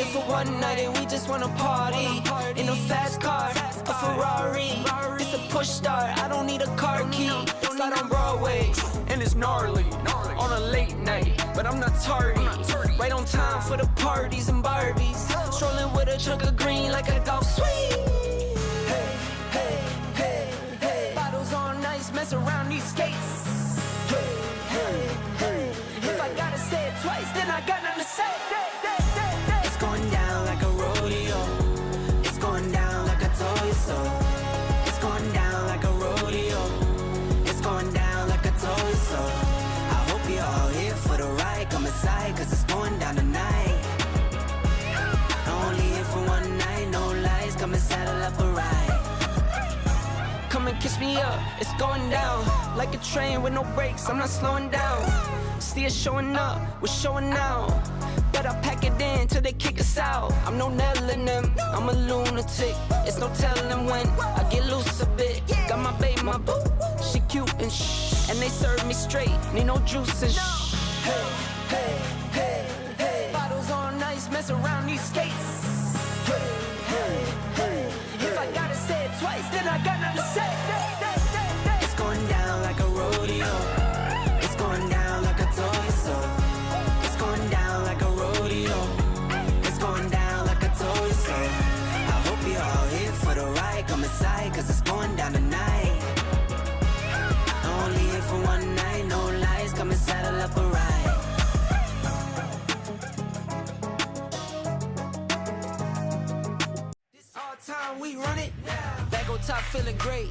here for one night and we just wanna party. In a fast car, a Ferrari. It's a push start, I don't need a car key. It's out on Broadway, and it's gnarly. On a late night, but I'm not tardy. Right on time for the parties and Barbies. Strolling with a truck of green like a golf swing. Hey, hey, hey, hey. Bottles on ice, mess around these skates. Hey, hey, hey. If I gotta say it twice, then I got nothing to say. It's going down like a rodeo. It's going down like I told you so. It's going down like a rodeo. It's going down like I told you so. I hope you're all here for the ride. Come inside, cause it's going down tonight. Only here for one night, no lies. Come and saddle up a ride. Come and kiss me up, it's going down. Like a train with no brakes, I'm not slowing down. See us showing up, we're showing out. But I pack it in till they kick us out. I'm no Nell in them, I'm a lunatic. It's no telling when I get loose a bit. Got my babe, my boo, she cute and shh. And they serve me straight, need no juice and shh. Hey, hey, hey, hey. Bottles on ice, mess around these skates. Hey, hey, hey. If I gotta say it twice, then I got nothing to say. It's going down like a rodeo. It's going down like I told you so. It's going down like a rodeo. It's going down like I told you so. I hope you're all here for the ride. Come inside, cause it's going down tonight. Only here for one night, no lies. Come and saddle up a ride. This all time we run it. Back on top feeling great.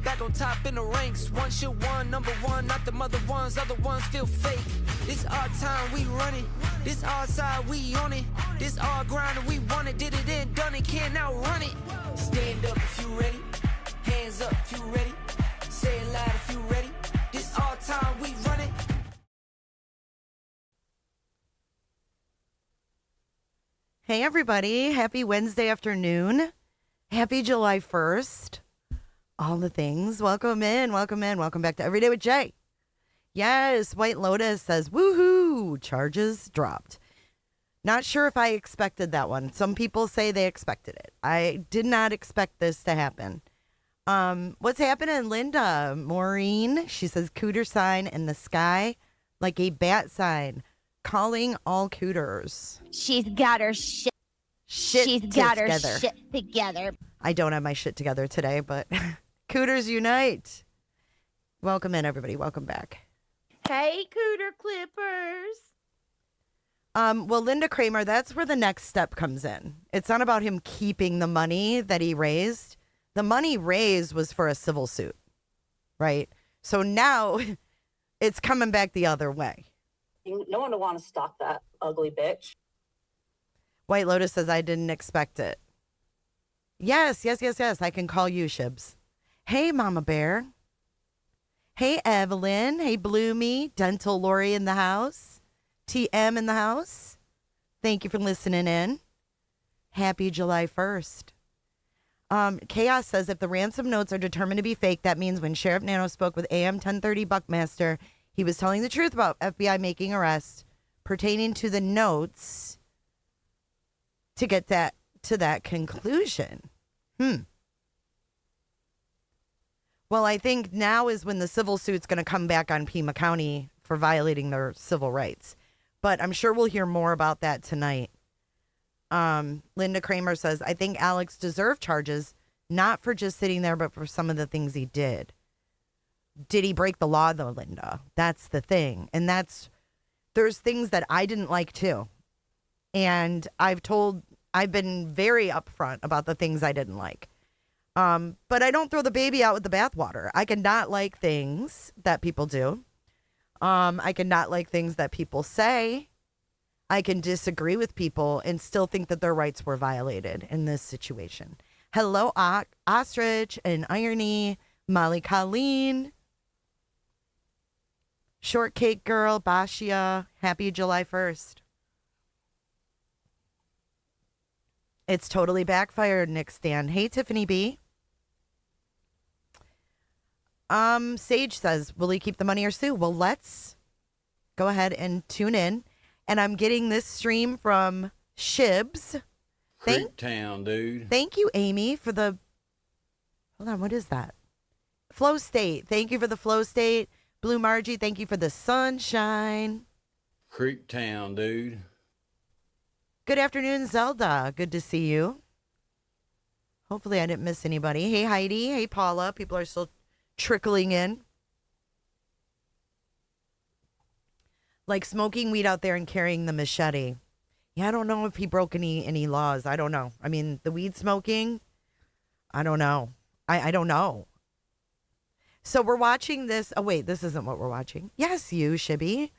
Back on top in the ranks. One shit one, number one, not the mother ones. Other ones feel fake. This our time, we run it. This our side, we on it. This our grind and we want it. Did it and done it, can't outrun it. Stand up if you ready. Hands up if you ready. Say it loud if you ready. This our time, we run it. Hey everybody, happy Wednesday afternoon. Happy July 1st. All the things. Welcome in. Welcome back to Everyday with Jay. Yes, White Lotus says, woohoo, charges dropped. Not sure if I expected that one. Some people say they expected it. I did not expect this to happen. What's happening, Linda? Maureen, she says, cooter sign in the sky like a bat sign. Calling all cooters. She's got her shit. She's got her shit together. I don't have my shit together today, but cooters unite. Welcome in, everybody. Welcome back. Hey, cooter clippers. Well, Linda Kramer, that's where the next step comes in. It's not about him keeping the money that he raised. The money raised was for a civil suit, right? So now it's coming back the other way. No one would want to stalk that ugly bitch. White Lotus says, I didn't expect it. Yes. I can call you, Shibs. Hey, Mama Bear. Hey, Evelyn. Hey, Bloomy. Dental Lori in the house. TM in the house. Thank you for listening in. Happy July 1st. Chaos says, if the ransom notes are determined to be fake, that means when Sheriff Nano spoke with AM 1030 Buckmaster, he was telling the truth about FBI making arrests pertaining to the notes to get that to that conclusion. Well, I think now is when the civil suit's going to come back on Pima County for violating their civil rights. But I'm sure we'll hear more about that tonight. Linda Kramer says, I think Alex deserved charges, not for just sitting there, but for some of the things he did. Did he break the law, though, Linda? That's the thing. And there's things that I didn't like, too. And I've been very upfront about the things I didn't like. But I don't throw the baby out with the bathwater. I can not like things that people do. I can not like things that people say. I can disagree with people and still think that their rights were violated in this situation. Hello, Ostrich and Irony, Molly Colleen, Shortcake Girl, Bashia. Happy July 1st. It's totally backfired, Nick Stan. Hey, Tiffany B. Sage says, will he keep the money or sue? Well, let's go ahead and tune in. And I'm getting this stream from Shibs. Creek Town, dude. Thank you, Amy, for the... Hold on, what is that? Flow State. Thank you for the Flow State. Blue Margie, thank you for the sunshine. Creek Town, dude. Good afternoon, Zelda. Good to see you. Hopefully I didn't miss anybody. Hey, Heidi. Hey, Paula. People are still trickling in. Like smoking weed out there and carrying the machete. Yeah, I don't know if he broke any laws. I don't know. I mean, the weed smoking, I don't know. I don't know. So we're watching this. Oh, wait, this isn't what we're watching. Yes, you, Shibby.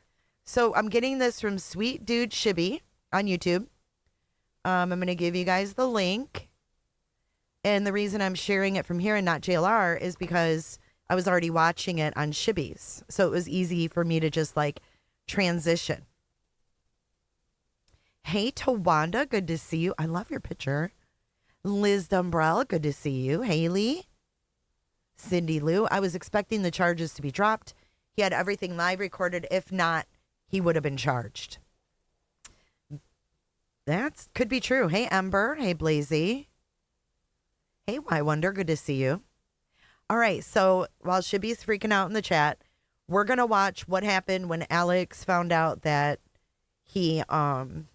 So I'm getting this from Sweet Dude Shibby on YouTube. I'm going to give you guys the link. And the reason I'm sharing it from here and not JLR is because I was already watching it on Shibby's. So it was easy for me to just like transition. Hey, Tawanda, good to see you. I love your picture. Liz Dumbrell, good to see you. Haley. Cindy Lou, I was expecting the charges to be dropped. He had everything live recorded. If not, he would have been charged. That could be true. Hey, Ember. Hey, Blazy. Hey, Why Wonder. Good to see you. All right. So while Shibby's freaking out in the chat, we're going to watch what happened when Alex found out that he, when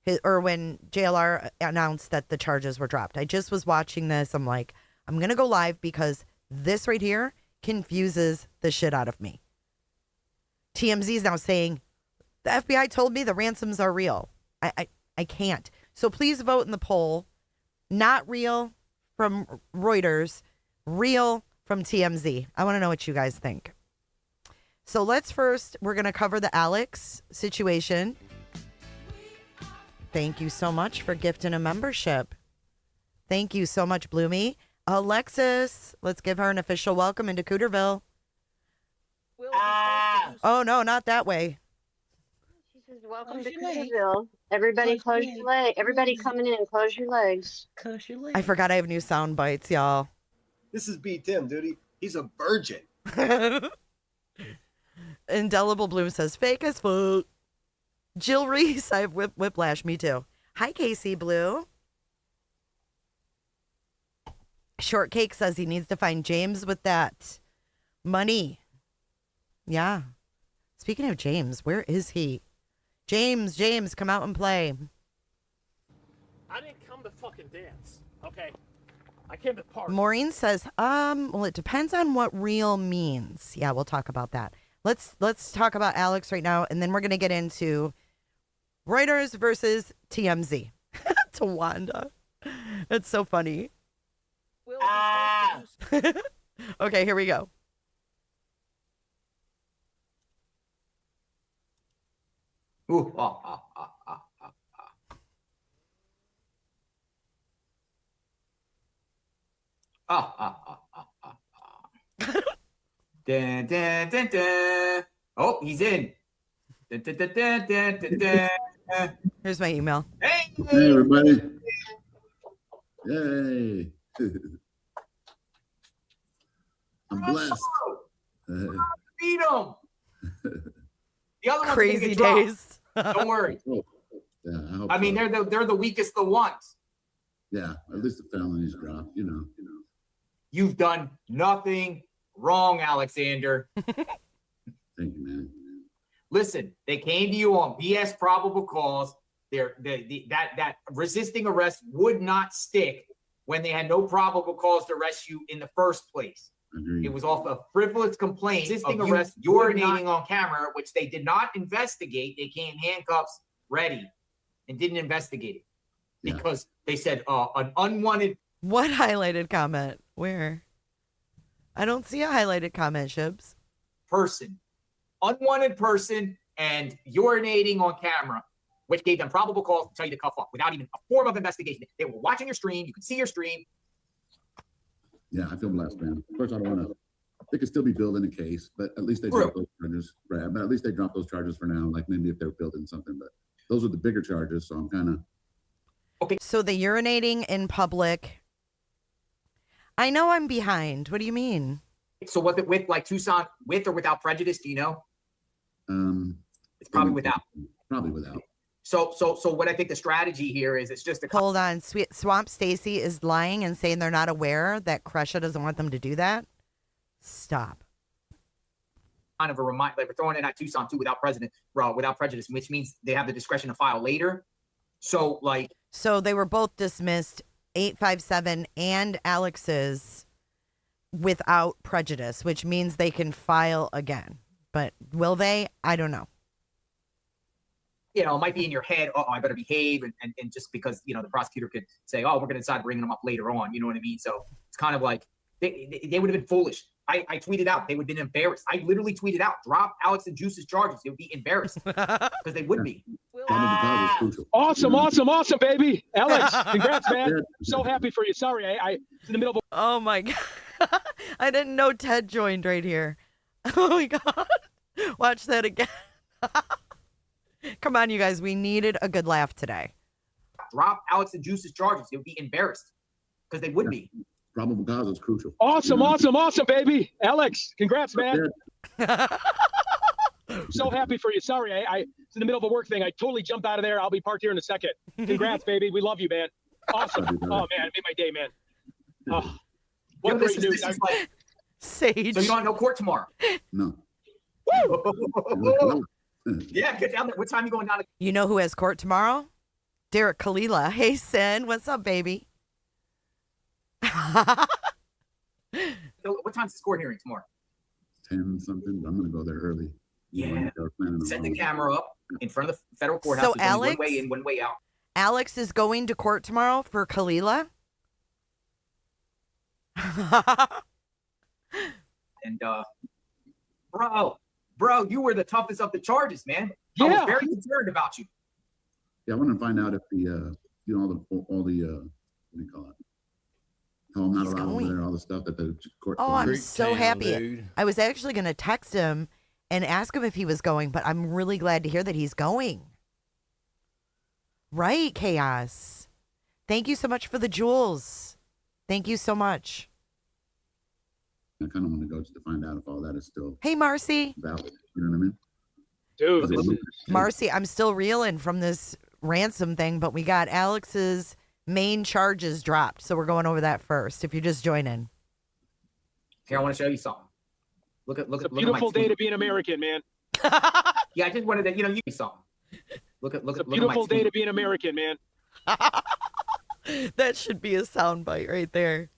JLR announced that the charges were dropped. I just was watching this. I'm like, I'm going to go live because this right here confuses the shit out of me. TMZ is now saying, the FBI told me the ransoms are real. I can't. So please vote in the poll. Not real from Reuters, real from TMZ. I want to know what you guys think. So we're going to cover the Alex situation. Thank you so much for gifting a membership. Thank you so much, Bloomy. Alexis, let's give her an official welcome into Cooterville. Oh, no, not that way. She says, welcome to Cooterville. Everybody close your legs. Everybody coming in, close your legs. Close your legs. I forgot I have new sound bites, y'all. This is B. Tim, dude. He's a virgin. Indelible Bloom says, fake as fuck. Jill Reese, I have whiplash. Me too. Hi, Casey Blue. Shortcake says he needs to find James with that money. Yeah. Speaking of James, where is he? James, come out and play. I didn't come to fucking dance, okay? I came to party. Maureen says, well, it depends on what real means. Yeah, we'll talk about that. Let's talk about Alex right now, and then we're going to get into Reuters versus TMZ. Tawanda. It's so funny. Okay, here we go. Ooh, ah, ah, ah, ah, ah, ah. Ah, ah, ah, ah, ah, ah. Dun, dun, dun, dun. Oh, he's in. Dun, dun, dun, dun, dun, dun, dun. Here's my email. Hey, hey everybody. Yay. I'm blessed. Beat him. The other one's Crazy gonna get days. Don't worry. Oh, yeah, I mean, so. they're the weakest of the ones. Yeah, at least the felonies dropped, you know. You've done nothing wrong, Alexander. Thank you, man. Listen, they came to you on BS probable cause. That resisting arrest would not stick when they had no probable cause to arrest you in the first place. Agreed. It was off a frivolous complaint resisting arrest, urinating on camera, which they did not investigate. They came handcuffs ready and didn't investigate it because they said an unwanted. What highlighted comment? Where? I don't see a highlighted comment, Shibs. Unwanted person and urinating on camera, which gave them probable cause to tell you to cuff off without even a form of investigation. They were watching your stream. You could see your stream. Yeah, I feel blessed, man. Of course, I don't want to. They could still be building a case, but at least they dropped those charges. Right, but at least they dropped those charges for now. Like maybe if they're building something, but those are the bigger charges. So I'm kind of. Okay. So the urinating in public. I know I'm behind. What do you mean? So was it with like Tucson, with or without prejudice? Do you know? It's probably without. Probably without. So what I think the strategy here is, it's just a Hold on. Swamp Stacy is lying and saying they're not aware that Kresha doesn't want them to do that. Stop. kind of a reminder, like we're throwing in at Tucson too without prejudice, which means they have the discretion to file later. So they were both dismissed, 857 and Alex's, without prejudice, which means they can file again. But will they? I don't know. It might be in your head, oh, I better behave, and just because, the prosecutor could say, oh, we're going to decide bringing them up later on, you know what I mean? So it's kind of like, they would have been foolish. I tweeted out, they would have been embarrassed. I literally tweeted out, drop Alex and Juice's charges. They would be embarrassed because they would be. Awesome, baby. Alex, congrats, man. So happy for you. Sorry, I was in the middle of Oh my God. I didn't know Ted joined right here. Oh my God. Watch that again. Come on, you guys. We needed a good laugh today. Drop Alex and Juice's charges. They would be embarrassed because they would be. Probable cause is crucial. Awesome, baby. Alex, congrats, man. So happy for you. Sorry, I was in the middle of a work thing. I totally jumped out of there. I'll be parked here in a second. Congrats, baby. We love you, man. Awesome. Oh, man, it made my day, man. Oh, what great news. Like, Sage. So you don't have no court tomorrow? No. Woo! Yeah, get down there. What time are you going down to? You know who has court tomorrow? Derek Kalila. Hey, Sin. What's up, baby? What time's the court hearing tomorrow? 10 something. I'm going to go there early. Yeah. Set the camera up in front of the federal courthouse. So There's only Alex, one way in, one way out. Alex is going to court tomorrow for Kalila. And bro, you were the toughest of the charges, man. Yeah. I was very concerned about you. Yeah, I want to find out if the all the what do you call it? How I'm not allowed over there, all the stuff that the court. Oh, I'm so happy. Dude. I was actually going to text him and ask him if he was going, but I'm really glad to hear that he's going. Right, Chaos. Thank you so much for the jewels. Thank you so much. I kind of want to go just to find out if all that is still Hey, Marcy. valid. You know what I mean? Dude, Marcy, I'm still reeling from this ransom thing, but we got Alex's main charges dropped, so we're going over that first. If you just join in. Here, I want to show you something. Look at it's a beautiful day to be an American, man. Yeah, I just wanted to, you something. Look at It's a beautiful day to be an American, man. That should be a soundbite right there.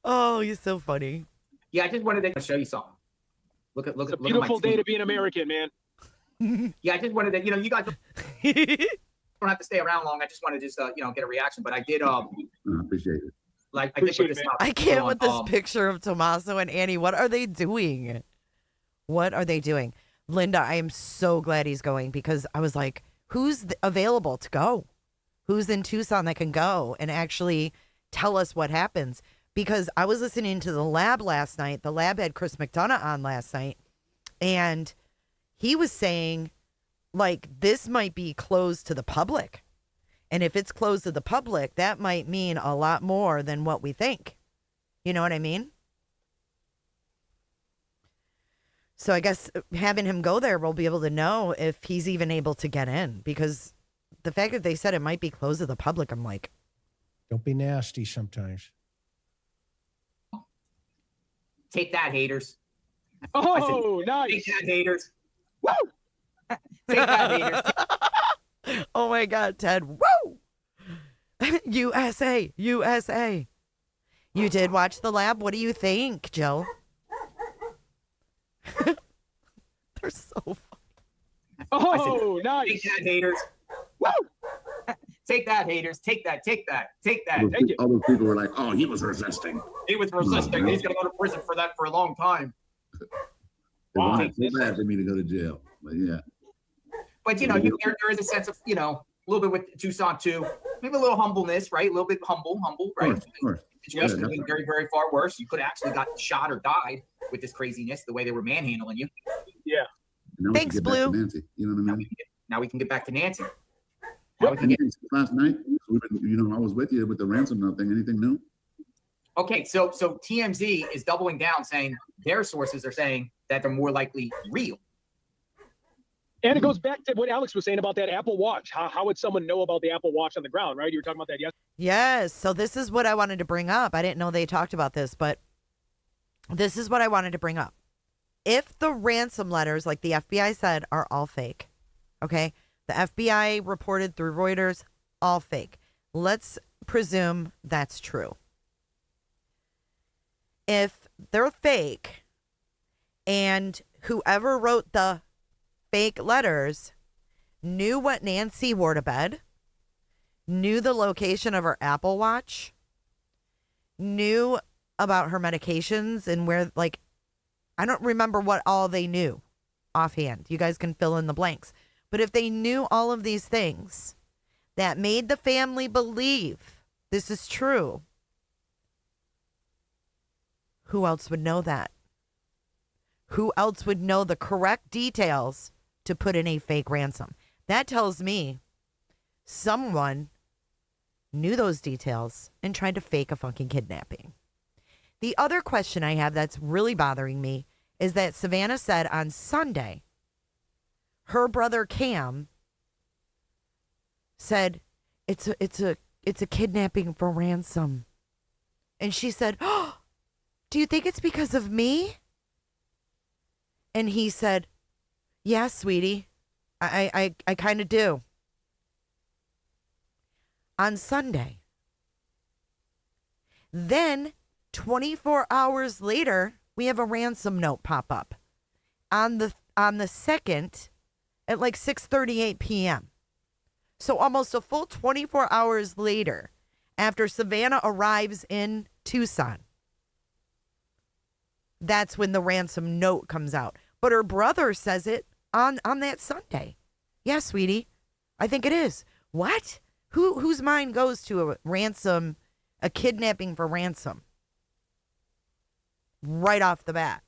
Oh, he's so funny. Yeah, I just wanted to show you something. Look at It's a beautiful day to be an American, man. Yeah, I just wanted to, you guys don't have to stay around long. I just wanted to just get a reaction, but I did I appreciate it. like I did put this out. I can't with this on, picture of Tommaso and Annie. What are they doing? What are they doing? Linda, I am so glad he's going because I was like, who's available to go? Who's in Tucson that can go and actually tell us what happens? Because I was listening to the lab last night. The lab had Chris McDonough on last night, and he was saying, like, this might be closed to the public. And if it's closed to the public, that might mean a lot more than what we think. You know what I mean? So I guess having him go there, we'll be able to know if he's even able to get in. Because the fact that they said it might be closed to the public, I'm like, don't be nasty sometimes. Take that, haters. Oh, nice. Take that, haters. Woo! Take that, haters. oh my God, Ted. Woo! USA, USA. You did watch the lab. What do you think, Jill? They're so funny. Oh, nice. Take that, haters. Woo! Take that, haters. Take that. Take that. Take that. Thank you. All those people were like, "Oh, he was resisting. He was resisting. He's gonna go to prison for that for a long time." They wanted so bad for me to go to jail, but yeah. But there is a sense of a little bit with Tucson too. Maybe a little humbleness, right? A little bit humble, right? Of course. Just could have been very, very far worse. You could have actually got shot or died with this craziness, the way they were manhandling you. Yeah. Thanks, Blue. Nancy, you know what I mean? Now we can get back to Nancy. Last night, I was with you with the ransom thing. Anything new? Okay, so TMZ is doubling down, saying their sources are saying that they're more likely real. And it goes back to what Alex was saying about that Apple Watch. How would someone know about the Apple Watch on the ground, right? You were talking about that yesterday. Yes. So this is what I wanted to bring up. I didn't know they talked about this, but this is what I wanted to bring up. If the ransom letters, like the FBI said, are all fake, okay? The FBI reported through Reuters, all fake. Let's presume that's true. If they're fake and whoever wrote the fake letters knew what Nancy wore to bed, knew the location of her Apple Watch, knew about her medications and where, like, I don't remember what all they knew offhand. You guys can fill in the blanks. But if they knew all of these things that made the family believe this is true, who else would know that? Who else would know the correct details to put in a fake ransom? That tells me someone knew those details and tried to fake a fucking kidnapping. The other question I have that's really bothering me is that Savannah said on Sunday, her brother Cam said, it's a kidnapping for ransom. And she said, oh, do you think it's because of me? And he said, yeah, sweetie, I kind of do. On Sunday. Then 24 hours later, we have a ransom note pop up on the 2nd at like 6:38 p.m. So almost a full 24 hours later, after Savannah arrives in Tucson, that's when the ransom note comes out. But her brother says it on that Sunday. Yeah, sweetie, I think it is. What? Whose mind goes to a ransom, a kidnapping for ransom? Right off the bat.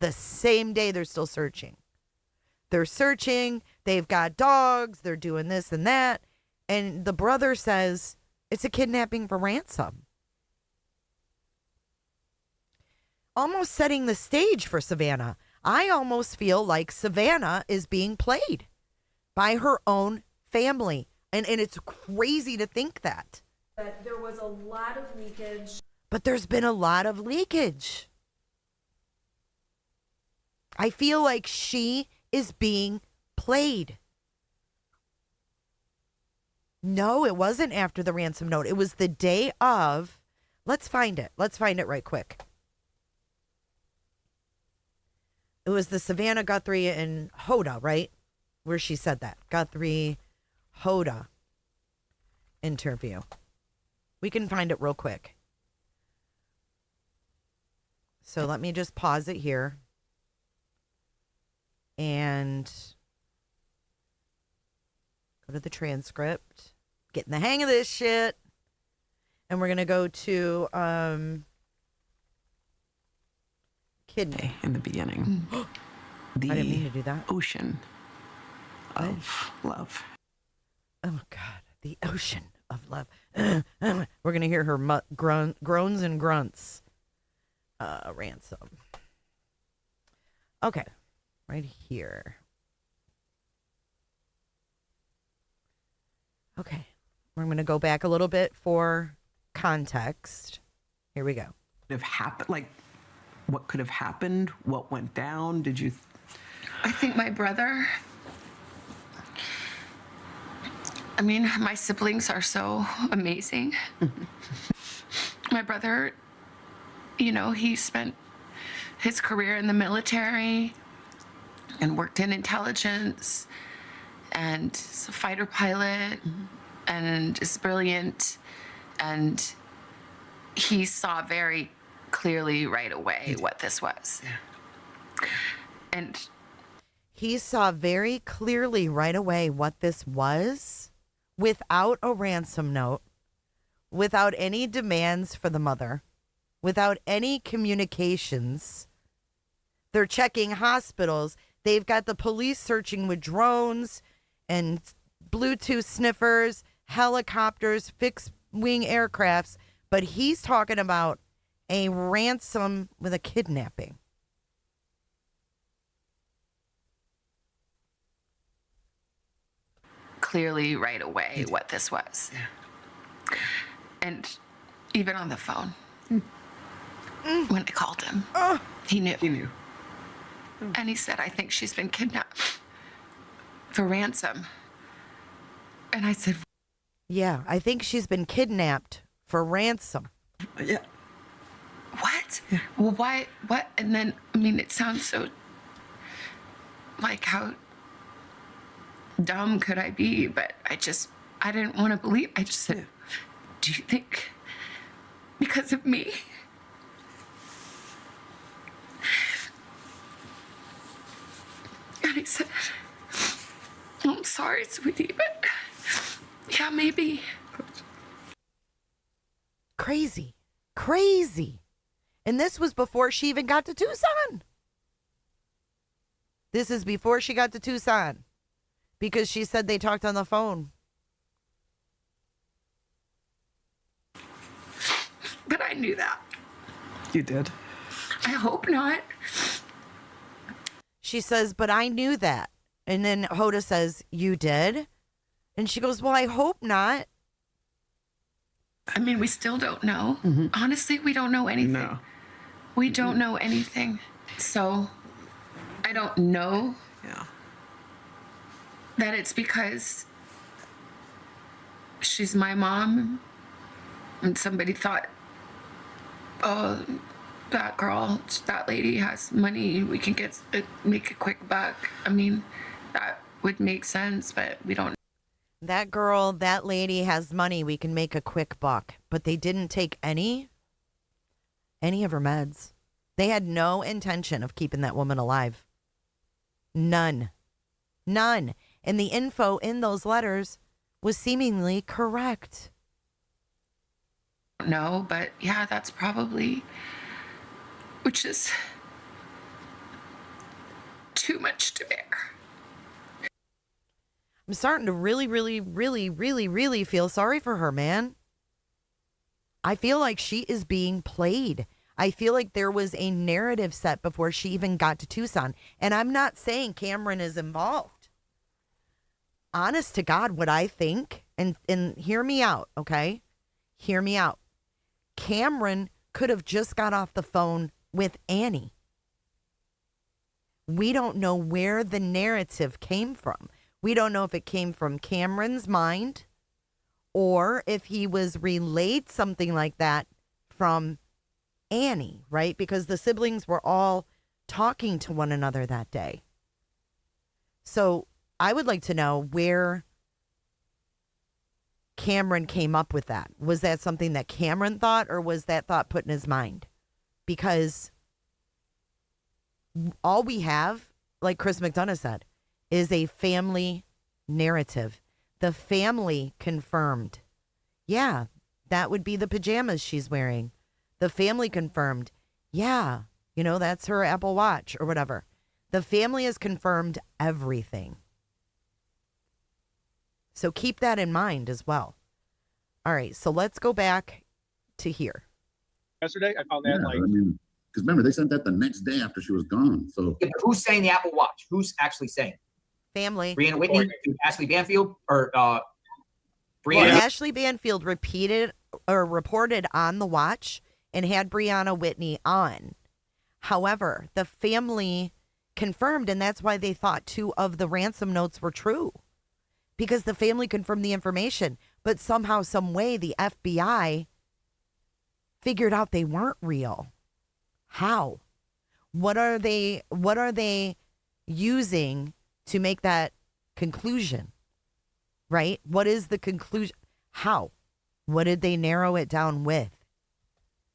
The same day they're still searching. They're searching. They've got dogs. They're doing this and that. And the brother says it's a kidnapping for ransom. Almost setting the stage for Savannah. I almost feel like Savannah is being played by her own family. And it's crazy to think that. That there was a lot of leakage. But there's been a lot of leakage. I feel like she is being played. No, it wasn't after the ransom note. It was the day of. Let's find it. Let's find it right quick. It was the Savannah Guthrie and Hoda, right? Where she said that. Guthrie, Hoda interview. We can find it real quick. So let me just pause it here. And go to the transcript. Getting the hang of this shit. And we're going to go to kidney. In the beginning. I didn't mean to do that. Ocean of love. Oh, God. The ocean of love. We're going to hear her groans and grunts. Ransom. Okay. Right here. Okay. We're going to go back a little bit for context. Here we go. Have happened, like, what could have happened? What went down? Did you? I think my brother. I mean, my siblings are so amazing. My brother, you know, he spent his career in the military and worked in intelligence and is a fighter pilot and is brilliant. And he saw very clearly right away what this was. And he saw very clearly right away what this was without a ransom note, without any demands for the mother, without any communications. They're checking hospitals. They've got the police searching with drones and Bluetooth sniffers, helicopters, fixed wing aircrafts. But he's talking about a ransom with a kidnapping. clearly right away what this was. And even on the phone, when I called him, he knew. He knew. And he said, I think she's been kidnapped for ransom. And I said, Yeah, I think she's been kidnapped for ransom. Yeah. what? Well, why? What? And then, I mean, it sounds so like, how dumb could I be? But I didn't want to believe. I just said, do you think because of me? And he said, I'm sorry, sweetie, but yeah, maybe. Crazy. Crazy. And this was before she even got to Tucson. This is before she got to Tucson. Because she said they talked on the phone. But I knew that. You did. I hope not. She says, but I knew that. And then Hoda says, you did? And she goes, well, I hope not. I mean, we still don't know. Honestly, we don't know anything. No. We don't know anything. So I don't know that it's because she's my mom and somebody thought, oh, that girl, that lady has money. We can make a quick buck. I mean, that would make sense, but we don't. That girl, that lady has money. We can make a quick buck. But they didn't take any of her meds. They had no intention of keeping that woman alive. None. None. And the info in those letters was seemingly correct. No, but yeah, that's probably, which is too much to bear. I'm starting to really feel sorry for her, man. I feel like she is being played. I feel like there was a narrative set before she even got to Tucson. And I'm not saying Cameron is involved. Honest to God, what I think, and hear me out, okay? Hear me out. Cameron could have just got off the phone with Annie. We don't know where the narrative came from. We don't know if it came from Cameron's mind or if he was relayed something like that from Annie, right? Because the siblings were all talking to one another that day. So I would like to know where Cameron came up with that. Was that something that Cameron thought, or was that thought put in his mind? Because all we have, like Chris McDonough said, is a family narrative. The family confirmed. Yeah, that would be the pajamas she's wearing. The family confirmed. Yeah, that's her Apple Watch or whatever. The family has confirmed everything. So keep that in mind as well. All right, so let's go back to here. Yesterday, I found that because remember, they sent that the next day after she was gone. So yeah, but who's saying the Apple Watch? Who's actually saying? Family. Brianna Whitney, Ashley Banfield, or Brianna? Well, Ashley Banfield reported on the watch and had Brianna Whitney on. However, the family confirmed, and that's why they thought 2 of the ransom notes were true. Because the family confirmed the information, but somehow, some way, the FBI figured out they weren't real. How? What are they using to make that conclusion? Right? What is the conclusion? How? What did they narrow it down with?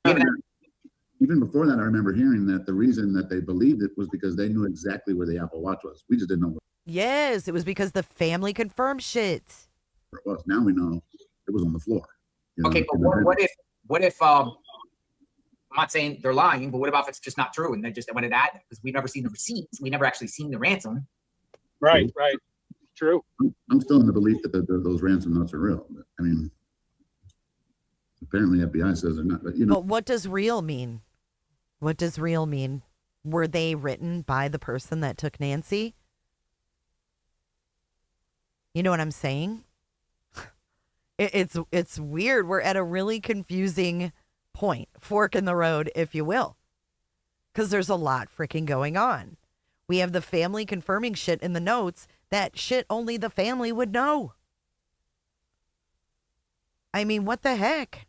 Even before that, I remember hearing that the reason that they believed it was because they knew exactly where the Apple Watch was. We just didn't know where Yes, it was because the family confirmed shit. it was. Now we know it was on the floor. Okay, but what if I'm not saying they're lying, but what about if it's just not true and they just went to add because we've never seen the receipts, we never actually seen the ransom. Right. True. I'm still in the belief that those ransom notes are real. But, I mean, apparently FBI says they're not. But But what does real mean? What does real mean? Were they written by the person that took Nancy? You know what I'm saying? It's weird. We're at a really confusing point, fork in the road, if you will, because there's a lot freaking going on. We have the family confirming shit in the notes that shit only the family would know. I mean, what the heck?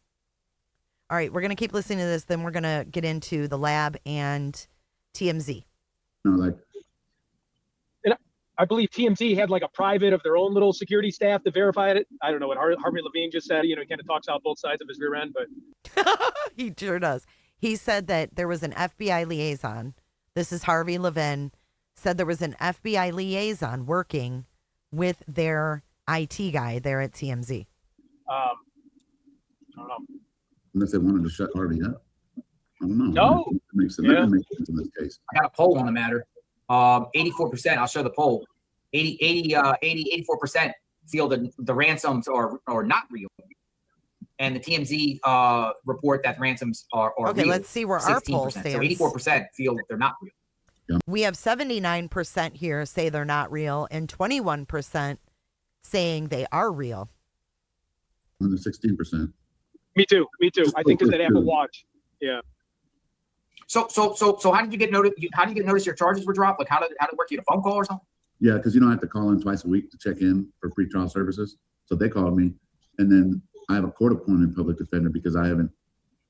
All right, we're going to keep listening to this. Then we're going to get into the lab and TMZ. Like, and I believe TMZ had like a private of their own little security staff to verify it. I don't know what Harvey Levine just said. You know, he kind of talks out both sides of his rear end, but He sure does. He said that there was an FBI liaison. This is Harvey Levine. Said there was an FBI liaison working with their IT guy there at TMZ. I don't know. Unless they wanted to shut Harvey up. I don't know. No. That makes sense in this case. I got a poll on the matter. 84%, I'll show the poll. 84% feel that the ransoms are not real. And the TMZ report that ransoms are Okay, real. let's see where our poll 16%. stands. So 84% feel that they're not real. We have 79% here say they're not real and 21% saying they are real. On the 16%. Me too. I think it's that Apple Watch. Yeah. So how did you get notice? How did you get notice your charges were dropped? Like how did it work? You had a phone call or something? Yeah, because you don't have to call in twice a week to check in for pretrial services. So they called me, and then I have a court-appointed public defender because I haven't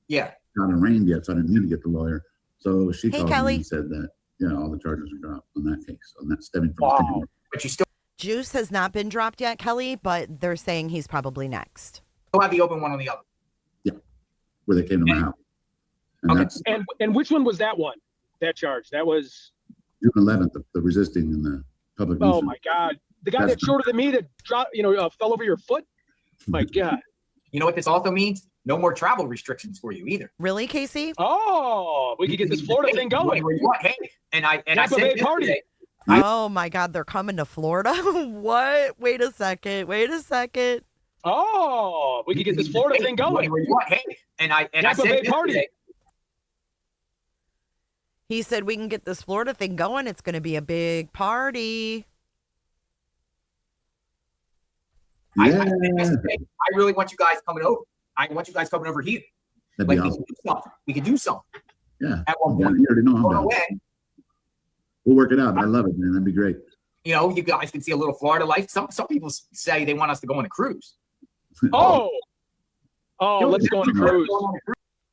got arraigned yet, so I didn't need to get the lawyer. So she called me and said that all the charges are dropped on that case, on that stemming from. But you still Juice has not been dropped yet, Kelly, but they're saying he's probably next. have the open one on the other. Yeah, where they came to my house. And And which one was that one? That charge? That was June 11th, the resisting in the public. Oh my God! The guy that's shorter than me that dropped, fell over your foot. My God! You know what this also means? No more travel restrictions for you either. Really, Casey? Oh, we could get this Florida thing going. Hey, and I Tampa said Bay party. Oh my God, they're coming to Florida? What? Wait a second. Oh, we could get this Florida thing going. Hey, and I Tampa said Bay party. He said we can get this Florida thing going. It's going to be a big party. Yeah. I really want you guys coming over. I want you guys coming over here. That'd be awesome. We could do something. Yeah. At one Yeah, point. you already know I'm Go down. away. We'll work it out. I love it, man. That'd be great. You guys can see a little Florida life. Some people say they want us to go on a cruise. Oh, let's go on a cruise.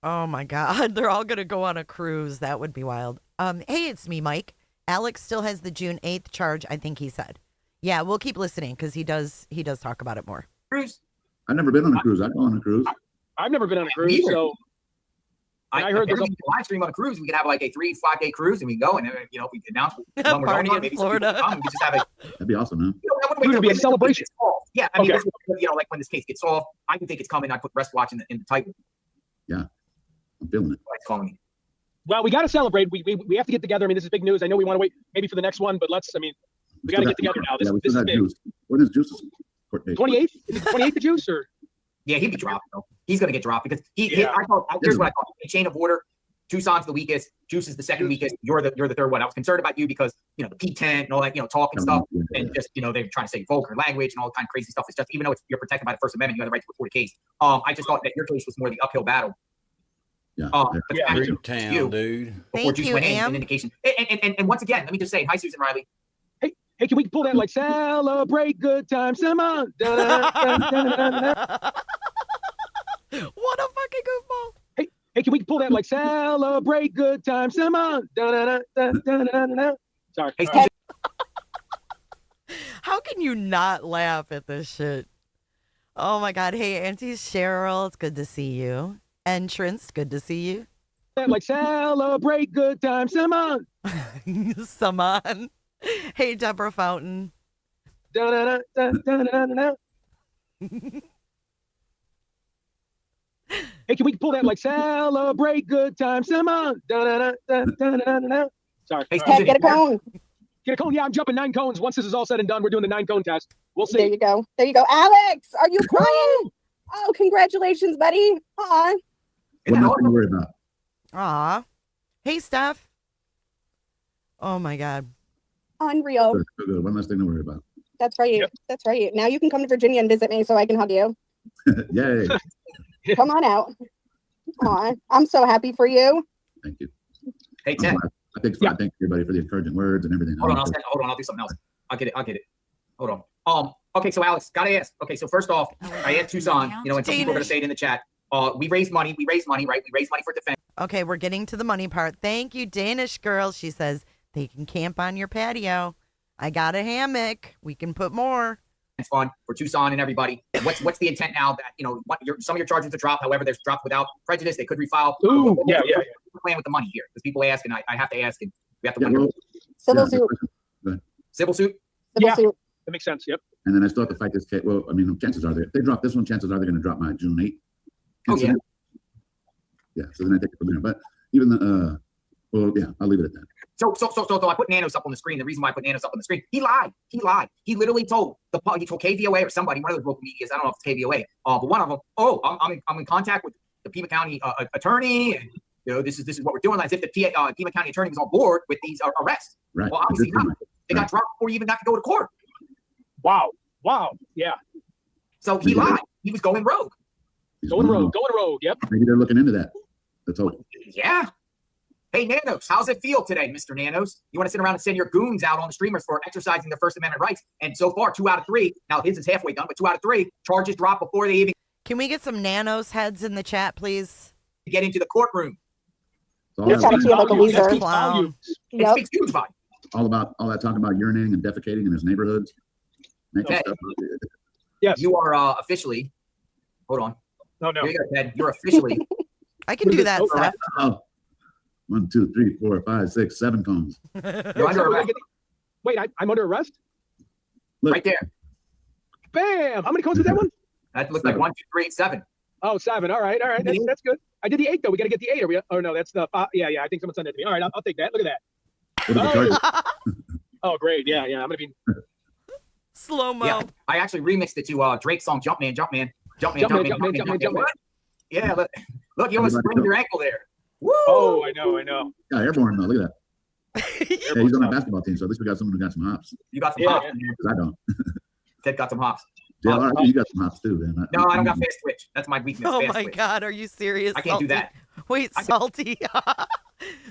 Oh my God, they're all going to go on a cruise. That would be wild. Hey, it's me, Mike. Alex still has the June 8th charge, I think he said. Yeah, we'll keep listening because he does talk about it more. Cruise? I've never been on a cruise. I'd go on a cruise. I've never been on a cruise, so I heard there's we can live stream on a cruise. We could have like a 3-5 day cruise, and we go and if we announce when we're Party going on, in maybe Florida. some people come, we just have a That'd be awesome, man. It's gonna be a celebration. Yeah, I mean, Okay. this is, like when this case gets solved, I can think it's coming. I put rest watch in the title. Yeah, I'm feeling it. It's phony. Well, we got to celebrate. We have to get together. I mean, this is big news. I know we want to wait maybe for the next one, but we got to get together now. This is big. Juice. When is Juice's court date? 28th? Is it 28th of Juice or? Yeah, he'd be dropped though. He's gonna get dropped because here's what I thought. A chain of order. Tucson's the weakest. Juice is the second weakest. You're the third one. I was concerned about you because the P10 and all that talk and stuff, and just they're trying to say vulgar language and all kind of crazy stuff. It's just even though you're protected by the First Amendment, you have the right to report a case. I just thought that your case was more the uphill battle. Yeah. Big town, dude. Before Juice went in, an indication. And once again, let me just say, hi Susan Riley. Hey, can we pull that like celebrate good times? Come on. What a fucking goofball. Hey, can we pull that like celebrate good times? Come on. Sorry. Hey, How can you not laugh at this shit? Oh my God. Hey, Auntie Cheryl, it's good to see you. Entrance, good to see you. Like celebrate good times. Come on. Saman. Hey, Deborah Fountain. Hey, can we pull that like celebrate good times? Come on. Sorry. Hey, Get a cone. Get a cone. Yeah, I'm jumping 9 cones. Once this is all said and done, we're doing the 9 cone test. We'll see. There you go. Alex, are you crying? Oh, congratulations, buddy. Aw. What nothing to worry about. Aw. Hey, Steph. Oh my God. Unreal. Good. One less thing to worry about. That's right. Yep. That's right. Now you can come to Virginia and visit me so I can hug you. Yay. Come on out. Aw, I'm so happy for you. Thank you. Hey, Ted. I thank everybody for the encouraging words and everything. Hold on, I'll do something else. I'll get it. Hold on. Okay, so Alex, gotta ask. Okay, so first off, I asked Tucson, and some people are gonna say it in the chat. We raise money, right? We raise money for defense. Okay, we're getting to the money part. Thank you, Danish girl. She says they can camp on your patio. I got a hammock. We can put more. It's fun for Tucson and everybody. What's the intent now that some of your charges are dropped? However, there's dropped without prejudice. They could refile. Ooh, yeah. What's the plan with the money here? Because people ask, and I have to ask, and we have to wonder. Civil suit. Civil suit. Civil suit. That makes sense. Yep. And then I still have to fight this case. Well, I mean, chances are if they drop this one, chances are they're going to drop my June 8th. Oh, yeah. Yeah. So then I take it from there. But even I'll leave it at that. So I put Nanos up on the screen. The reason why I put Nanos up on the screen, he lied. He literally told KVOA or somebody, one of those local medias. I don't know if it's KVOA, but one of them. I'm in contact with the Pima County attorney, and this is what we're doing. As if the Pima County attorney was on board with these arrests. Right. Well, obviously not. They got dropped before you even got to go to court. Wow. Yeah. So he lied. He was going rogue. Going rogue. Yep. Maybe they're looking into that. Let's hope. Yeah. Hey, Nanos, how's it feel today, Mr. Nanos? You want to sit around and send your goons out on the streamers for exercising their First Amendment rights? And so far, 2 out of 3. Now, his is halfway done, but 2 out of 3 charges dropped before they even. Can we get some Nanos heads in the chat, please? Get into the courtroom. You're talking like a loser. It speaks huge volume. All that talking about urinating and defecating in his neighborhoods. Yes. You are officially. Hold on. No. Here you go, Ted. You're officially. I can do that stuff. Oh. 1, 2, 3, 4, 5, 6, 7 cones. You're under arrest. Wait, I'm under arrest? Look. Right there. Bam! How many cones is that one? That looks like 1, 2, 3, 7. Oh, 7. All right. That's good. I did the 8 though. We got to get the 8. Are we? Oh no, that's the. Yeah. I think someone sent that to me. All right, I'll take that. Look at that. Oh, great. Yeah. I'm gonna be slow mo. Yeah, I actually remixed it to Drake's song "Jumpman." Yeah, look, you almost sprained your ankle there. Woo! Oh, I know. Yeah, airborne though. Look at that. Yeah, he's on the basketball team, so at least we got someone who got some hops. You got some hops. I don't. Ted got some hops. Yeah, you got some hops too, man. No, I don't got fast twitch. That's my weakness. Oh my God, are you serious? I can't do that. Wait, Salty.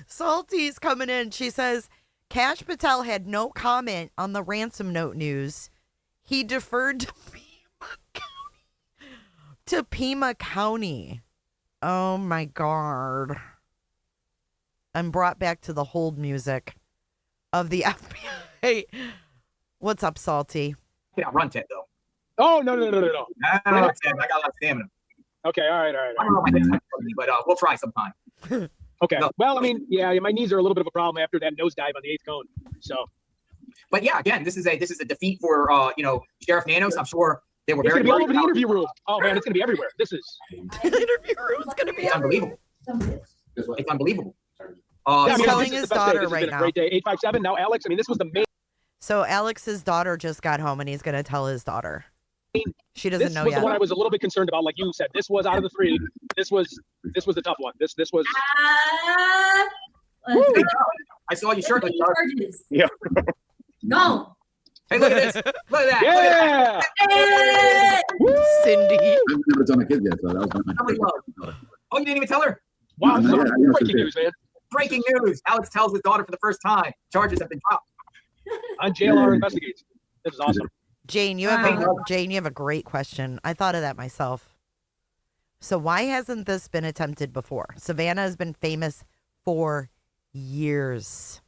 Salty's coming in. She says, Cash Patel had no comment on the ransom note news. He deferred to Pima County. Oh my God. I'm brought back to the hold music of the FBI. What's up, Salty? Yeah, run, Ted, though. Oh, no. No, Ted, I got a lot of stamina. Okay, all right. I don't know if my next time, but we'll try sometime. Okay. No. Well, I mean, yeah, my knees are a little bit of a problem after that nosedive on the 8th cone. So. But yeah, again, this is a defeat for Sheriff Nanos. I'm sure they were very. It's gonna be all over the interview room. Oh man, it's gonna be everywhere. This is. The interview room is gonna be unbelievable. It's unbelievable. He's telling his daughter right now. Great day, 857. Now, Alex. I mean, this was the main. So Alex's daughter just got home, and he's gonna tell his daughter. She doesn't know yet. This was the one I was a little bit concerned about, like you said. This was out of the 3. This was the tough one. This was. I saw you shirtless. Yeah. Go. Hey, look at this. Look at that. Yeah. Look at that. Cindy. I've never done a kid yet, so that was Oh, you didn't even tell her? Wow. No, breaking news, man. Breaking news. Alex tells his daughter for the first time. Charges have been dropped. On JLR investigates. This is awesome. Jane, you have a great question. I thought of that myself. So why hasn't this been attempted before? Savannah has been famous for years.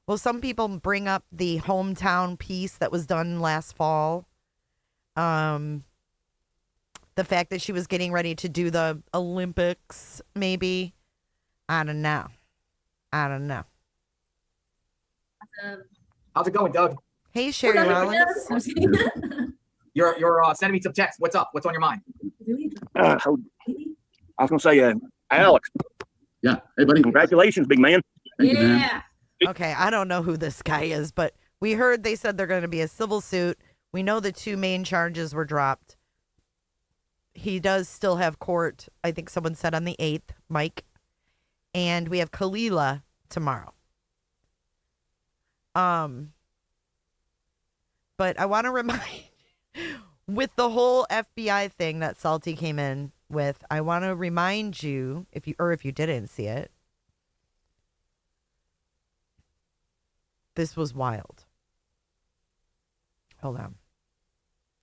Well, some people bring up the hometown piece that was done last fall. The fact that she was getting ready to do the Olympics, maybe. I don't know. How's it going, Doug? Hey, Sherry Rollins. You're sending me some text. What's up? What's on your mind? I was going to say, Alex. Yeah. Hey, buddy. Congratulations, big man. Thank you, man. Okay, I don't know who this guy is, but we heard they said they're going to be a civil suit. We know the 2 main charges were dropped. He does still have court, I think someone said on the 8th, Mike. And we have Kalila tomorrow. But I want to remind, with the whole FBI thing that Salty came in with, I want to remind you, if you didn't see it, this was wild. Hold on.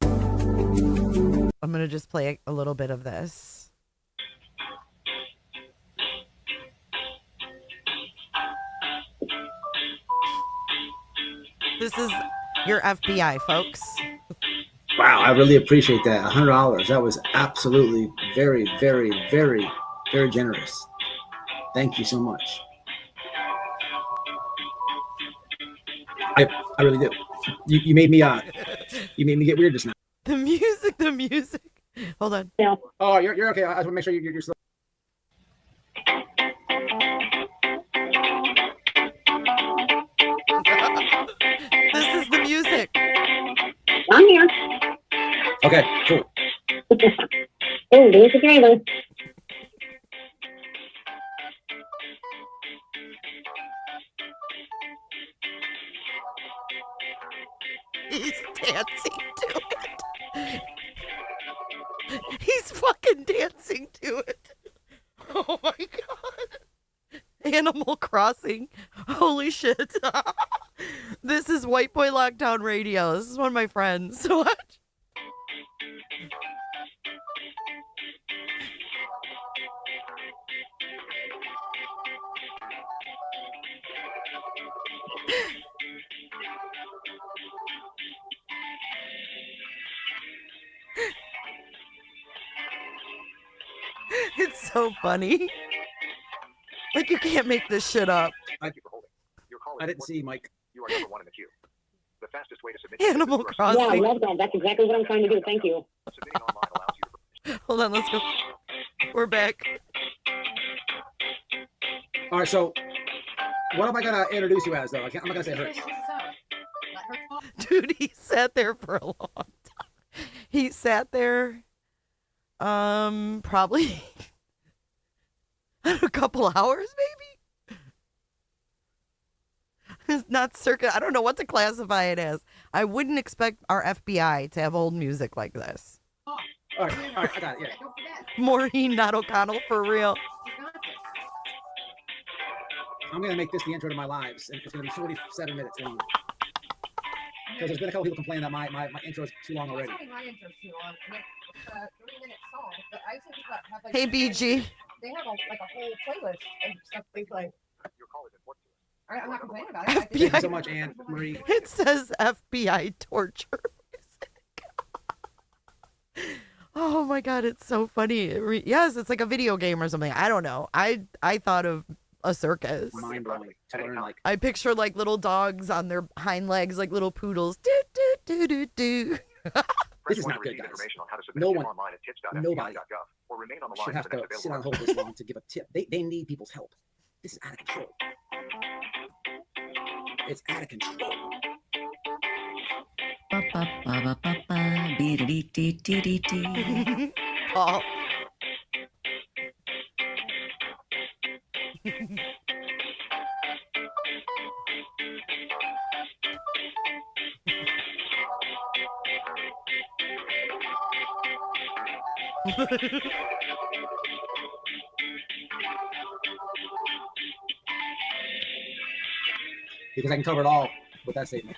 I'm going to just play a little bit of this. This is your FBI, folks. Wow, I really appreciate that. $100. That was absolutely very, very, very, very generous. Thank you so much. I really do. You made me get weird just now. The music. Hold on. Yeah. Oh, you're okay. I just want to make sure you're slow. This is the music. I'm here. Okay, cool. Oh, there's the trailer. He's dancing to it. He's fucking dancing to it. Oh my god. Animal Crossing. Holy shit. This is White Boy Lockdown Radio. This is one of my friends. What? It's so funny. Like, you can't make this shit up. Thank you for holding. Your call I didn't see Mike. You are number one in the queue. The fastest way to submit Animal Crossing. Yeah, I love that. That's exactly what I'm trying to do. Thank you. submitting online allows you to Hold on, let's go. We're back. All right, so what am I gonna introduce you as though? I'm not gonna say Hurts. Dude, he sat there for a long time. He sat there probably a couple hours maybe. It's not circuit. I don't know what to classify it as. I wouldn't expect our FBI to have old music like this. All right, I got it. Yeah. Maureen, not O'Connell, for real. I'm gonna make this the intro to my lives, and it's gonna be 47 minutes long. Because there's been a couple people complaining that my intro is too long already. My intro's too long. It's a 3-minute song, but I think have like. Hey, BG. They have like a whole playlist and stuff they play. Your call is important to us. All right, I'm not complaining about it. Thank you so much, Anne Marie. It says FBI torture music. Oh my god, it's so funny. Yes, it's like a video game or something. I don't know. I thought of a circus. Mind blowing to learn like. I picture like little dogs on their hind legs, like little poodles. Do do do do do. This is not good, guys. No one, nobody or remain on the should line have to sit on hold this long to give a tip. They need people's help. This is out of control. It's out of control. Paul. Because I can cover it all with that statement.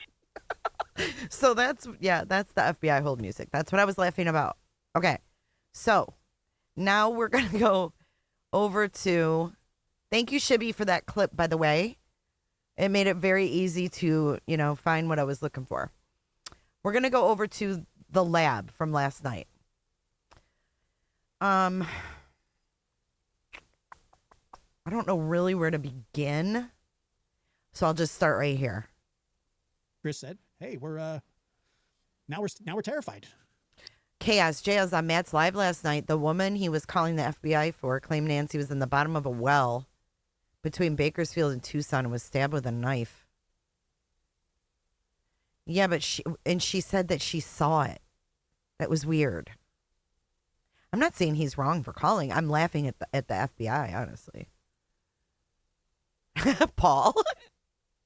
So that's the FBI hold music. That's what I was laughing about. Okay. So now we're going to go over to, thank you, Shibby, for that clip, by the way. It made it very easy to, find what I was looking for. We're going to go over to the lab from last night. I don't know really where to begin. So I'll just start right here. Chris said, "Hey, we're terrified." Chaos Jazz on Matt's Live last night. The woman he was calling the FBI for claimed Nancy was in the bottom of a well between Bakersfield and Tucson and was stabbed with a knife. Yeah, but she said that she saw it. That was weird. I'm not saying he's wrong for calling. I'm laughing at the FBI, honestly. Paul.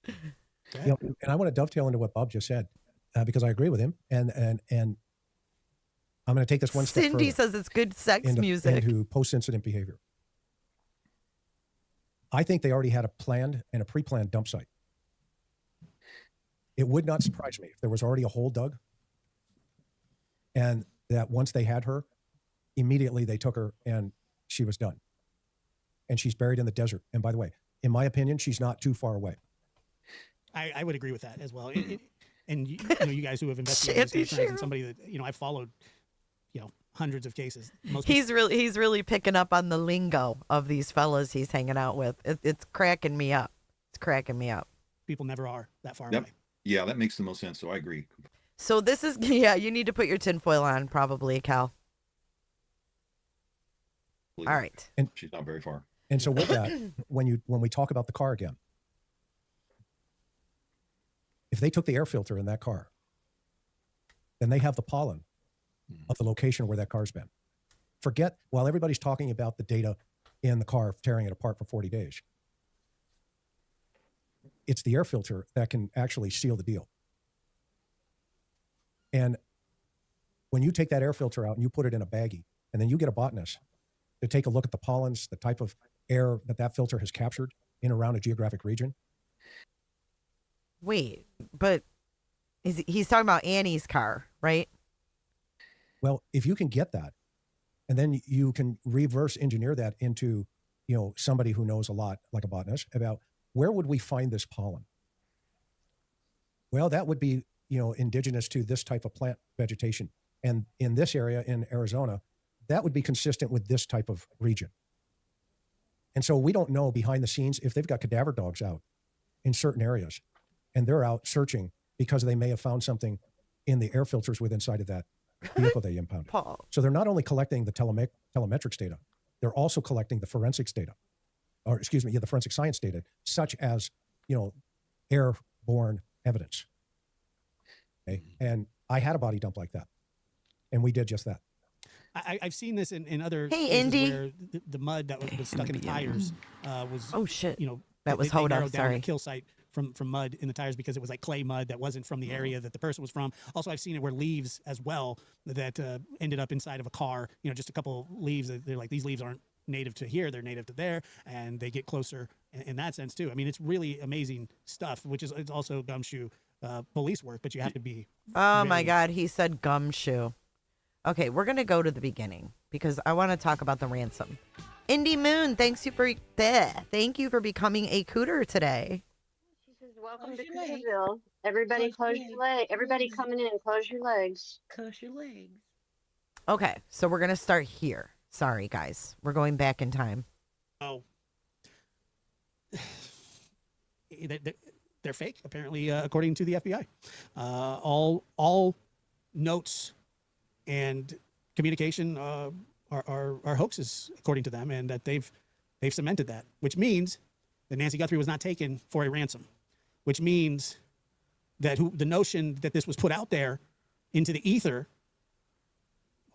And I want to dovetail into what Bob just said. because I agree with him, and I'm going to take this one step Cindy further says it's good sex music. into post-incident behavior. I think they already had a planned and a pre-planned dump site. It would not surprise me if there was already a hole dug, and that once they had her, immediately they took her and she was done. And she's buried in the desert. And by the way, in my opinion, she's not too far away. I would agree with that as well. And you know, you guys who have investigated this case, and somebody that, you know, I've followed, you know, hundreds of cases. He's really picking up on the lingo of these fellas he's hanging out with. It's cracking me up. It's cracking me up. People never are that far Yep. away. Yeah, that makes the most sense. So I agree. So this is, yeah, you need to put your tinfoil on probably, Cal. All right. And she's not very far. And so with that, when we talk about the car again, if they took the air filter in that car, then they have the pollen of the location where that car's been. Forget, while everybody's talking about the data in the car, tearing it apart for 40 days, it's the air filter that can actually seal the deal. And when you take that air filter out and you put it in a baggie, and then you get a botanist to take a look at the pollens, the type of air that filter has captured in around a geographic region. Wait, but he's talking about Annie's car, right? Well, if you can get that, and then you can reverse engineer that into, you know, somebody who knows a lot, like a botanist, about where would we find this pollen? Well, that would be, you know, indigenous to this type of plant vegetation. And in this area in Arizona, that would be consistent with this type of region. And so we don't know behind the scenes if they've got cadaver dogs out in certain areas and they're out searching because they may have found something in the air filters within inside of that vehicle they impounded. So they're not only collecting the telemetrics data, they're also collecting the forensics data, or excuse me, the forensic science data, such as, you know, airborne evidence. Okay? And I had a body dump like that. And we did just that. I've seen this in other Hey, cases Indy. where the mud that was stuck in the tires was, oh shit, you know, that was they Hoda, narrowed down sorry. the kill site from mud in the tires because it was like clay mud that wasn't from the area that the person was from. Also, I've seen it where leaves as well that ended up inside of a car, you know, just a couple leaves. They're like, these leaves aren't native to here, they're native to there, and they get closer in that sense too. I mean, it's really amazing stuff, which is it's also gumshoe police work, but you have to be. Oh my God, he said gumshoe. Okay, we're going to go to the beginning because I want to talk about the ransom. Indy Moon, thank you for becoming a cooter today. She says, welcome to Cooterville. Everybody close your legs. Everybody coming in, close your legs. Close your legs. Okay, so we're going to start here. Sorry, guys. We're going back in time. Oh. They're fake, apparently, according to the FBI. All notes and communication are hoaxes, according to them, and that they've cemented that, which means that Nancy Guthrie was not taken for a ransom, which means that the notion that this was put out there into the ether,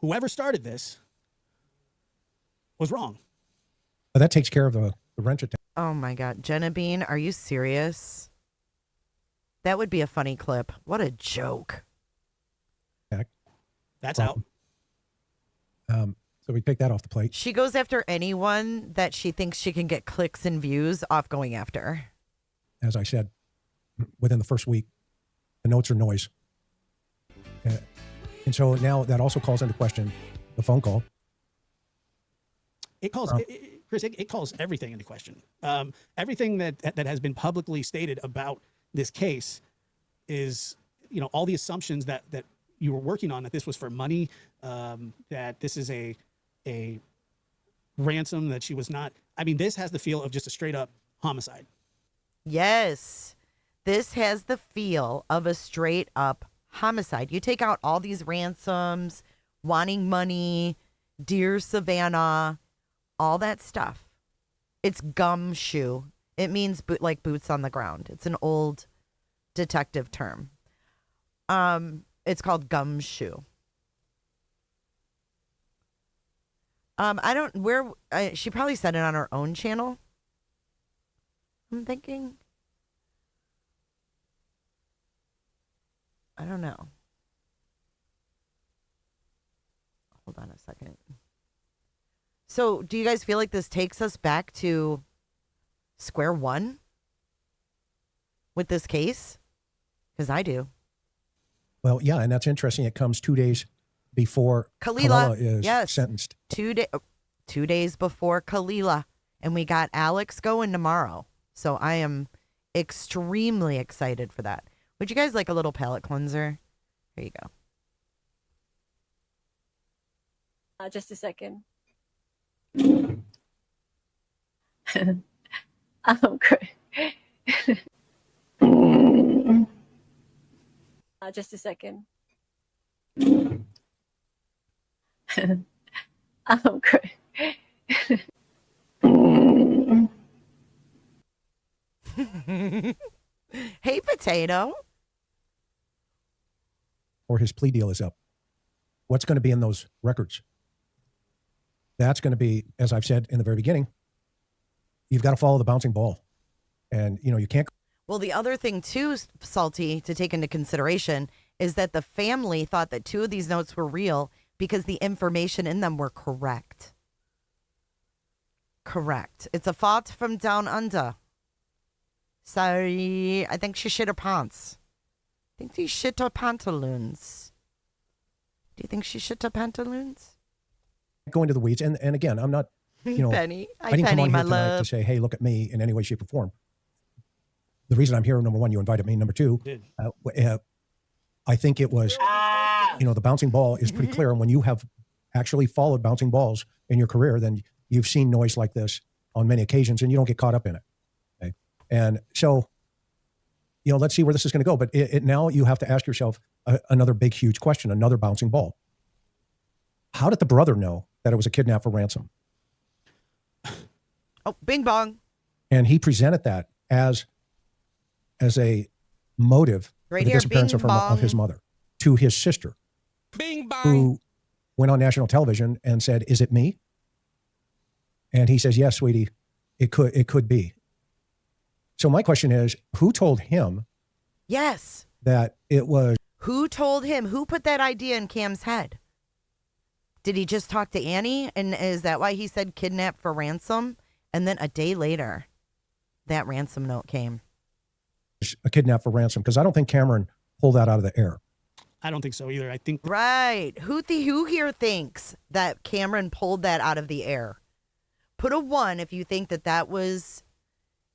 whoever started this, was wrong. But that takes care of the wrench attack. Oh my God. Jenna Bean, are you serious? That would be a funny clip. What a joke. That's out. So we pick that off the plate. She goes after anyone that she thinks she can get clicks and views off going after. As I said, within the first week, the notes are noise. And so now that also calls into question the phone call. It calls, Chris, it calls everything into question. Everything that has been publicly stated about this case is, you know, all the assumptions that you were working on, that this was for money, that this is a ransom, that she was not. I mean, this has the feel of just a straight up homicide. Yes. This has the feel of a straight up homicide. You take out all these ransoms, wanting money, Dear Savannah, all that stuff. It's gumshoe. It means like boots on the ground. It's an old detective term. It's called gumshoe. She probably said it on her own channel. I'm thinking. I don't know. Hold on a second. So, do you guys feel like this takes us back to square one with this case? Because I do. Well, yeah, and that's interesting. It comes 2 days before Kalila is sentenced. 2 days before Kalila, and we got Alex going tomorrow. So I am extremely excited for that. Would you guys like a little palate cleanser? Here you go. Just a second. Great. Just a second. Great. Hey, Potato. Or his plea deal is up. What's going to be in those records? That's going to be, as I've said in the very beginning, you've got to follow the bouncing ball. And, you can't. Well, the other thing, too, Salty, to take into consideration is that the family thought that 2 of these notes were real because the information in them were correct. Correct. It's a thought from down under. Sorry, I think she shit her pants. I think she shit her pantaloons. Do you think she shit her pantaloons? Go into the weeds. And again, I'm not, Penny. I didn't come Penny, on my here tonight love. to say, hey, look at me in any way, shape, or form. The reason I'm here, number one, you invited me. Number two, I think it was, the bouncing ball is pretty clear. And when you have actually followed bouncing balls in your career, then you've seen noise like this on many occasions and you don't get caught up in it. Okay? And so, let's see where this is going to go. But now you have to ask yourself another big, huge question, another bouncing ball. How did the brother know that it was a kidnap for ransom? Oh, bing bong. And he presented that as a motive Right for the here, disappearance bing of his bong. mother to his sister, Bing bong. who went on national television and said, "Is it me?" And he says, "Yes, sweetie, it could be." So my question is, who told him Yes. that it was? Who told him? Who put that idea in Cam's head? Did he just talk to Annie? And is that why he said kidnap for ransom? And then a day later, that ransom note came. A kidnap for ransom? Because I don't think Cameron pulled that out of the air. I don't think so either. I think Right. Who here thinks that Cameron pulled that out of the air? Put a 1 if you think that was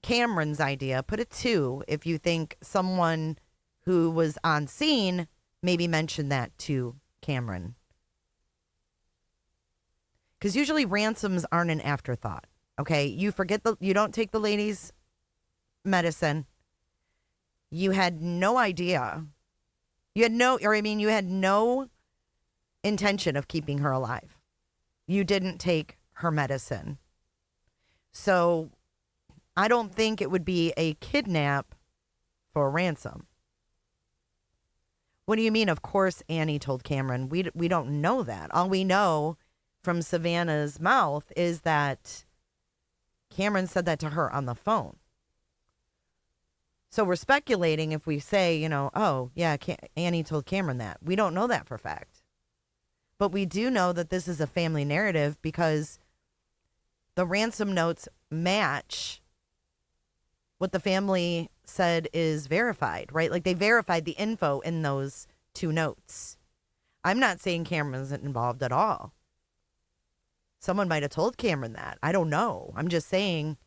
Cameron's idea. Put a 2 if you think someone who was on scene maybe mentioned that to Cameron. Because usually ransoms aren't an afterthought. Okay, you don't take the lady's medicine. You had no idea. You had no intention of keeping her alive. You didn't take her medicine. So I don't think it would be a kidnap for a ransom. What do you mean? Of course, Annie told Cameron. We don't know that. All we know from Savannah's mouth is that Cameron said that to her on the phone. So we're speculating if we say, oh, yeah, Annie told Cameron that. We don't know that for a fact. But we do know that this is a family narrative because the ransom notes match what the family said is verified, right? Like they verified the info in those 2 notes. I'm not saying Cameron's involved at all. Someone might have told Cameron that. I don't know. I'm just saying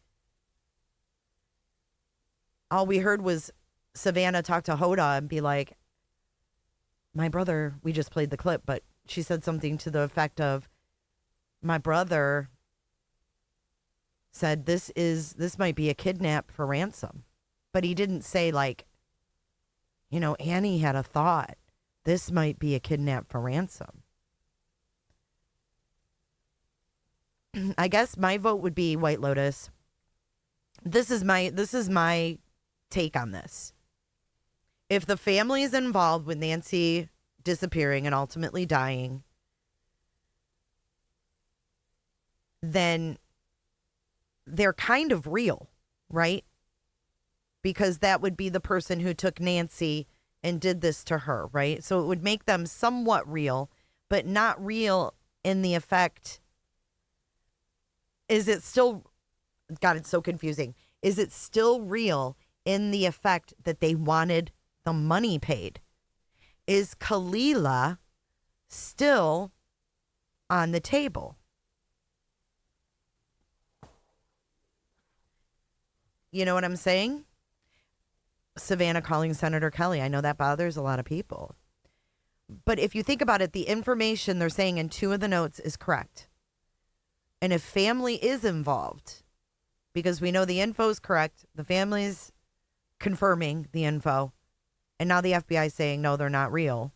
all we heard was Savannah talk to Hoda and be like, my brother, we just played the clip, but she said something to the effect of, my brother said this might be a kidnap for ransom. But he didn't say Annie had a thought. This might be a kidnap for ransom. I guess my vote would be White Lotus. This is my take on this. If the family is involved with Nancy disappearing and ultimately dying, then they're kind of real, right? Because that would be the person who took Nancy and did this to her, right? So it would make them somewhat real, but not real in the effect. Is it still, God, it's so confusing. Is it still real in the effect that they wanted the money paid? Is Kalila still on the table? You know what I'm saying? Savannah calling Senator Kelly. I know that bothers a lot of people. But if you think about it, the information they're saying in 2 of the notes is correct. And if family is involved, because we know the info is correct, the family's confirming the info, and now the FBI is saying, no, they're not real.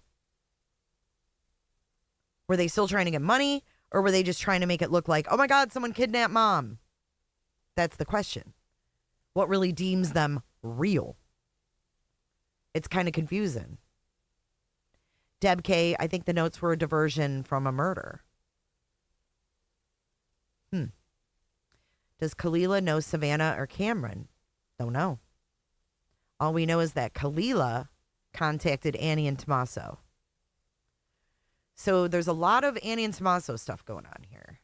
Were they still trying to get money, or were they just trying to make it look like, oh my God, someone kidnapped mom? That's the question. What really deems them real? It's kind of confusing. Deb K, I think the notes were a diversion from a murder. Does Kalila know Savannah or Cameron? Don't know. All we know is that Kalila contacted Annie and Tommaso. So there's a lot of Annie and Tommaso stuff going on here.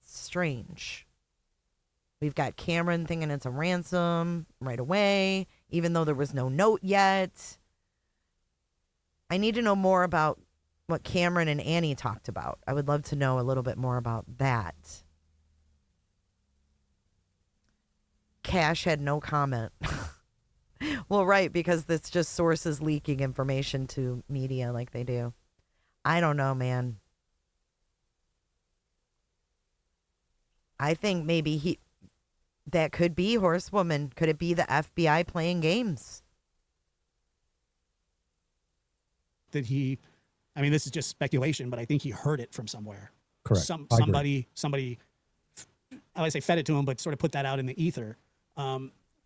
Strange. We've got Cameron thinking it's a ransom right away, even though there was no note yet. I need to know more about what Cameron and Annie talked about. I would love to know a little bit more about that. Cash had no comment. Well, right, because it's just sources leaking information to media like they do. I don't know, man. I think maybe that could be Horsewoman. Could it be the FBI playing games? That he, I mean, this is just speculation, but I think he heard it from somewhere. Correct. Somebody, I would say fed it to him, but sort of put that out in the ether.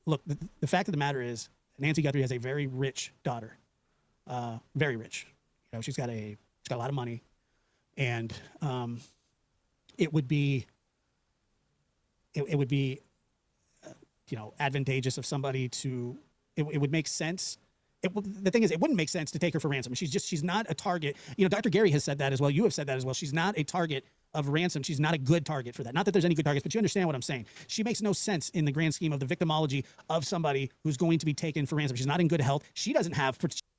Look, the fact of the matter is, Nancy Guthrie has a very rich daughter, very rich. You know, she's got a lot of money, and it would be advantageous of somebody to. It would make sense. The thing is, it wouldn't make sense to take her for ransom. She's not a target. You know, Dr. Gary has said that as well. You have said that as well. She's not a target of ransom. She's not a good target for that. Not that there's any good targets, but you understand what I'm saying. She makes no sense in the grand scheme of the victimology of somebody who's going to be taken for ransom. She's not in good health. She doesn't have.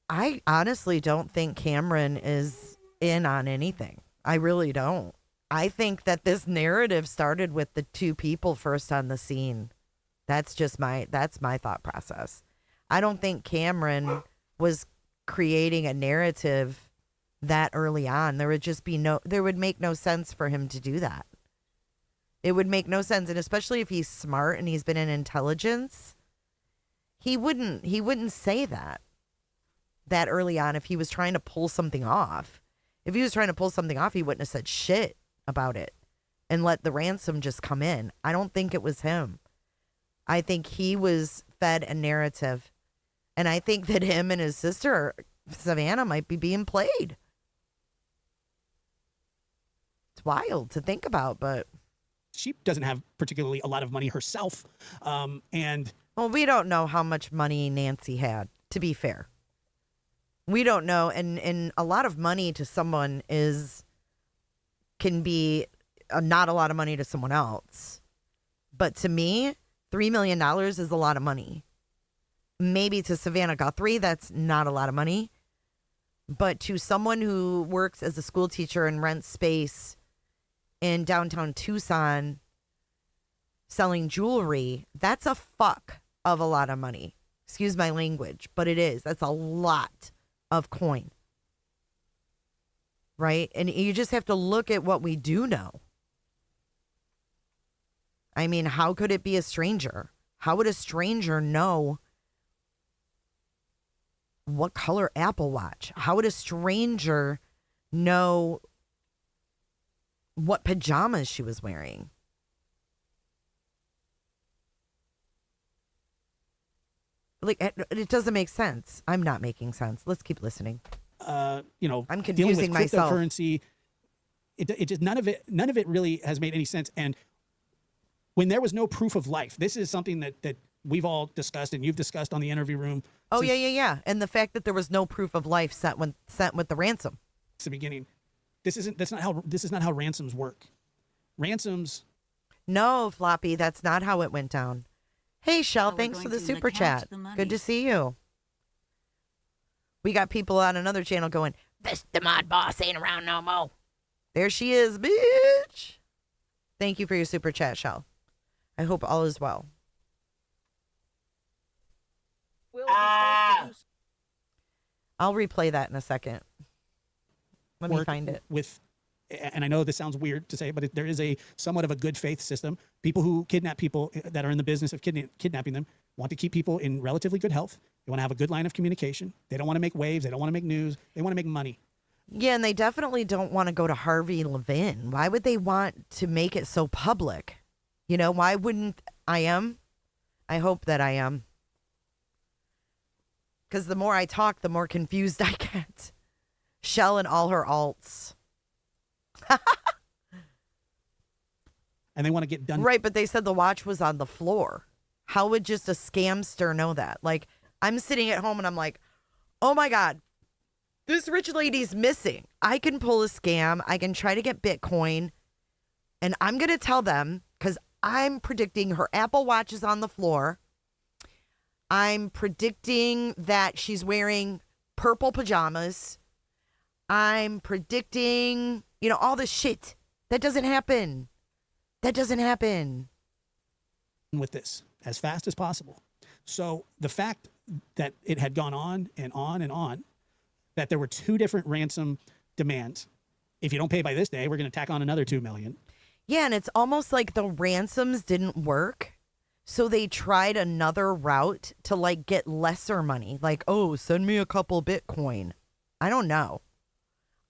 I honestly don't think Cameron is in on anything. I really don't. I think that this narrative started with the 2 people first on the scene. That's my thought process. I don't think Cameron was creating a narrative that early on. There would make no sense for him to do that. It would make no sense. And especially if he's smart and he's been in intelligence, he wouldn't say that early on if he was trying to pull something off. If he was trying to pull something off, he wouldn't have said shit about it and let the ransom just come in. I don't think it was him. I think he was fed a narrative. And I think that him and his sister, Savannah, might be being played. It's wild to think about, but... She doesn't have particularly a lot of money herself. Well, we don't know how much money Nancy had, to be fair. We don't know. And a lot of money to someone can be not a lot of money to someone else. But to me, $3 million is a lot of money. Maybe to Savannah Guthrie, that's not a lot of money. But to someone who works as a school teacher and rents space in downtown Tucson selling jewelry, that's a fuck of a lot of money. Excuse my language, but it is. That's a lot of coin. Right? And you just have to look at what we do know. I mean, how could it be a stranger? How would a stranger know what color Apple Watch? How would a stranger know what pajamas she was wearing? Like, it doesn't make sense. I'm not making sense. Let's keep listening. I'm confusing dealing with myself. Cryptocurrency. It just none of it really has made any sense. And when there was no proof of life, this is something that we've all discussed and you've discussed on the interview room. Oh, since yeah. And the fact that there was no proof of life sent with the ransom. the beginning. This is not how ransoms work. Ransoms. No, Floppy, that's not how it went down. Hey, Shell, thanks for the super chat. Good to see you. We got people on another channel going, this the mod boss ain't around no more. There she is, bitch. Thank you for your super chat, Shell. I hope all is well. I'll replay that in a second. Let me find it. And I know this sounds weird to say, but there is a somewhat of a good faith system. People who kidnap people that are in the business of kidnapping them want to keep people in relatively good health. They want to have a good line of communication. They don't want to make waves. They don't want to make news. They want to make money. Yeah, and they definitely don't want to go to Harvey Levin. Why would they want to make it so public? You know, why wouldn't I am? I hope that I am. Because the more I talk, the more confused I get. Shell and all her alts. And they want to get done. Right, but they said the watch was on the floor. How would just a scamster know that? Like, I'm sitting at home and I'm like, oh my God, this rich lady's missing. I can pull a scam. I can try to get Bitcoin. And I'm going to tell them, because I'm predicting her Apple Watch is on the floor. I'm predicting that she's wearing purple pajamas. I'm predicting, you know, all this shit. That doesn't happen. That doesn't happen. With this as fast as possible. So the fact that it had gone on and on and on, that there were two different ransom demands. If you don't pay by this day, we're going to tack on another 2 million. Yeah, and it's almost like the ransoms didn't work. So they tried another route to like get lesser money. Like, oh, send me a couple Bitcoin. I don't know.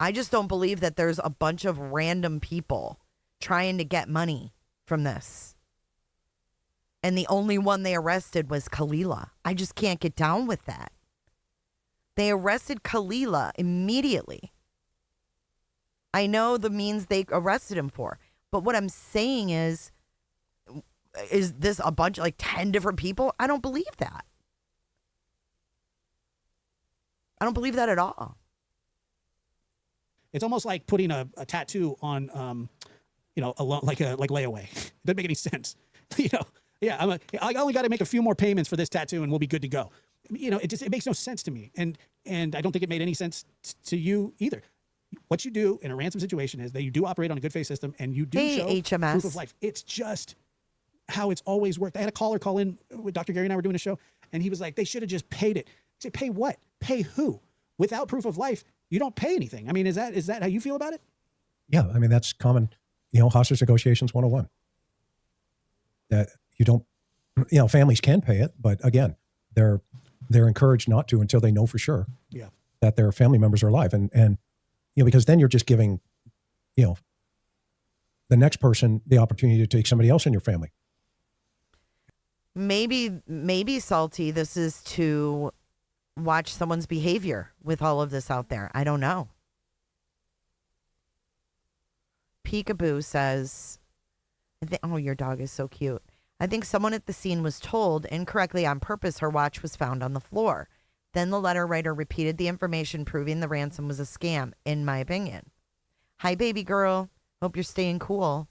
I just don't believe that there's a bunch of random people trying to get money from this. And the only one they arrested was Kalila. I just can't get down with that. They arrested Kalila immediately. I know the means they arrested him for. But what I'm saying is this a bunch, like 10 different people? I don't believe that. I don't believe that at all. It's almost like putting a tattoo on, like layaway. It doesn't make any sense. I only got to make a few more payments for this tattoo and we'll be good to go. It makes no sense to me. And I don't think it made any sense to you either. What you do in a ransom situation is that you do operate on a good faith system and you do show HMS. Proof of life. It's just how it's always worked. I had a caller call in with Dr. Gary and I were doing a show and he was like, they should have just paid it. I said, pay what? Pay who? Without proof of life, you don't pay anything. I mean, is that how you feel about it? Yeah, I mean, that's common, hostage negotiations 101. That you don't, families can pay it, but again, they're encouraged not to until they know for sure that their family members are alive. And because then you're just giving, the next person the opportunity to take somebody else in your family. Maybe Salty, this is to watch someone's behavior with all of this out there. I don't know. Peekaboo says, oh, your dog is so cute. I think someone at the scene was told incorrectly on purpose her watch was found on the floor. Then the letter writer repeated the information proving the ransom was a scam, in my opinion. Hi, baby girl. Hope you're staying cool.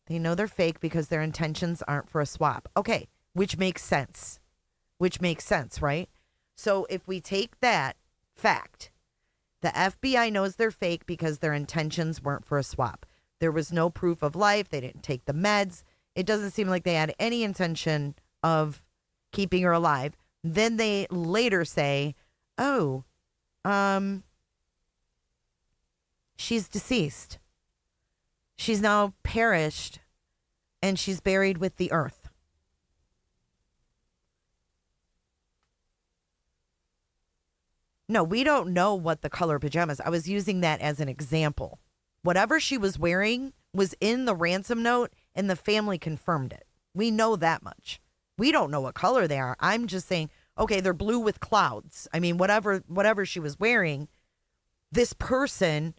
They know they're fake because their intentions aren't for a swap. Okay, which makes sense. Right? So if we take that fact, the FBI knows they're fake because their intentions weren't for a swap. There was no proof of life. They didn't take the meds. It doesn't seem like they had any intention of keeping her alive. Then they later say, oh, she's deceased. She's now perished and she's buried with the earth. No, we don't know what the color pajamas. I was using that as an example. Whatever she was wearing was in the ransom note and the family confirmed it. We know that much. We don't know what color they are. I'm just saying, okay, they're blue with clouds. I mean, whatever she was wearing, this person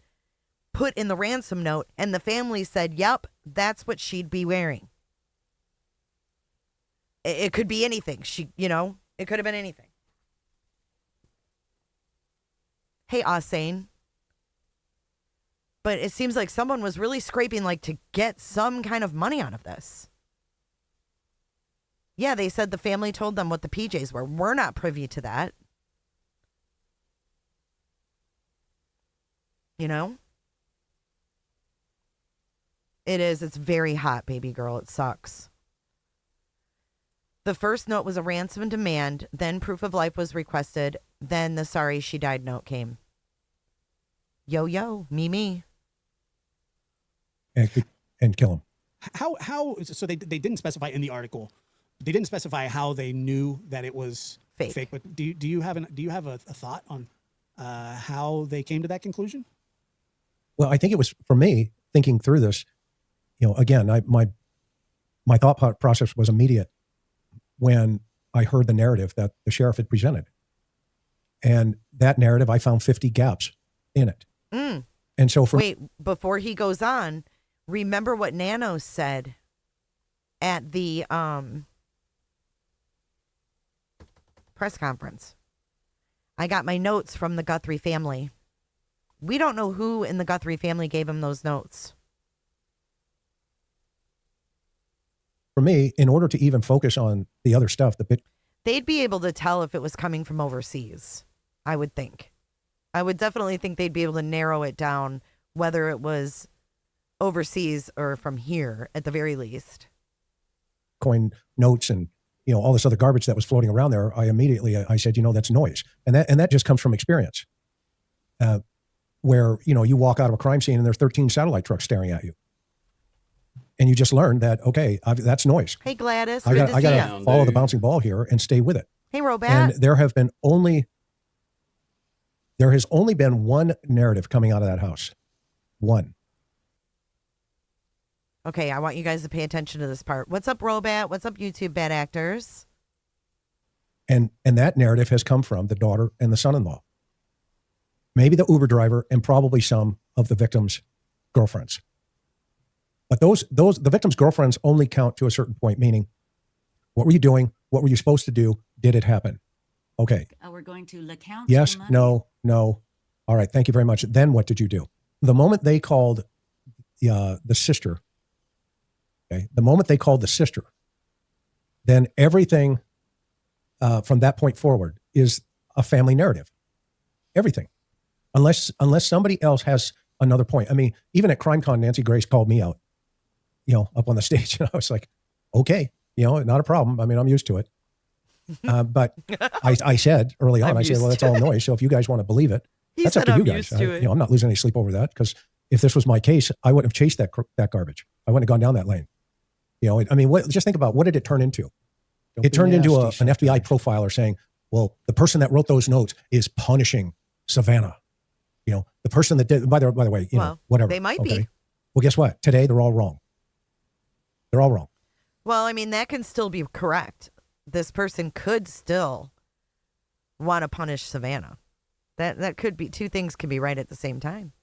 put in the ransom note, and the family said, yep, that's what she'd be wearing. It could be anything. It could have been anything. Hey, Asane. But it seems like someone was really scraping to get some kind of money out of this. Yeah, they said the family told them what the PJs were. We're not privy to that. You know? It is. It's very hot, baby girl. It sucks. The first note was a ransom demand. Then proof of life was requested. Then the sorry she died note came. Yo, yo, me. And kill him. How? So they didn't specify in the article. They didn't specify how they knew that it was fake. But do you have a thought on how they came to that conclusion? Well, I think it was, for me, thinking through this, again, my thought process was immediate when I heard the narrative that the sheriff had presented. And that narrative, I found 50 gaps in it. And so Wait, before he goes on, remember what Nano said at the press conference. I got my notes from the Guthrie family. We don't know who in the Guthrie family gave him those notes. For me, in order to even focus on the other stuff, they'd be able to tell if it was coming from overseas, I would think. I would definitely think they'd be able to narrow it down, whether it was overseas or from here, at the very least. Coin notes and all this other garbage that was floating around there, I immediately said, that's noise, and that just comes from experience. Where you walk out of a crime scene and there's 13 satellite trucks staring at you, and you just learn that that's noise. Hey Gladys, I got to follow the bouncing ball here and stay with it. Hey Robat. And there has only been one narrative coming out of that house. One. Okay, I want you guys to pay attention to this part. What's up, Robat? What's up, YouTube bad actors? And that narrative has come from the daughter and the son-in-law. Maybe the Uber driver and probably some of the victims' girlfriends. But the victims' girlfriends only count to a certain point, meaning, what were you doing? What were you supposed to do? Did it happen? Okay. We're going to LeCount. Yes, no. All right, thank you very much. Then what did you do? The moment they called the sister, then everything from that point forward is a family narrative. Everything. Unless somebody else has another point. I mean, even at CrimeCon, Nancy Grace called me out, up on the stage, and I was like, okay, not a problem. I mean, I'm used to it. But I said early on, I said, well, that's all noise. So if you guys want to believe it, that's up to you guys. I'm not losing any sleep over that, because if this was my case, I wouldn't have chased that garbage. I wouldn't have gone down that lane. Just think about, what did it turn into? It turned into an FBI profiler saying, well, the person that wrote those notes is punishing Savannah. The person that did, by the way, whatever. They might be. Well, guess what? Today, they're all wrong. They're all wrong. Well, I mean, that can still be correct. This person could still want to punish Savannah. That could be, two things can be right at the same time.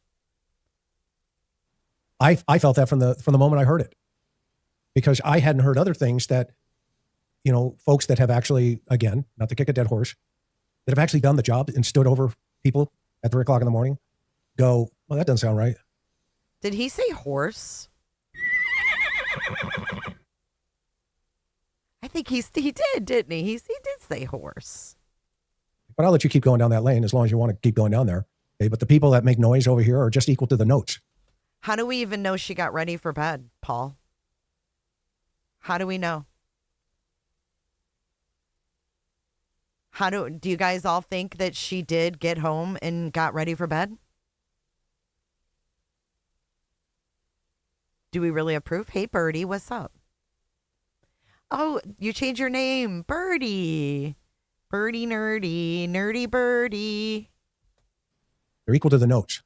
I felt that from the moment I heard it, because I hadn't heard other things that, folks that have actually, again, not to kick a dead horse, that have actually done the job and stood over people at 3 o'clock in the morning, go, well, that doesn't sound right. Did he say horse? I think he did, didn't he? He did say horse. But I'll let you keep going down that lane as long as you want to keep going down there. Okay? But the people that make noise over here are just equal to the notes. How do we even know she got ready for bed, Paul? How do we know? Do you guys all think that she did get home and got ready for bed? Do we really have proof? Hey, Birdie, what's up? Oh, you changed your name. Birdie. Birdie nerdy. Nerdy Birdie. They're equal to the notes.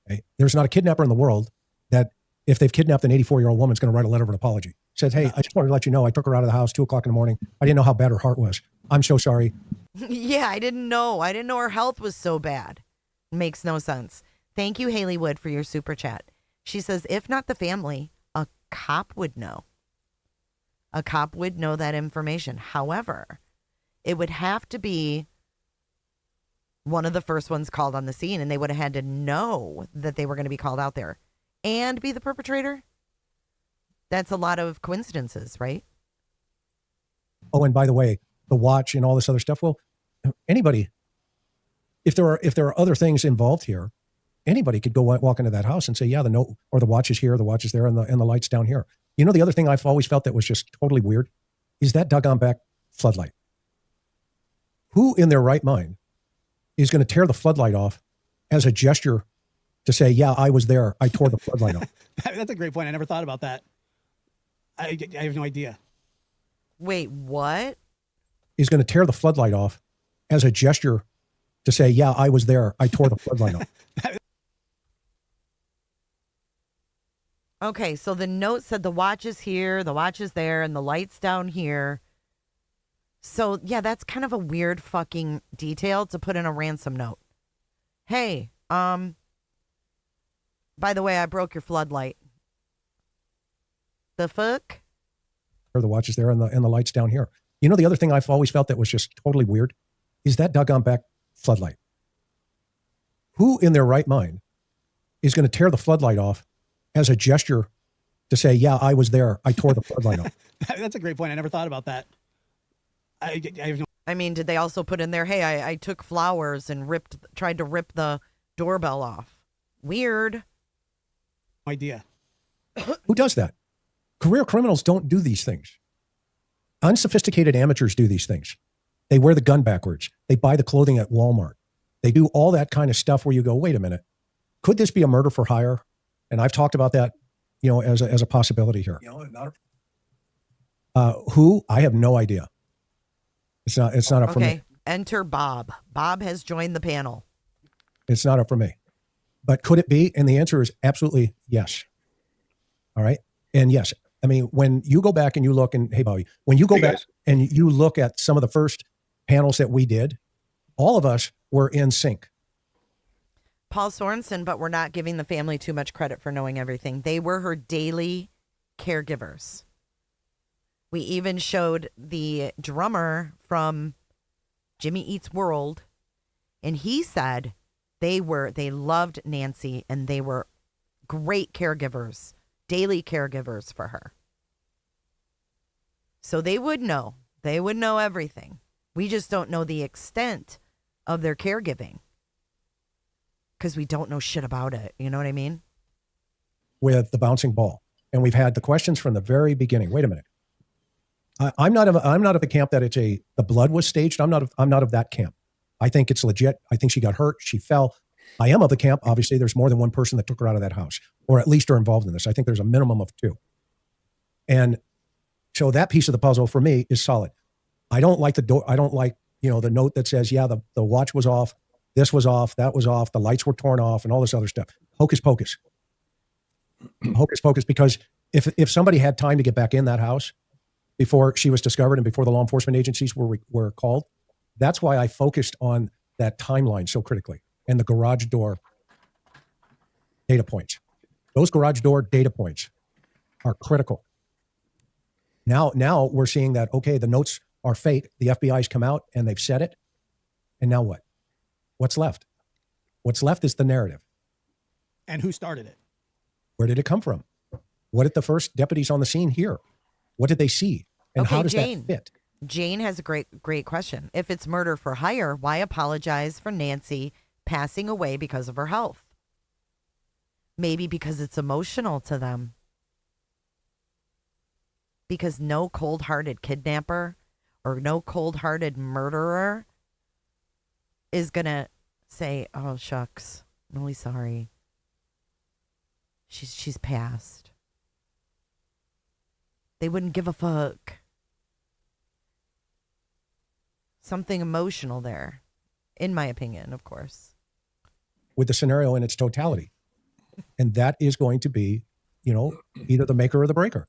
Okay? There's not a kidnapper in the world that, if they've kidnapped an 84-year-old woman, is going to write a letter of an apology. Said, hey, I just wanted to let you know I took her out of the house 2 o'clock in the morning. I didn't know how bad her heart was. I'm so sorry. Yeah, I didn't know. I didn't know her health was so bad. Makes no sense. Thank you, Haley Wood, for your super chat. She says, if not the family, a cop would know. A cop would know that information. However, it would have to be one of the first ones called on the scene, and they would have had to know that they were going to be called out there and be the perpetrator. That's a lot of coincidences, right? Oh, and by the way, the watch and all this other stuff. Well, anybody, if there are other things involved here, anybody could go walk into that house and say, yeah, the note or the watch is here, the watch is there, and the light's down here. You know, the other thing I've always felt that was just totally weird is that doggone back floodlight. Who in their right mind is going to tear the floodlight off as a gesture to say, yeah, I was there, I tore the floodlight off? That's a great point. I never thought about that. I have no idea. Wait, what? Is going to tear the floodlight off as a gesture to say, yeah, I was there, I tore the floodlight off. Okay, so the note said the watch is here, the watch is there, and the light's down here. So, yeah, that's kind of a weird fucking detail to put in a ransom note. Hey, by the way, I broke your floodlight. The fuck? Or the watch is there, and the light's down here. You know, the other thing I've always felt that was just totally weird is that doggone back floodlight. Who in their right mind is going to tear the floodlight off as a gesture to say, yeah, I was there, I tore the floodlight off? That's a great point. I never thought about that. I have no I mean, did they also put in there, hey, I took flowers and tried to rip the doorbell off? Weird. idea. Who does that? Career criminals don't do these things. Unsophisticated amateurs do these things. They wear the gun backwards. They buy the clothing at Walmart. They do all that kind of stuff where you go, wait a minute, could this be a murder for hire? And I've talked about that, you know, as a possibility here. Who? I have no idea. It's not up for me. Okay, enter Bob. Bob has joined the panel. It's not up for me. But could it be? And the answer is absolutely yes. All right. And yes, I mean, when you go back and you look, and hey, Bobby, when you go back and you look at some of the first panels that we did, all of us were in sync. Paul Sorensen, but we're not giving the family too much credit for knowing everything. They were her daily caregivers. We even showed the drummer from Jimmy Eats World, and he said they loved Nancy and they were great caregivers, daily caregivers for her. So they would know. They would know everything. We just don't know the extent of their caregiving because we don't know shit about it. You know what I mean? With the bouncing ball. And we've had the questions from the very beginning. Wait a minute. I'm not of the camp that the blood was staged. I'm not of that camp. I think it's legit. I think she got hurt. She fell. I am of the camp. Obviously, there's more than one person that took her out of that house, or at least are involved in this. I think there's a minimum of two. And so that piece of the puzzle for me is solid. I don't like the door. I don't like, the note that says, yeah, the watch was off. This was off. That was off. The lights were torn off and all this other stuff. Hocus pocus. Hocus pocus. Because if somebody had time to get back in that house before she was discovered and before the law enforcement agencies were called, that's why I focused on that timeline so critically and the garage door data points. Those garage door data points are critical. Now we're seeing that, okay, the notes are fake. The FBI's come out and they've said it. And now what? What's left? What's left is the narrative. And who started it? Where did it come from? What did the first deputies on the scene hear? What did they see? And Okay, how does Jane. that fit? Jane has a great question. If it's murder for hire, why apologize for Nancy passing away because of her health? Maybe because it's emotional to them. Because no cold-hearted kidnapper or no cold-hearted murderer is going to say, oh, shucks, I'm really sorry. She's passed. They wouldn't give a fuck. Something emotional there, in my opinion, of course. With the scenario in its totality. And that is going to be, either the maker or the breaker.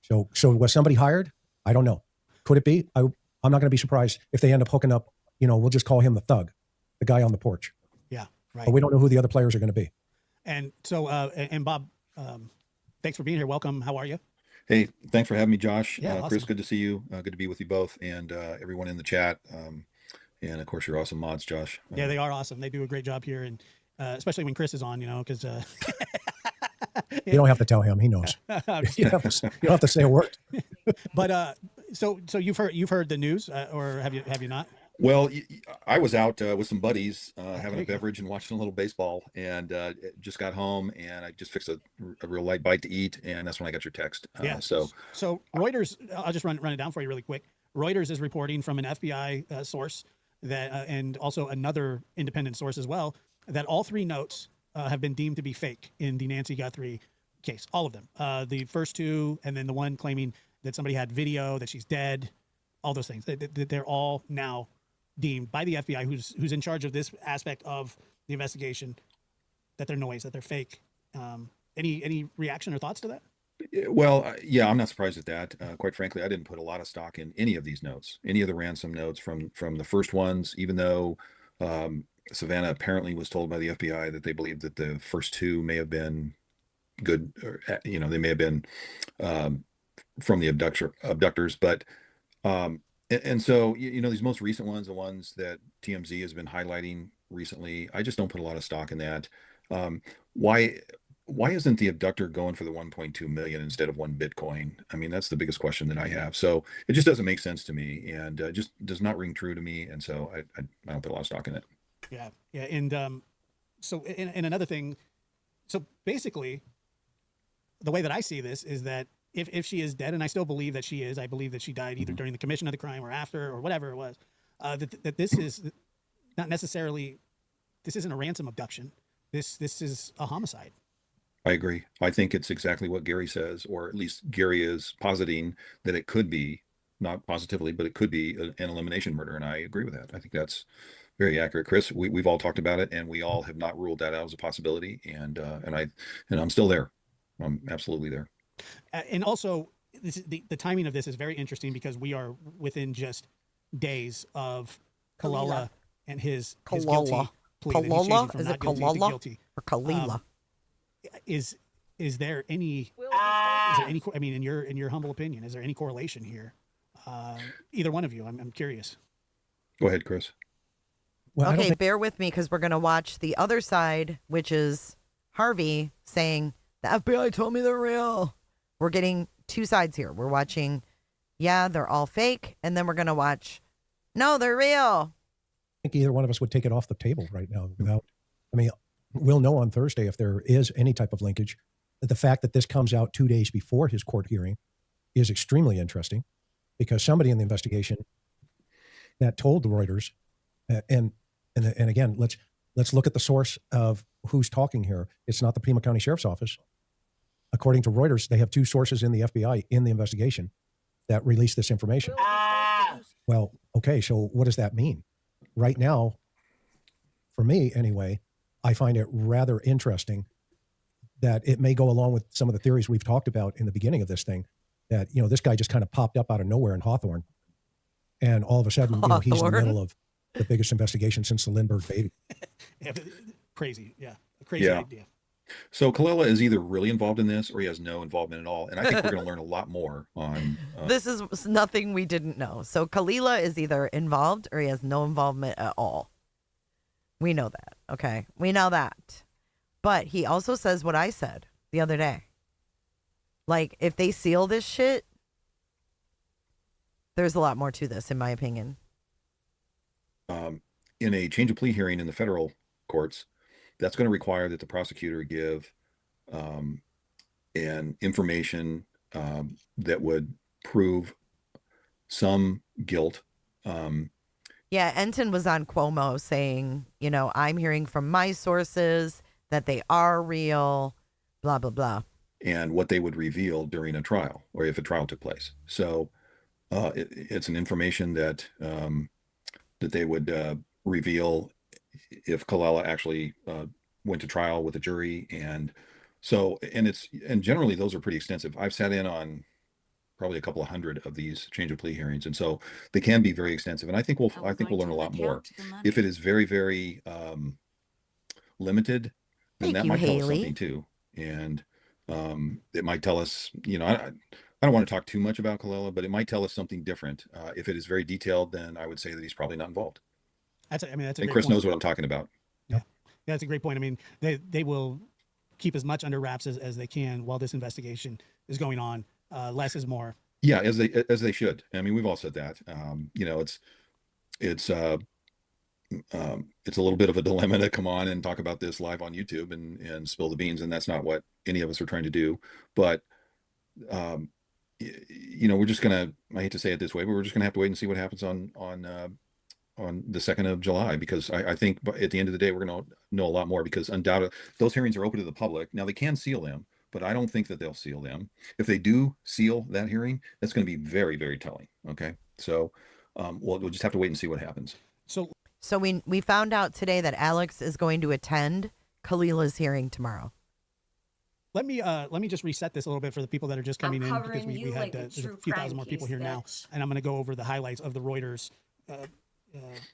So was somebody hired? I don't know. Could it be? I'm not going to be surprised if they end up hooking up, we'll just call him the thug, the guy on the porch. Yeah. Right. But we don't know who the other players are going to be. And so, and Bob, thanks for being here. Welcome. How are you? Hey, thanks for having me, Josh. Yeah, Chris, awesome. good to see you. Good to be with you both, and everyone in the chat. And of course, your awesome mods, Josh. Yeah, they are awesome. They do a great job here, and especially when Chris is on, because You don't have to tell him; he knows. You don't have to say a word. But so you've heard the news, or have you not? Well, I was out with some buddies having a beverage and watching a little baseball, and just got home, and I just fixed a real light bite to eat, and that's when I got your text. Yeah. So Reuters, I'll just run it down for you really quick. Reuters is reporting from an FBI source that, and also another independent source as well, that all three notes have been deemed to be fake in the Nancy Guthrie case. All of them. The first two, and then the one claiming that somebody had video that she's dead. All those things. They're all now deemed by the FBI, who's in charge of this aspect of the investigation, that they're noise, that they're fake. Any reaction or thoughts to that? Well, yeah, I'm not surprised at that. Quite frankly, I didn't put a lot of stock in any of these notes, any of the ransom notes from the first ones, even though Savannah apparently was told by the FBI that they believed that the first two may have been good, or, they may have been from the abductors, but and so, these most recent ones, the ones that TMZ has been highlighting recently, I just don't put a lot of stock in that. Why isn't the abductor going for the 1.2 million instead of 1 Bitcoin? I mean, that's the biggest question that I have. So it just doesn't make sense to me, and just does not ring true to me. And so I don't put a lot of stock in it. Yeah. And so, and another thing, so basically, the way that I see this is that if she is dead, and I still believe that she is, I believe that she died either during the commission of the crime or after or whatever it was, that this is not necessarily, this isn't a ransom abduction. This is a homicide. I agree. I think it's exactly what Gary says, or at least Gary is positing that it could be, not positively, but it could be an elimination murder. And I agree with that. I think that's very accurate, Chris. We've all talked about it, and we all have not ruled that out as a possibility. And I'm still there. I'm absolutely there. And also, the timing of this is very interesting because we are within just days of Kalila and his guilty plea. Kalila? Is it Kalila or Kalila? Is there any? I mean, in your humble opinion, is there any correlation here? Either one of you, I'm curious. Go ahead, Chris. Well, okay, bear with me because we're going to watch the other side, which is Harvey saying the FBI told me they're real. We're getting two sides here. We're watching, yeah, they're all fake, and then we're going to watch, no, they're real. I think either one of us would take it off the table right now without, we'll know on Thursday if there is any type of linkage. The fact that this comes out 2 days before his court hearing is extremely interesting because somebody in the investigation that told the Reuters, and again, let's look at the source of who's talking here. It's not the Pima County Sheriff's Office. According to Reuters, they have two sources in the FBI in the investigation that released this information. Well, okay, so what does that mean? Right now, for me anyway, I find it rather interesting that it may go along with some of the theories we've talked about in the beginning of this thing, that, this guy just kind of popped up out of nowhere in Hawthorne. And all of a sudden, he's in the middle of the biggest investigation since the Lindbergh baby. Crazy. Yeah. A crazy idea. So Kalila is either really involved in this or he has no involvement at all. And I think we're going to learn a lot more on... This is nothing we didn't know. So Kalila is either involved or he has no involvement at all. We know that. Okay. We know that. But he also says what I said the other day. Like, if they seal this shit, there's a lot more to this, in my opinion. In a change of plea hearing in the federal courts, that's going to require that the prosecutor give an information that would prove some guilt. Yeah, Enton was on Cuomo saying, I'm hearing from my sources that they are real, blah, blah, blah. And what they would reveal during a trial, or if a trial took place. So it's an information that that they would reveal if Kalila actually went to trial with a jury. And so, and generally those are pretty extensive. I've sat in on probably a couple of hundred of these change of plea hearings. And so they can be very extensive. And I think we'll learn a lot more. If it is very, very limited, then Thank that you, might tell us Haley. something too. And it might tell us, I don't want to talk too much about Colella, but it might tell us something different. If it is very detailed, then I would say that he's probably not involved. That's a And great Chris point. knows what I'm talking about. Yeah, that's a great point. I mean, they will keep as much under wraps as they can while this investigation is going on. Less is more. Yeah, as they should. I mean, we've all said that. It's a little bit of a dilemma to come on and talk about this live on YouTube and spill the beans, and that's not what any of us are trying to do. But we're just gonna, I hate to say it this way, but we're just gonna have to wait and see what happens on the 2nd of July, because I think at the end of the day we're gonna know a lot more, because undoubtedly those hearings are open to the public. Now they can seal them, but I don't think that they'll seal them. If they do seal that hearing, that's going to be very, very telling. Okay, so we'll just have to wait and see what happens. So we found out today that Alex is going to attend Khalila's hearing tomorrow. Let me just reset this a little bit for the people that are just coming in, because we had there's a few thousand more people here now, and I'm going to go over the highlights of the Reuters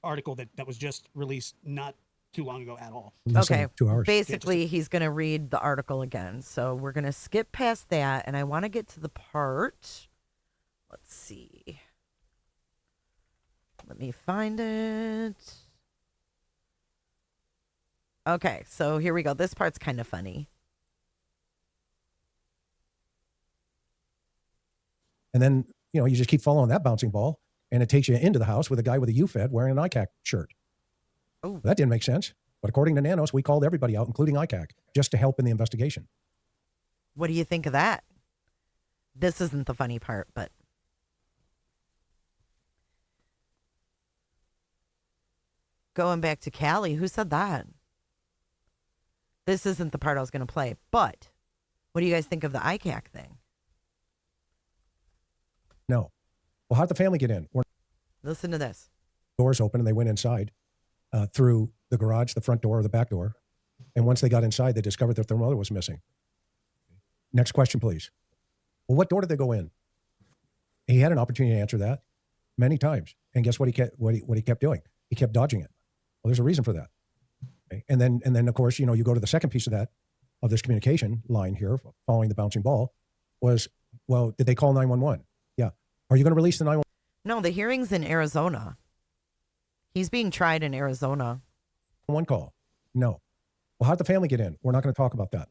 article that was just released not too long ago at all. Okay. 2 hours. Basically, he's going to read the article again. So we're going to skip past that, and I want to get to the part. Let's see. Let me find it. Okay, so here we go. This part's kind of funny. And then, you just keep following that bouncing ball, and it takes you into the house with a guy with a UFED wearing an ICAC shirt. Oh, that didn't make sense. But according to Nanos, we called everybody out, including ICAC, just to help in the investigation. What do you think of that? This isn't the funny part, but. Going back to Callie, who said that? This isn't the part I was going to play, but what do you guys think of the ICAC thing? No. Well, how'd the family get in? Listen to this. Doors open, and they went inside through the garage, the front door, or the back door. And once they got inside, they discovered that their mother was missing. Next question, please. Well, what door did they go in? He had an opportunity to answer that many times. And guess what he kept doing? He kept dodging it. Well, there's a reason for that. Okay? And then of course, you go to the second piece of this communication line here, following the bouncing ball, was, well, did they call 911? Yeah. Are you going to release the 911? No, the hearing's in Arizona. He's being tried in Arizona. One call. No. Well, how'd the family get in? We're not going to talk about that.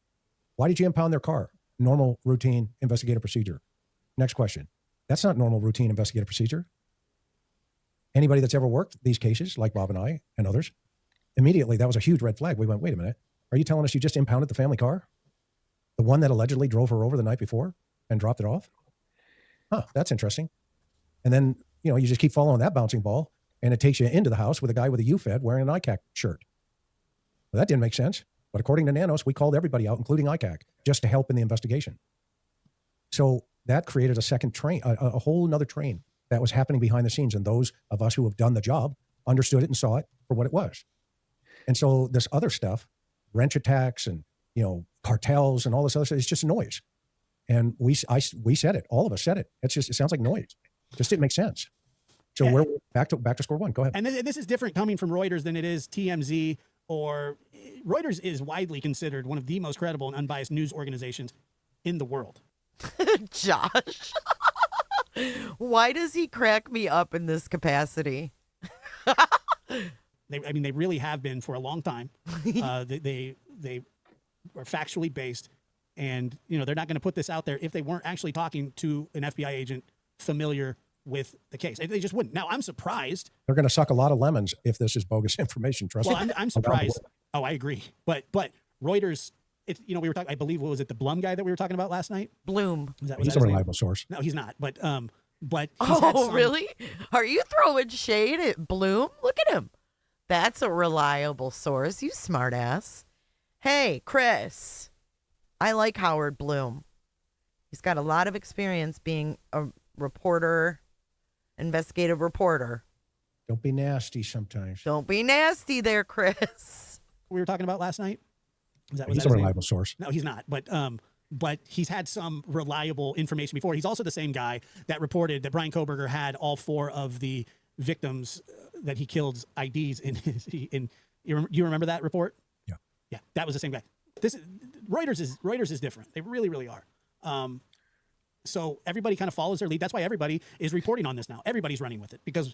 Why did you impound their car? Normal, routine, investigative procedure. Next question. That's not normal, routine, investigative procedure. Anybody that's ever worked these cases, like Bob and I and others, immediately that was a huge red flag. We went, wait a minute. Are you telling us you just impounded the family car? The one that allegedly drove her over the night before and dropped it off? Huh, that's interesting. And then, you just keep following that bouncing ball, and it takes you into the house with a guy with a UFED wearing an ICAC shirt. Well, that didn't make sense. But according to Nanos, we called everybody out, including ICAC, just to help in the investigation. So that created a second train, a whole nother train that was happening behind the scenes. And those of us who have done the job understood it and saw it for what it was. And so this other stuff, wrench attacks and, cartels and all this other stuff, it's just noise. And we said it. All of us said it. It sounds like noise. It just didn't make sense. So we're back to square one. Go ahead. And this is different coming from Reuters than it is TMZ, or Reuters is widely considered one of the most credible and unbiased news organizations in the world. Josh, why does he crack me up in this capacity? They really have been for a long time. They are factually based, and they're not going to put this out there if they weren't actually talking to an FBI agent familiar with the case. They just wouldn't. Now, I'm surprised. They're going to suck a lot of lemons if this is bogus information. Trust me. Well, I'm surprised. Oh, I agree. But Reuters, we were talking, I believe, what was it, the Blum guy that we were talking about last night? Bloom. He's a reliable source. No, he's not. But he's oh, really? Are you throwing shade at Bloom? Look at him. That's a reliable source. You smartass. Hey, Chris. I like Howard Bloom. He's got a lot of experience being a reporter, investigative reporter. Don't be nasty sometimes. Don't be nasty there, Chris. We were talking about last night. He's a reliable source. No, he's not. But he's had some reliable information before. He's also the same guy that reported that Brian Koberger had all 4 of the victims that he killed's IDs in his. You remember that report? Yeah. Yeah, that was the same guy. Reuters is different. They really, really are. So everybody kind of follows their lead. That's why everybody is reporting on this now. Everybody's running with it because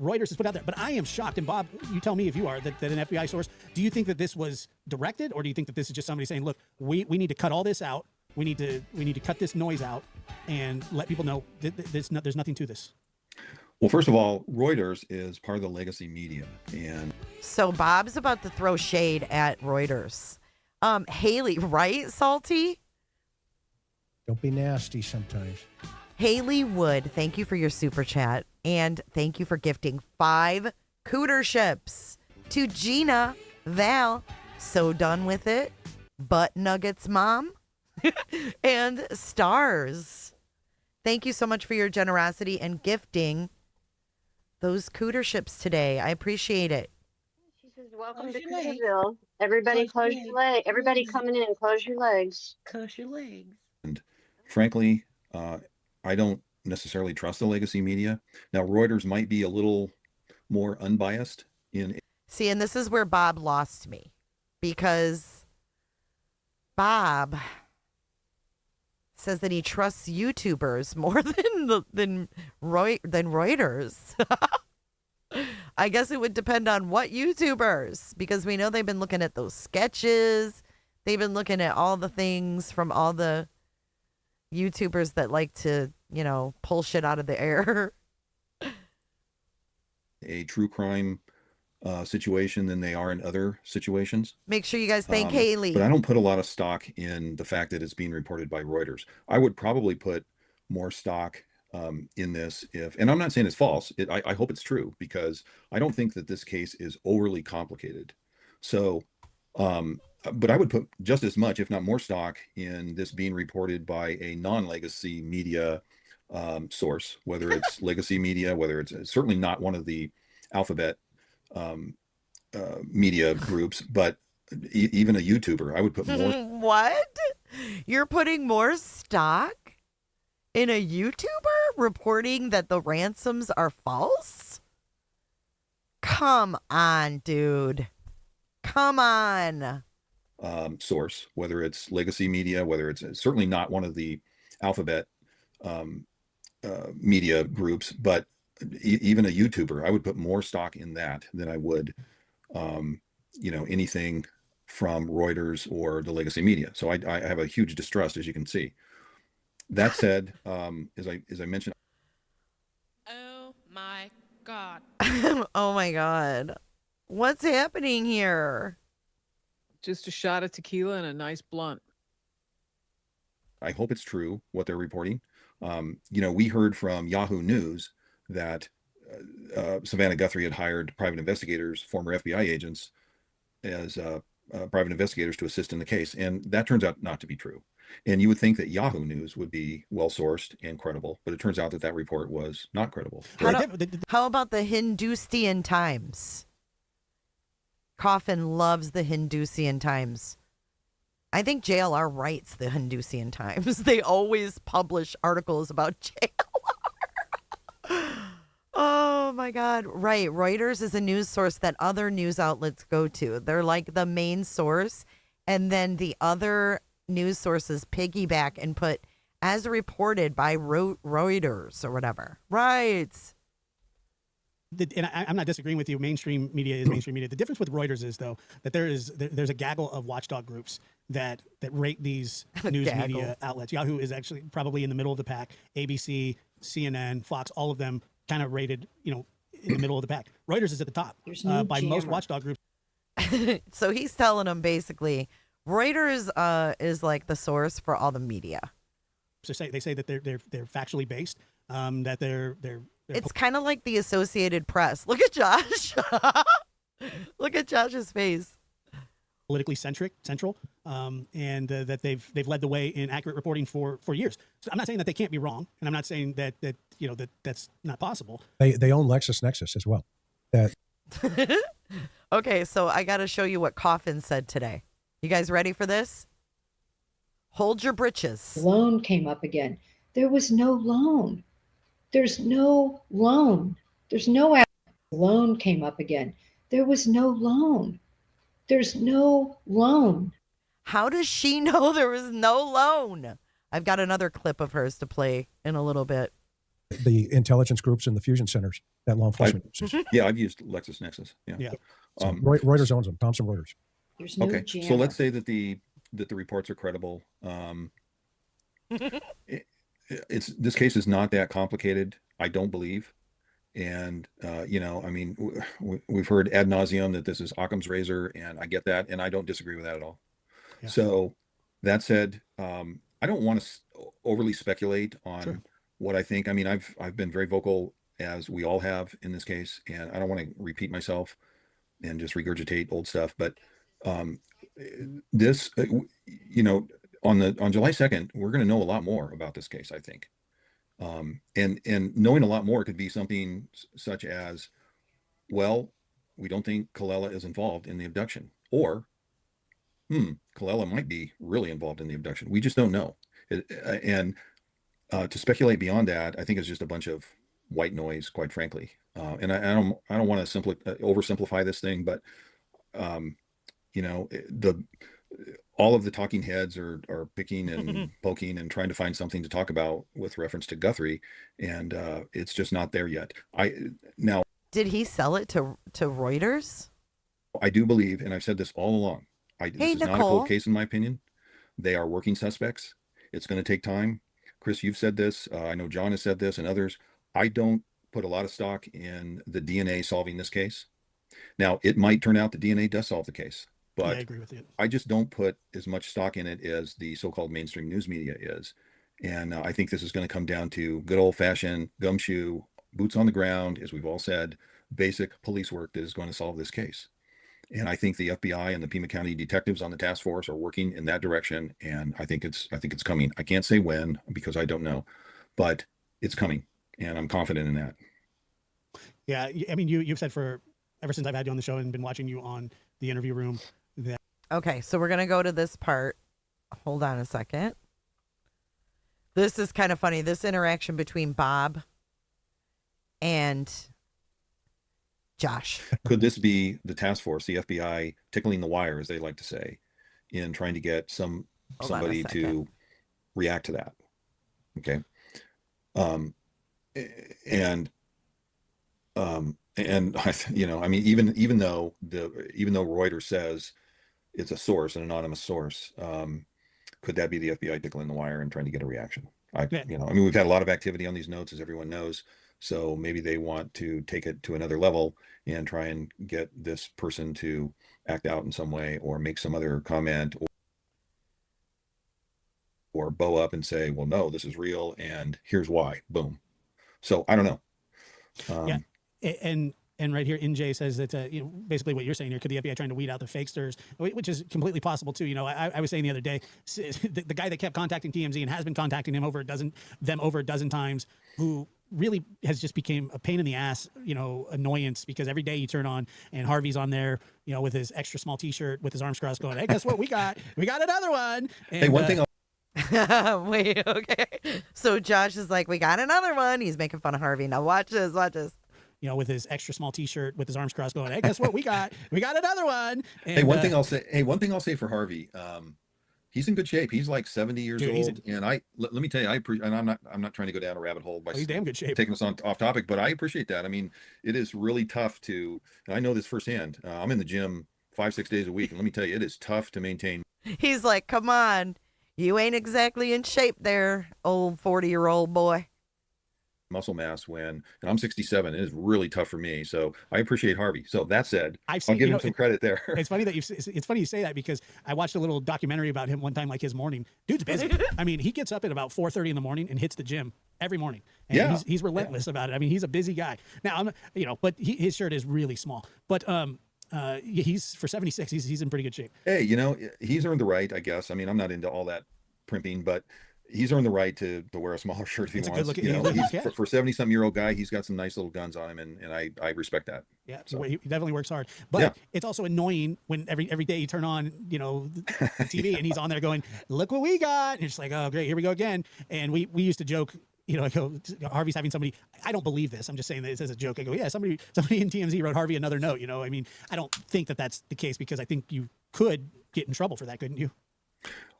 Reuters has put out there. But I am shocked. And Bob, you tell me if you are, that an FBI source, do you think that this was directed, or do you think that this is just somebody saying, look, we need to cut all this out. We need to cut this noise out and let people know that there's nothing to this. Well, first of all, Reuters is part of the legacy media. And So Bob's about to throw shade at Reuters. Haley, right, Salty? Don't be nasty sometimes. Haley Wood, thank you for your super chat. And thank you for gifting 5 cooter ships to Gina, Val, So Done With It, Butt Nuggets Mom, and Stars. Thank you so much for your generosity and gifting those cooter ships today. I appreciate it. She says, welcome to Cooterville. Everybody close your legs. Everybody coming in, close your legs. Close your legs. And frankly, I don't necessarily trust the legacy media. Now, Reuters might be a little more unbiased in. See, and this is where Bob lost me, because Bob says that he trusts YouTubers more than Reuters. I guess it would depend on what YouTubers, because we know they've been looking at those sketches. They've been looking at all the things from all the YouTubers that like to, pull shit out of the air. A true crime situation than they are in other situations. Make sure you guys thank Haley. But I don't put a lot of stock in the fact that it's being reported by Reuters. I would probably put more stock in this and I'm not saying it's false. I hope it's true, because I don't think that this case is overly complicated. So, but I would put just as much, if not more, stock in this being reported by a non-legacy media source, whether it's legacy media, whether it's certainly not one of the alphabet media groups, but even a YouTuber. I would put more. What? You're putting more stock in a YouTuber reporting that the ransoms are false? Come on, dude. Come on. Source, whether it's legacy media, whether it's certainly not one of the alphabet media groups, but even a YouTuber. I would put more stock in that than I would, anything from Reuters or the legacy media. So I have a huge distrust, as you can see. That said, as I mentioned. Oh my God. Oh my God. What's happening here? Just a shot of tequila and a nice blunt. I hope it's true what they're reporting. We heard from Yahoo News that Savannah Guthrie had hired private investigators, former FBI agents, as private investigators to assist in the case. And that turns out not to be true. And you would think that Yahoo News would be well-sourced and credible, but it turns out that report was not credible. How about the Hindustian Times? Coffin loves the Hindustian Times. I think JLR writes the Hindustian Times. They always publish articles about JLR. Oh my God. Right. Reuters is a news source that other news outlets go to. They're like the main source. And then the other news sources piggyback and put as reported by Reuters or whatever. Right. And I'm not disagreeing with you. Mainstream media is mainstream media. The difference with Reuters is, though, that there's a gaggle of watchdog groups that rate these news media outlets. Yahoo is actually probably in the middle of the pack. ABC, CNN, Fox, all of them kind of rated, in the middle of the pack. Reuters is at the top by most watchdog groups. So he's telling them basically Reuters is like the source for all the media. So they say that they're factually based, that they're it's kind of like the Associated Press. Look at Josh. Look at Josh's face. Politically central, and that they've led the way in accurate reporting for years. So I'm not saying that they can't be wrong, and I'm not saying that that's not possible. They own LexisNexis as well. Okay, so I got to show you what Coffin said today. You guys ready for this? Hold your britches. Loan came up again. There was no loan. There's no loan. There's no loan came up again. There was no loan. There's no loan. How does she know there was no loan? I've got another clip of hers to play in a little bit. The intelligence groups and the fusion centers that law enforcement uses. Yeah, I've used LexisNexis. Yeah. So Reuters owns them. Thomson Reuters. There's no Okay, jammer. so let's say that the reports are credible. This case is not that complicated, I don't believe. And you know, I mean, we've heard ad nauseum that this is Occam's razor, and I get that, and I don't disagree with that at all. Yeah. So that said, I don't want to overly speculate on what I think. I mean, I've been very vocal, as we all have in this case, and I don't want to repeat myself and just regurgitate old stuff. But this, you know, on July 2nd, we're going to know a lot more about this case, I think. And knowing a lot more could be something such as, well, we don't think Kallela is involved in the abduction, or Kallela might be really involved in the abduction. We just don't know. And to speculate beyond that, I think it's just a bunch of white noise, quite frankly. And I don't want to oversimplify this thing, but you know, all of the talking heads are picking and poking and trying to find something to talk about with reference to Guthrie, and it's just not there yet. Did he sell it to Reuters? I do believe, and I've said this all along, this is not a cold case in my opinion. They are working suspects. It's going to take time. Chris, you've said this. I know John has said this, and others. I don't put a lot of stock in the DNA solving this case. Now, it might turn out the DNA does solve the case, but I agree with you. I just don't put as much stock in it as the so-called mainstream news media is. And I think this is going to come down to good old-fashioned gumshoe, boots on the ground, as we've all said, basic police work that is going to solve this case. And I think the FBI and the Pima County detectives on the task force are working in that direction. And I think it's coming. I can't say when because I don't know, but it's coming, and I'm confident in that. Yeah, I mean, you've said ever since I've had you on the show and been watching you on the interview room that. Okay, so we're gonna go to this part. Hold on a second. This is kind of funny. This interaction between Bob and Josh. Could this be the task force, the FBI, tickling the wire, as they like to say, in trying to get somebody to react to that? Okay. And you know, I mean, even though Reuters says it's a source, an anonymous source, could that be the FBI tickling the wire and trying to get a reaction? You know, I mean, we've had a lot of activity on these notes, as everyone knows. So maybe they want to take it to another level and try and get this person to act out in some way or make some other comment or bow up and say, well, no, this is real and here's why. Boom. So I don't know. Yeah. And right here, NJ says that, you know, basically what you're saying here, could the FBI trying to weed out the fakesters, which is completely possible too. You know, I was saying the other day, the guy that kept contacting TMZ and has been contacting him over a dozen times, who really has just became a pain in the ass, you know, annoyance, because every day you turn on and Harvey's on there, you know, with his extra small t-shirt with his arms crossed going, hey, guess what? We got another one. And, hey, one thing wait, okay. So Josh is like, we got another one. He's making fun of Harvey. Now watch this. You know, with his extra small t-shirt with his arms crossed going, hey, guess what? We got another one. And, hey, one thing I'll say for Harvey, he's in good shape. He's like 70 years old. And let me tell you, and I'm not trying to go down a rabbit hole by he's damn good shape. Taking us off topic, but I appreciate that. I mean, it is really tough and I know this firsthand. I'm in the gym 5-6 days a week. And let me tell you, it is tough to maintain. He's like, come on, you ain't exactly in shape there, old 40-year-old boy. Muscle mass and I'm 67. It is really tough for me. So I appreciate Harvey. So that said, I'll give him some credit there. It's funny that it's funny you say that, because I watched a little documentary about him one time, like his morning. Dude's busy. I mean, he gets up at about 4:30 in the morning and hits the gym every morning. And he's relentless about it. I mean, he's a busy guy. Now, but his shirt is really small. But he's for 76. He's in pretty good shape. Hey, you know, he's earned the right, I guess. I mean, I'm not into all that primping, but he's earned the right to wear a smaller shirt if he wants. You know, for 70-something-year-old guy, he's got some nice little guns on him, and I respect that. Yeah, so he definitely works hard. But it's also annoying when every day you turn on, you know, the TV and he's on there going, look what we got. And you're just like, oh, great, here we go again. And we used to joke you know, I go, Harvey's having somebody, I don't believe this. I'm just saying this as a joke. I go, yeah, somebody in TMZ wrote Harvey another note. You know, I mean, I don't think that that's the case because I think you could get in trouble for that, couldn't you?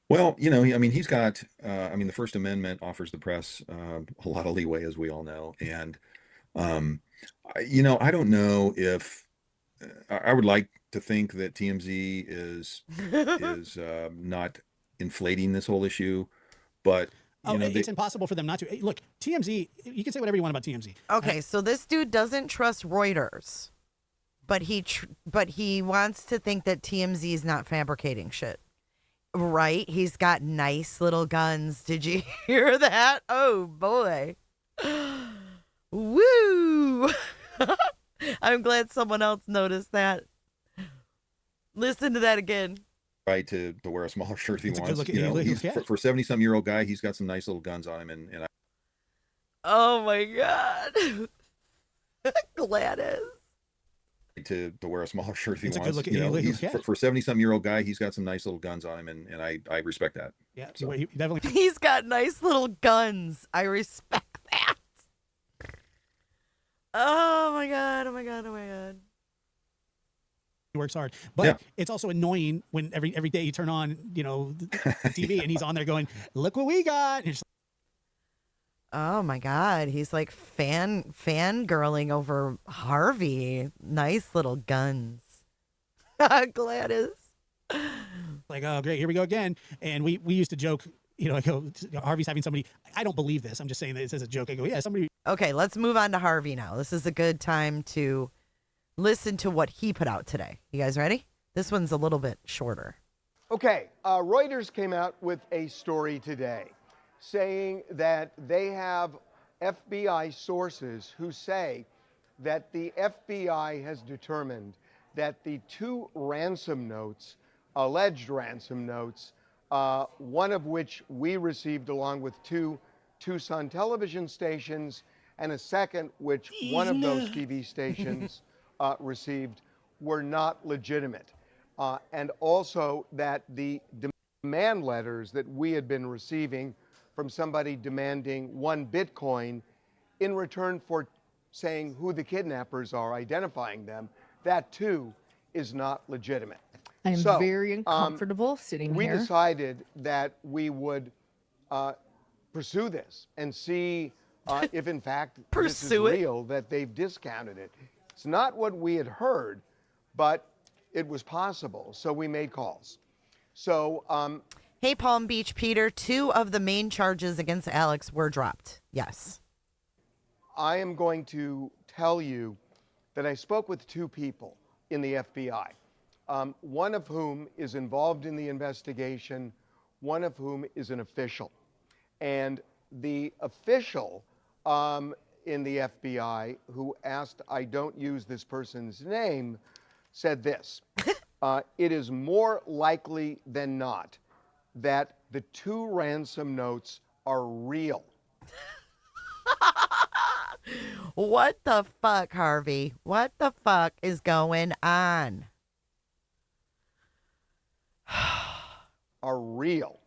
Well, you know, I mean, he's got, I mean, the First Amendment offers the press a lot of leeway, as we all know. And, you know, I don't know if I would like to think that TMZ is not inflating this whole issue, but you know, it's impossible for them not to. Hey, look, TMZ, you can say whatever you want about TMZ. Okay, so this dude doesn't trust Reuters, but he wants to think that TMZ is not fabricating shit. Right? He's got nice little guns. Did you hear that? Oh boy. Woo! I'm glad someone else noticed that. Listen to that again. right to wear a smaller shirt if he It's a wants. good-looking- You know, he he's, can. for 70-some-year-old guy, he's got some nice little guns on him, and Oh my God. Gladys. to wear a smaller shirt if he It's a wants. good-looking- You know, he he's, can. for 70-some-year-old guy, he's got some nice little guns on him, and I respect that. Yeah, So. he definitely. He's got nice little guns. I respect that. Oh my God. Oh my God. Oh my God. He works hard, but Yeah. it's also annoying when every day you turn on, you know, the TV and he's on there going, "Look what we got!" And it's Oh my God. He's like fangirling over Harvey. Nice little guns. Gladys. like, "Oh, great, here we go again." And we used to joke, you know, I go, "Harvey's having somebody." I don't believe this. I'm just saying this as a joke. I go, "Yeah, somebody." Okay, let's move on to Harvey now. This is a good time to listen to what he put out today. You guys ready? This one's a little bit shorter. Okay, Reuters came out with a story today saying that they have FBI sources who say that the FBI has determined that the two ransom notes, alleged ransom notes, one of which we received along with two Tucson television stations, and a second which one of those TV stations received, were not legitimate. And also that the demand letters that we had been receiving from somebody demanding 1 Bitcoin in return for saying who the kidnappers are, identifying them, that too is not legitimate. I am So, very uncomfortable sitting we here. decided that we would pursue this and see if in fact this is Pursue it? real, that they've discounted it. It's not what we had heard, but it was possible, so we made calls. So Hey, Palm Beach Peter, 2 of the main charges against Alex were dropped. Yes. I am going to tell you that I spoke with 2 people in the FBI, one of whom is involved in the investigation, one of whom is an official. And the official in the FBI who asked I don't use this person's name said this. It is more likely than not that the 2 ransom notes are real. What the fuck, Harvey? What the fuck is going on? Are real.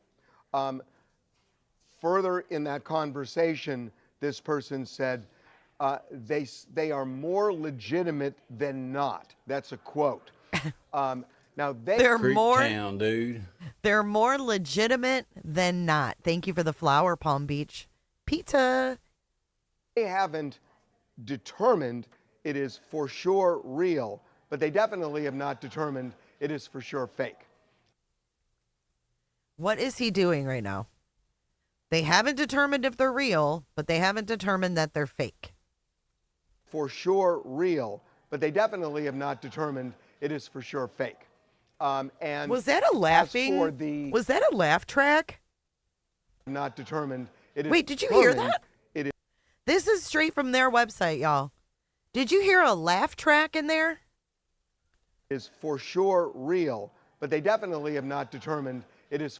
Further in that conversation, this person said, they are more legitimate than not. That's a quote. Now They're more Town, dude. They're more legitimate than not. Thank you for the flower, Palm Beach Pizza. They haven't determined it is for sure real, but they definitely have not determined it is for sure fake. What is he doing right now? They haven't determined if they're real, but they haven't determined that they're fake. For sure real, but they definitely have not determined it is for sure fake. And Was that a laughing? Was that a laugh track? Not determined. It is Wait, did you hear determined that? It This is straight from their website, y'all. Did you hear a laugh track in there? is for sure real, but they definitely have not determined it is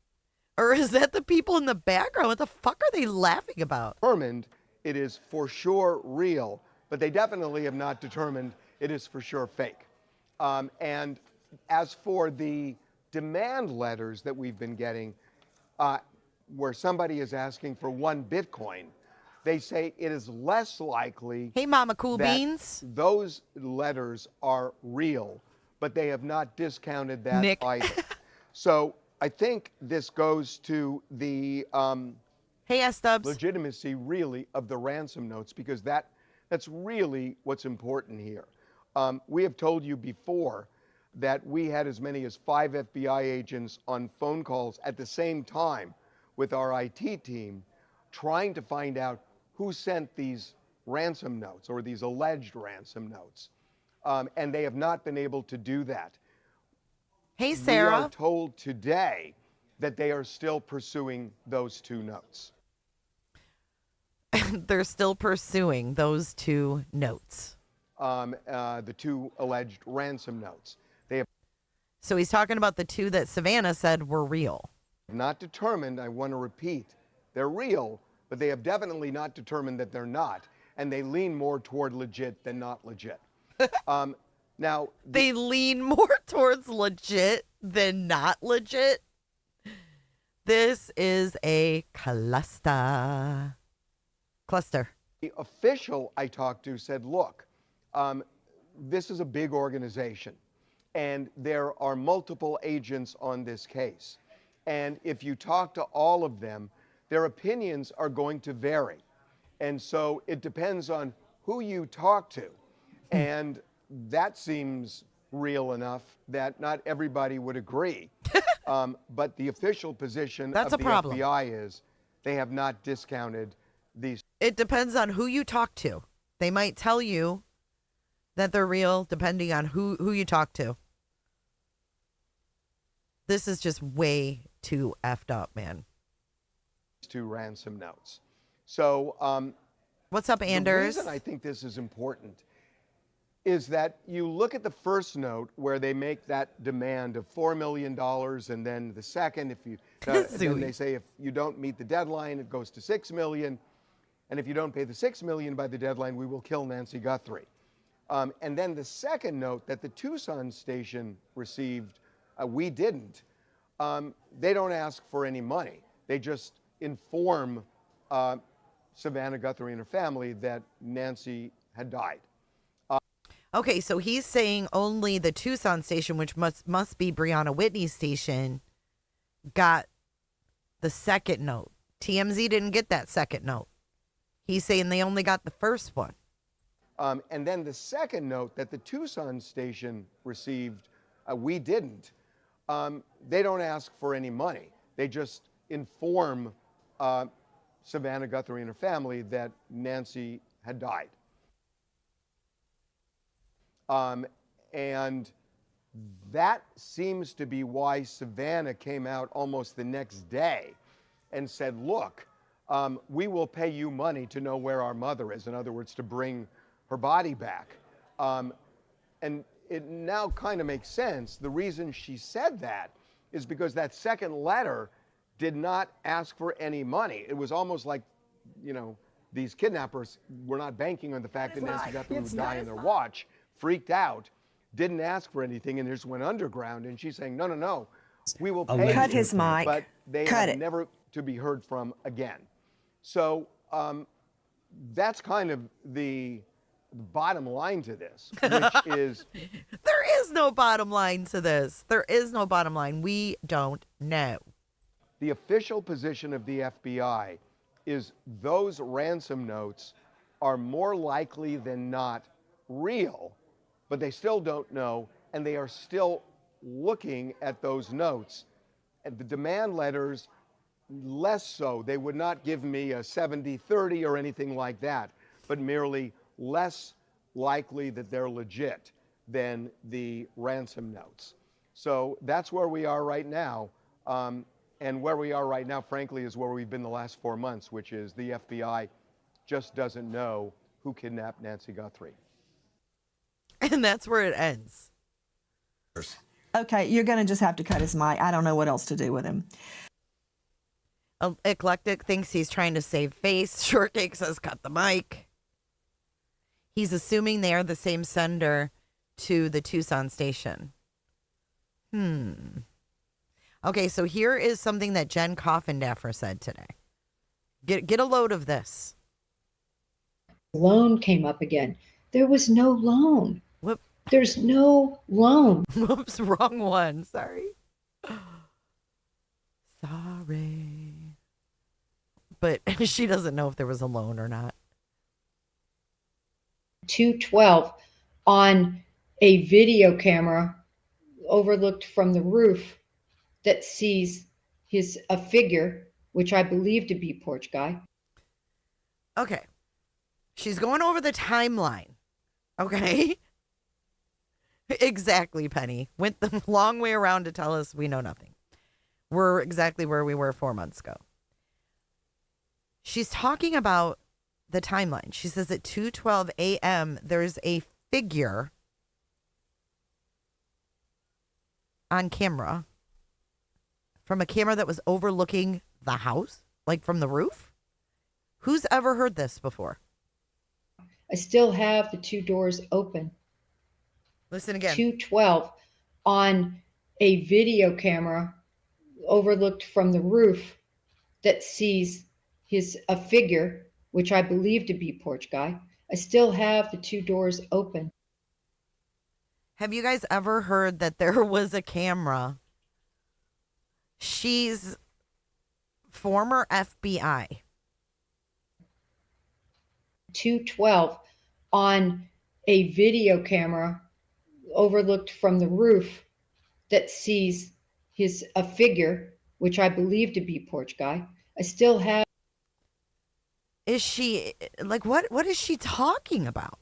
Or is that the people in the background? What the fuck are they laughing about? determined it is for sure real, but they definitely have not determined it is for sure fake. And as for the demand letters that we've been getting, where somebody is asking for 1 Bitcoin, They say it is less likely. Hey, Mama Cool that Beans. Those letters are real, but they have not discounted that Nick. either. So I think this goes to the hey, S-Dubs. legitimacy, really, of the ransom notes, because that's really what's important here. We have told you before that we had as many as 5 FBI agents on phone calls at the same time with our IT team trying to find out who sent these ransom notes or these alleged ransom notes. And they have not been able to do that. Hey, Sarah. We are told today that they are still pursuing those 2 notes. They're still pursuing those 2 notes. The 2 alleged ransom notes. They have So he's talking about the 2 that Savannah said were real. not determined, I want to repeat, they're real, but they have definitely not determined that they're not. And they lean more toward legit than not legit. Now, They lean more towards legit than not legit. This is a cluster. the official I talked to said, look, this is a big organization, and there are multiple agents on this case. And if you talk to all of them, their opinions are going to vary. And so it depends on who you talk to. And that seems real enough that not everybody would agree. But the official position That's of a the problem. FBI is they have not discounted these. It depends on who you talk to. They might tell you that they're real depending on who you talk to. This is just way too effed up, man. 2 ransom notes. So, what's up, the Anders? reason I think this is important is that you look at the first note where they make that demand of $4 million, and then the second, if you, then they say if you don't meet the deadline, it goes to $6 million, and if you don't pay the $6 million by the deadline, we will kill Nancy Guthrie. And then the second note that the Tucson station received, we didn't. They don't ask for any money. They just inform Savannah Guthrie and her family that Nancy had died. Okay, so he's saying only the Tucson station, which must be Breonna Whitney's station, got the second note. TMZ didn't get that second note. He's saying they only got the first one. And then the second note that the Tucson station received, we didn't. They don't ask for any money. They just inform Savannah Guthrie and her family that Nancy had died. And that seems to be why Savannah came out almost the next day and said, look, we will pay you money to know where our mother is. In other words, to bring her body back. And it now kind of makes sense. The reason she said that is because that second letter did not ask for any money. It was almost like, you know, these kidnappers were not banking on the fact that Nancy Guthrie would die on their watch, freaked out, didn't ask for anything, and just went underground. And she's saying, no, no, no, we will pay Cut you, his mic. but they Cut have it. never to be heard from again. So that's kind of the bottom line to this, which is There is no bottom line to this. There is no bottom line. We don't know. the official position of the FBI is those ransom notes are more likely than not real, but they still don't know, and they are still looking at those notes. And the demand letters, less so. They would not give me a 70-30 or anything like that, but merely less likely that they're legit than the ransom notes. So that's where we are right now. And where we are right now, frankly, is where we've been the last 4 months, which is the FBI just doesn't know who kidnapped Nancy Guthrie. And that's where it ends. Okay, you're going to just have to cut his mic. I don't know what else to do with him. Eclectic thinks he's trying to save face. Shortcake says cut the mic. He's assuming they are the same sender to the Tucson station. Okay, so here is something that Jen Coffindaffer said today. Get a load of this. Loan came up again. There was no loan. Whoop. There's no loan. Whoops, wrong one. Sorry. Sorry. But she doesn't know if there was a loan or not. 212 on a video camera overlooked from the roof that sees a figure, which I believe to be porch guy. Okay. She's going over the timeline. Okay. Exactly, Penny. Went the long way around to tell us we know nothing. We're exactly where we were 4 months ago. She's talking about the timeline. She says at 2:12 a.m. there's a figure on camera from a camera that was overlooking the house, like from the roof. Who's ever heard this before? I still have the 2 doors open. Listen again. 212 on a video camera overlooked from the roof that sees a figure, which I believe to be porch guy. I still have the 2 doors open. Have you guys ever heard that there was a camera? She's former FBI. 212 on a video camera overlooked from the roof that sees a figure, which I believe to be porch guy. I still have. Is she like what is she talking about?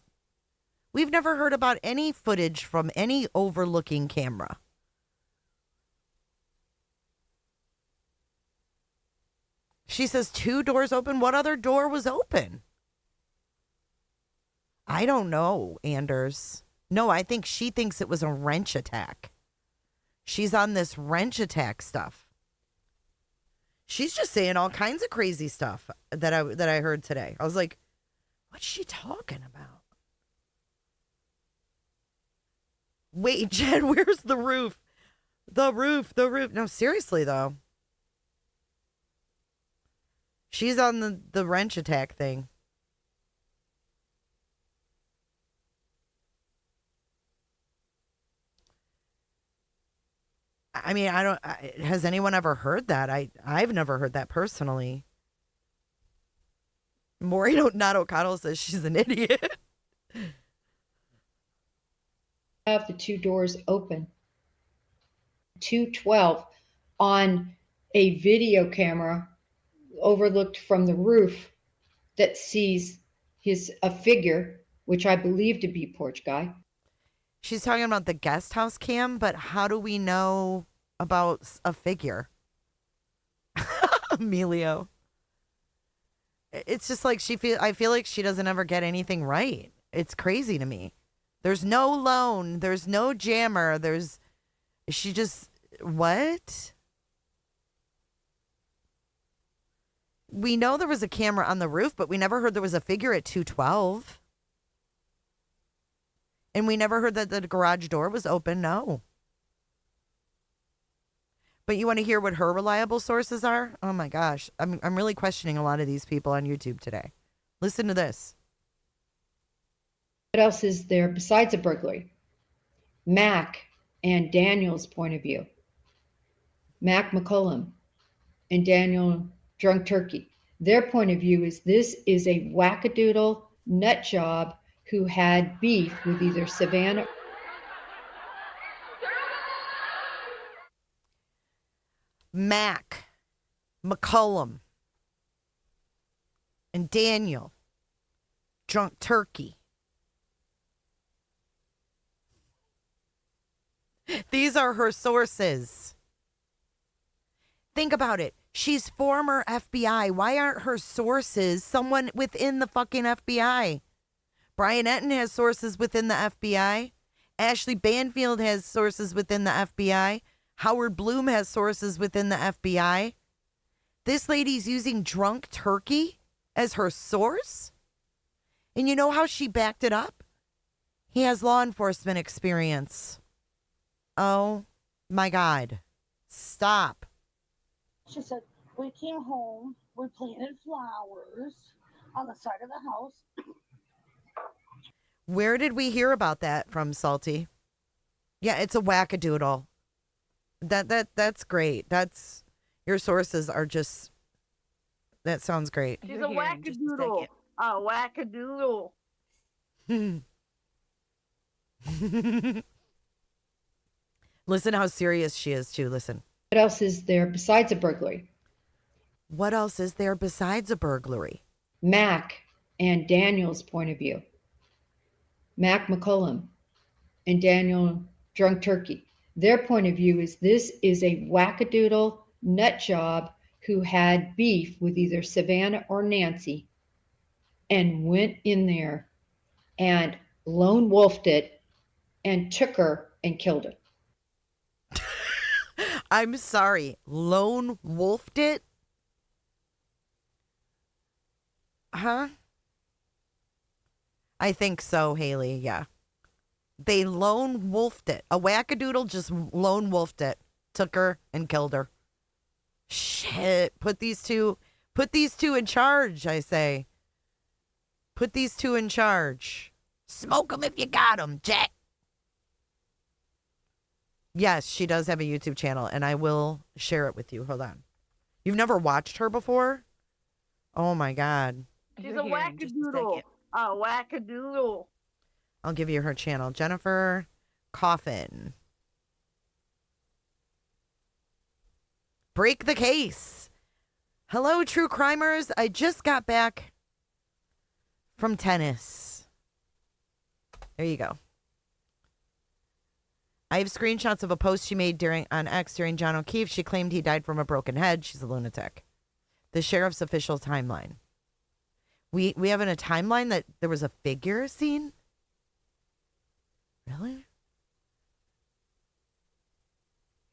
We've never heard about any footage from any overlooking camera. She says 2 doors open. What other door was open? I don't know, Anders. No, I think she thinks it was a wrench attack. She's on this wrench attack stuff. She's just saying all kinds of crazy stuff that I heard today. I was like, what's she talking about? Wait, Jen, where's the roof? The roof. No, seriously, though. She's on the wrench attack thing. I mean, has anyone ever heard that? I've never heard that personally. Maury Not O'Connell says she's an idiot. Have the 2 doors open. 212 on a video camera overlooked from the roof that sees a figure, which I believe to be porch guy. She's talking about the guest house cam, but how do we know about a figure? Emilio. It's just like I feel like she doesn't ever get anything right. It's crazy to me. There's no loan. There's no jammer. She just, what? We know there was a camera on the roof, but we never heard there was a figure at 212. And we never heard that the garage door was open. No. But you want to hear what her reliable sources are? Oh my gosh. I'm really questioning a lot of these people on YouTube today. Listen to this. What else is there besides a burglary? Mac and Daniel's point of view. Mac McCollum and Daniel Drunk Turkey. Their point of view is this is a wackadoodle nut job who had beef with either Savannah. Mac McCollum and Daniel Drunk Turkey. These are her sources. Think about it. She's former FBI. Why aren't her sources someone within the fucking FBI? Brian Etten has sources within the FBI. Ashley Banfield has sources within the FBI. Howard Bloom has sources within the FBI. This lady's using Drunk Turkey as her source? And you know how she backed it up? He has law enforcement experience. Oh my God. Stop. She said, we came home, we planted flowers on the side of the house. Where did we hear about that from, Salty? Yeah, it's a wackadoodle. That's great. That's your sources are just. That sounds great. She's a wackadoodle. A wackadoodle. Listen how serious she is too. Listen. What else is there besides a burglary? What else is there besides a burglary? Mac and Daniel's point of view. Mac McCullum and Daniel Drunk Turkey. Their point of view is this is a wackadoodle nut job who had beef with either Savannah or Nancy and went in there and lone wolfed it and took her and killed her. I'm sorry. Lone wolfed it? Huh? I think so, Haley. Yeah. They lone wolfed it. A wackadoodle just lone wolfed it. Took her and killed her. Shit. Put these two in charge, I say. Put these two in charge. Smoke them if you got them, Jack. Yes, she does have a YouTube channel, and I will share it with you. Hold on. You've never watched her before? Oh, my God. She's a wackadoodle. A wackadoodle. I'll give you her channel. Jennifer Coffin. Break the case. Hello, true crimers. I just got back from tennis. There you go. I have screenshots of a post she made on X during John O'Keefe. She claimed he died from a broken head. She's a lunatic. The sheriff's official timeline. We have in a timeline that there was a figure seen? Really?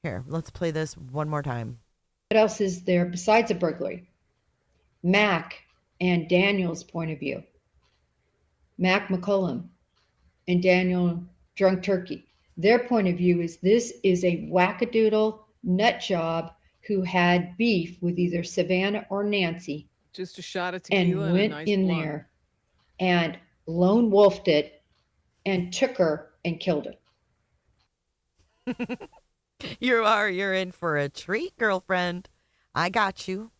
Here, let's play this one more time. What else is there besides a burglary? Mac and Daniel's point of view. Mac McCullum and Daniel Drunk Turkey. Their point of view is this is a wackadoodle nut job who had beef with either Savannah or Nancy. Just a shot of And tequila and, went a nice in blunt. there and lone wolfed it and took her and killed her. You're in for a treat, girlfriend. I got you.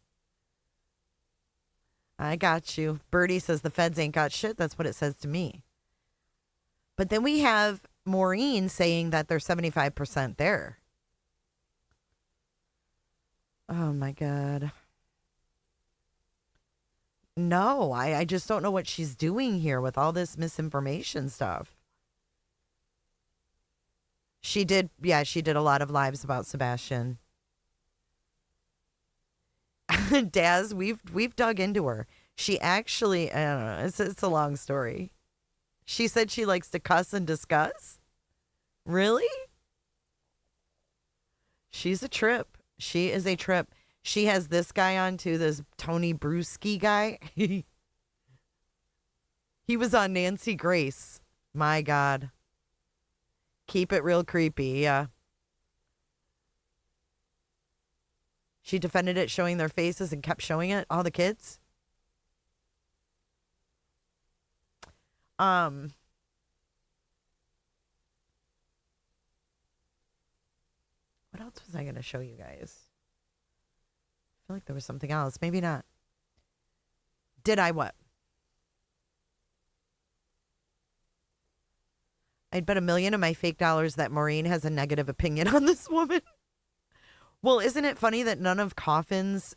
Birdie says the feds ain't got shit. That's what it says to me. But then we have Maureen saying that they're 75% there. Oh my God. No, I just don't know what she's doing here with all this misinformation stuff. She did a lot of lives about Sebastian. Daz, we've dug into her. She actually, I don't know, it's a long story. She said she likes to cuss and discuss. Really? She's a trip. She is a trip. She has this guy on too, this Tony Bruschi guy. He was on Nancy Grace. My God. Keep it real creepy, yeah. She defended it, showing their faces and kept showing it, all the kids. What else was I going to show you guys? I feel like there was something else. Maybe not. Did I what? I'd bet $1 million of my fake dollars that Maureen has a negative opinion on this woman. Well, isn't it funny that none of Coffin's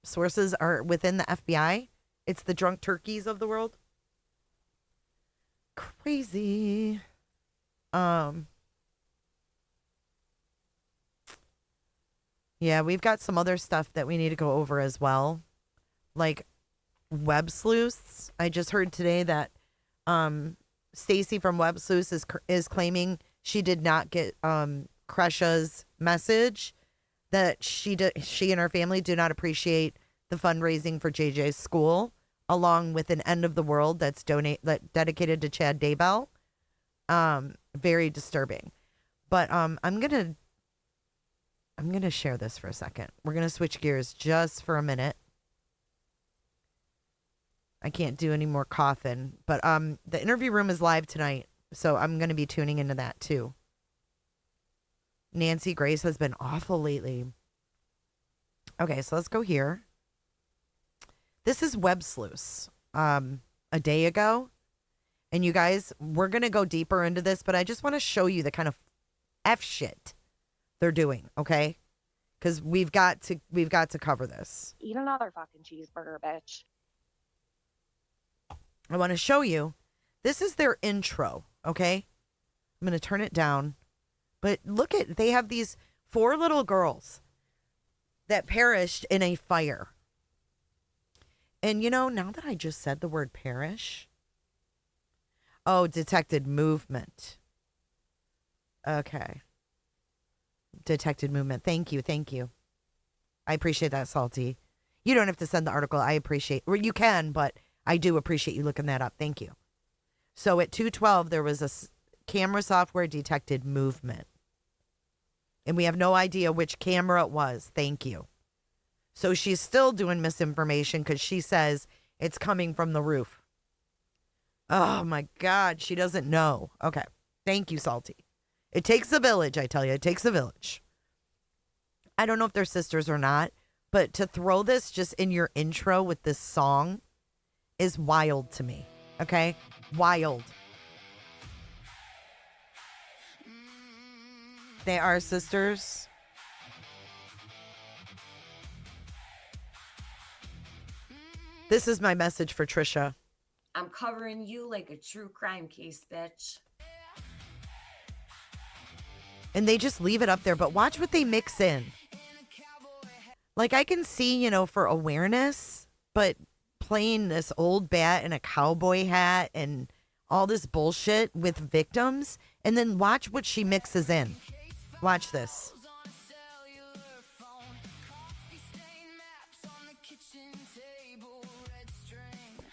sources are within the FBI? It's the drunk turkeys of the world. Crazy. Yeah, we've got some other stuff that we need to go over as well. Like web sleuths. I just heard today that Stacy from Web Sleuths is claiming she did not get Kresha's message that she and her family do not appreciate the fundraising for JJ's school, along with an end of the world that's dedicated to Chad Daybell. Very disturbing. But I'm gonna share this for a second. We're gonna switch gears just for a minute. I can't do any more coughing. But the interview room is live tonight, so I'm going to be tuning into that too. Nancy Grace has been awful lately. Okay, so let's go here. This is Web Sluice. A day ago. And you guys, we're going to go deeper into this, but I just want to show you the kind of F shit they're doing, okay? Because we've got to cover this. Eat another fucking cheeseburger, bitch. I want to show you. This is their intro, okay? I'm going to turn it down. But look at, they have these 4 little girls that perished in a fire. And you know, now that I just said the word perish. Oh, detected movement. Okay. Detected movement. Thank you. Thank you. I appreciate that, Salty. You don't have to send the article. I appreciate, or you can, but I do appreciate you looking that up. Thank you. So at 2:12, there was a camera software detected movement. And we have no idea which camera it was. Thank you. So she's still doing misinformation because she says it's coming from the roof. Oh my God, she doesn't know. Okay. Thank you, Salty. It takes a village, I tell you. It takes a village. I don't know if they're sisters or not, but to throw this just in your intro with this song is wild to me. Okay? Wild. They are sisters. This is my message for Trisha. I'm covering you like a true crime case, bitch. And they just leave it up there, but watch what they mix in. Like, I can see, you know, for awareness, but playing this old bat and a cowboy hat and all this bullshit with victims, and then watch what she mixes in. Watch this.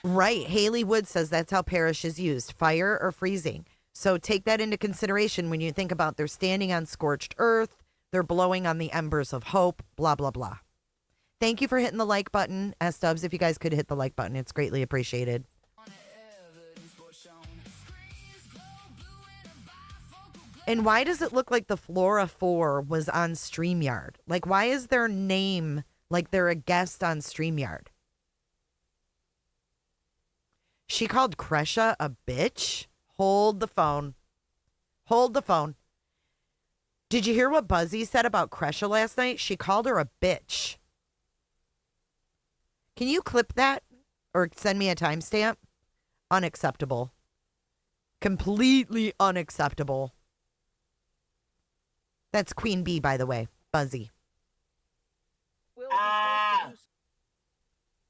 Right. Haley Wood says that's how perish is used, fire or freezing. So take that into consideration when you think about they're standing on scorched earth, they're blowing on the embers of hope, blah, blah, blah. Thank you for hitting the like button. S-Dubs, if you guys could hit the like button, it's greatly appreciated. And why does it look like the Flora 4 was on StreamYard? Like, why is their name like they're a guest on StreamYard? She called Kresha a bitch? Hold the phone. Hold the phone. Did you hear what Buzzy said about Kresha last night? She called her a bitch. Can you clip that or send me a timestamp? Unacceptable. Completely unacceptable. That's Queen Bee, by the way. Buzzy.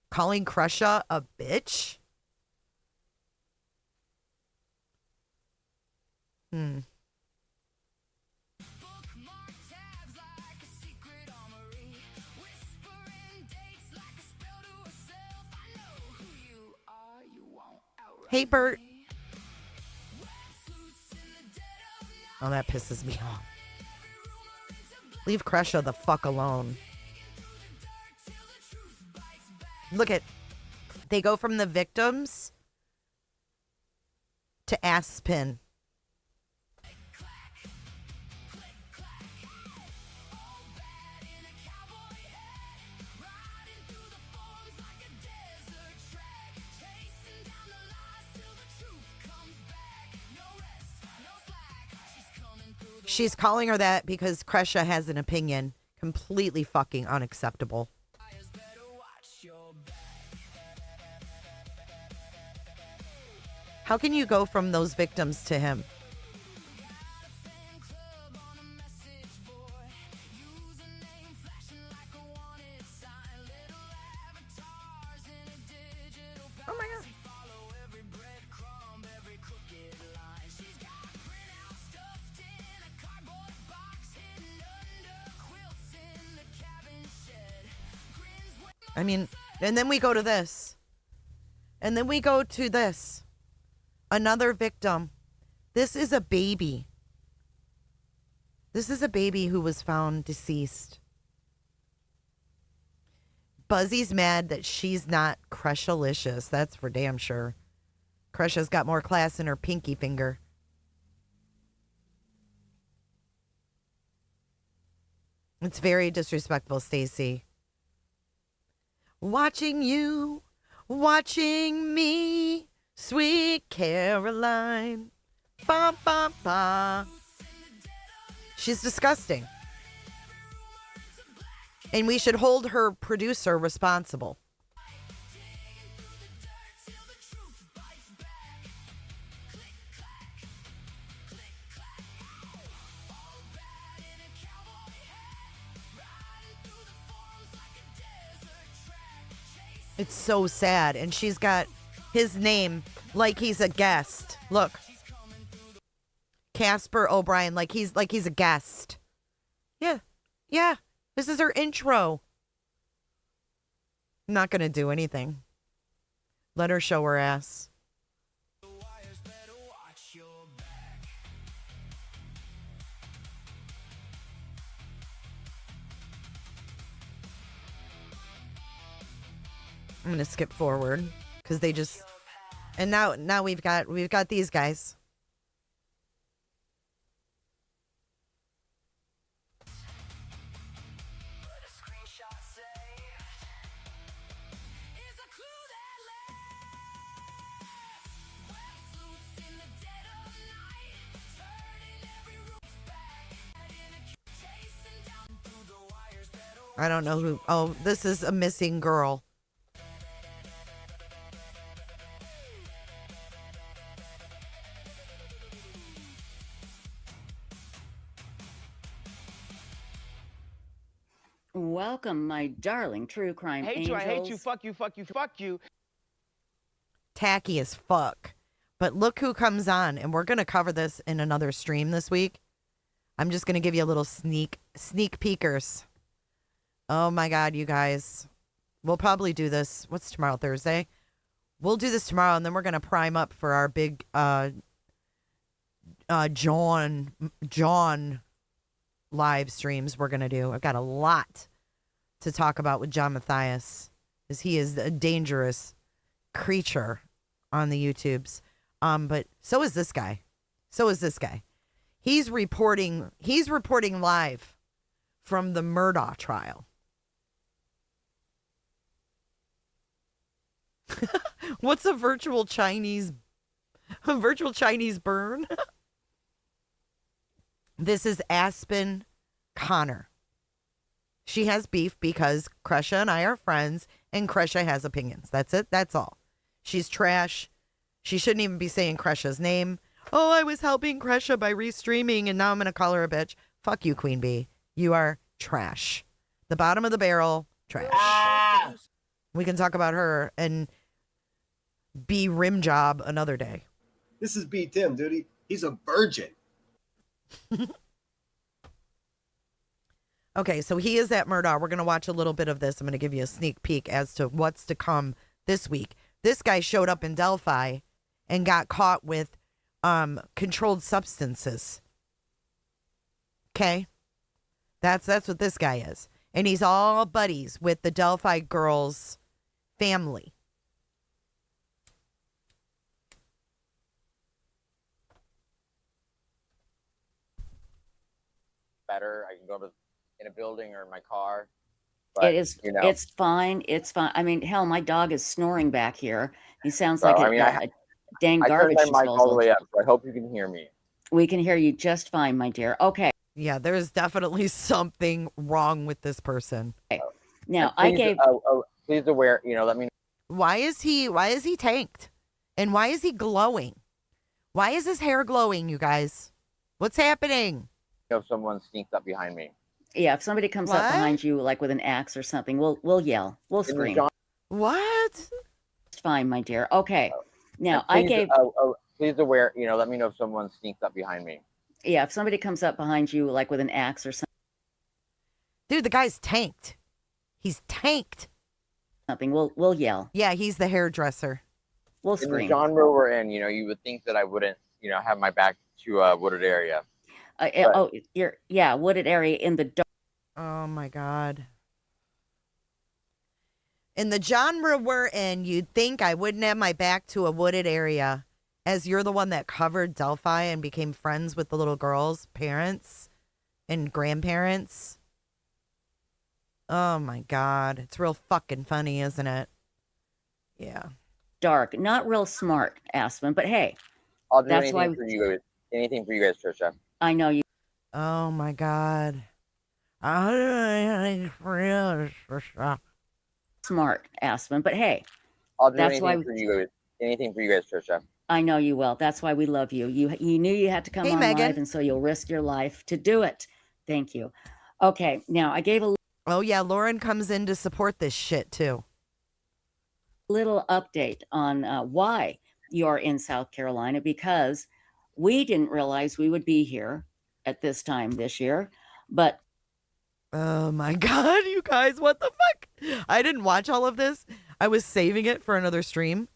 Calling Kresha a bitch? Hey, Bert. Oh, that pisses me off. Leave Kresha the fuck alone. Look at, they go from the victims to Aspen. She's calling her that because Kresha has an opinion. Completely fucking unacceptable. How can you go from those victims to him? Oh my God. I mean, and then we go to this. And then we go to this. Another victim. This is a baby. This is a baby who was found deceased. Buzzy's mad that she's not Crushalicious. That's for damn sure. Crusha's got more class in her pinky finger. It's very disrespectful, Stacy. Watching you, watching me, sweet Caroline. Ba, ba, ba. She's disgusting. And we should hold her producer responsible. It's so sad. And she's got his name like he's a guest. Look. Casper O'Brien, like he's a guest. Yeah. Yeah. This is her intro. I'm not going to do anything. Let her show her ass. I'm going to skip forward because they just, and now we've got these guys. I don't know who. Oh, this is a missing girl. Welcome, my darling true crime I hate angels. you, I hate you, fuck you, fuck you, fuck you. Tacky as fuck. But look who comes on, and we're going to cover this in another stream this week. I'm just going to give you a little sneak peekers. Oh my God, you guys. We'll probably do this. What's tomorrow, Thursday? We'll do this tomorrow, and then we're going to prime up for our big John live streams we're going to do. I've got a lot to talk about with John Matthias, because he is a dangerous creature on the YouTubes. But so is this guy. He's reporting live from the Murdaugh trial. What's a virtual Chinese burn? This is Aspen Connor. She has beef because Kresha and I are friends, and Kresha has opinions. That's it. That's all. She's trash. She shouldn't even be saying Kresha's name. Oh, I was helping Kresha by restreaming, and now I'm going to call her a bitch. Fuck you, Queen Bee. You are trash. The bottom of the barrel, trash. We can talk about her and B rim job another day. This is B Tim, dude. He's a virgin. Okay, so he is at Murdaugh. We're going to watch a little bit of this. I'm going to give you a sneak peek as to what's to come this week. This guy showed up in Delphi and got caught with controlled substances. Okay? That's what this guy is. And he's all buddies with the Delphi girls' family. Better. I can go in a building or in my car. But, It is. you know, It's fine. It's fine. I mean, hell, my dog is snoring back here. He sounds so, like I mean, a dang I garbage turned my mic all the disposal. way up, so I hope you can hear me. We can hear you just fine, my dear. Okay. Yeah, there's definitely something wrong with this person. Now, And I please, gave. please aware, let me Why is he tanked? And why is he glowing? Why is his hair glowing, you guys? What's happening? know if someone sneaks up behind me. Yeah, if somebody comes up behind you, like with an axe or something, we'll yell. We'll scream. What? It's fine, my dear. Okay. Now, And I please, gave. please aware, let me know if someone sneaks up behind me. Yeah, if somebody comes up behind you, like with an axe or something. Dude, the guy's tanked. He's tanked. Something. We'll yell. Yeah, he's the hairdresser. We'll In the scream. genre we're in, you would think that I wouldn't, have my back to a wooded area. Wooded area in the dark. Oh my God. In the genre we're in, you'd think I wouldn't have my back to a wooded area, as you're the one that covered Delphi and became friends with the little girls' parents and grandparents. Oh my God. It's real fucking funny, isn't it? Yeah. Dark, not real smart, Aspen, but hey, I'll do that's why anything for you guys. Anything for you guys, Trisha. I know you. Oh my God. I'll do anything for you, Trisha. Smart, Aspen, but hey, I'll do that's why anything for you guys. Anything for you guys, Trisha. I know you will. That's why we love you. You knew you had to come Hey, on Megan. live, and so you'll risk your life to do it. Thank you. Okay, now I gave a Oh yeah, Lauren comes in to support this shit too. little update on why you're in South Carolina, because we didn't realize we would be here at this time this year, but Oh my God, you guys, what the fuck? I didn't watch all of this. I was saving it for another stream,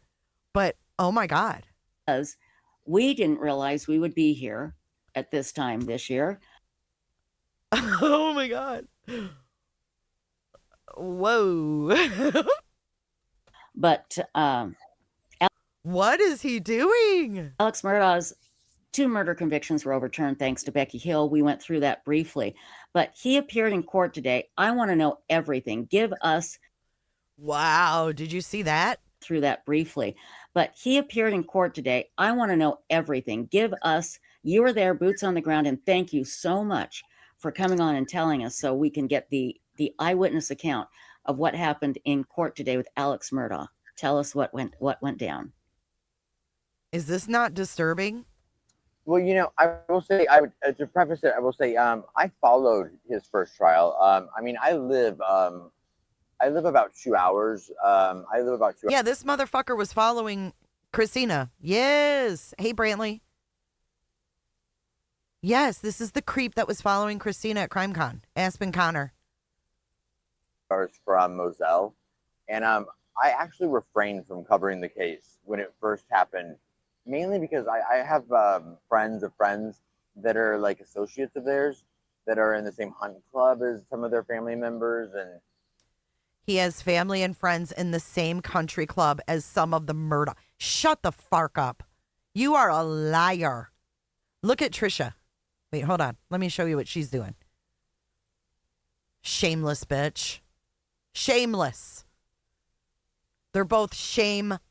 but oh my God. because we didn't realize we would be here at this time this year. Oh my God. Whoa. But what is he doing? Alex Murdaugh's 2 murder convictions were overturned thanks to Becky Hill. We went through that briefly, but he appeared in court today. I want to know everything. Give us. Wow. Did you see that? Through that briefly, but he appeared in court today. I want to know everything. Give us. You were there, boots on the ground, and thank you so much for coming on and telling us so we can get the eyewitness account of what happened in court today with Alex Murdaugh. Tell us what went down. Is this not disturbing? Well, I will say, to preface it, I will say, I followed his first trial. I mean, I live about 2 hours. I live about 2 hours. Yeah, this motherfucker was following Christina. Yes. Hey, Brantley. Yes, this is the creep that was following Christina at CrimeCon. Aspen Connor. From Moselle, and I actually refrained from covering the case when it first happened, mainly because I have friends of friends that are like associates of theirs that are in the same hunt club as some of their family members, and He has family and friends in the same country club as some of the murder. Shut the fuck up. You are a liar. Look at Trisha. Wait, hold on. Let me show you what she's doing. Shameless bitch. Shameless. They're both shameless.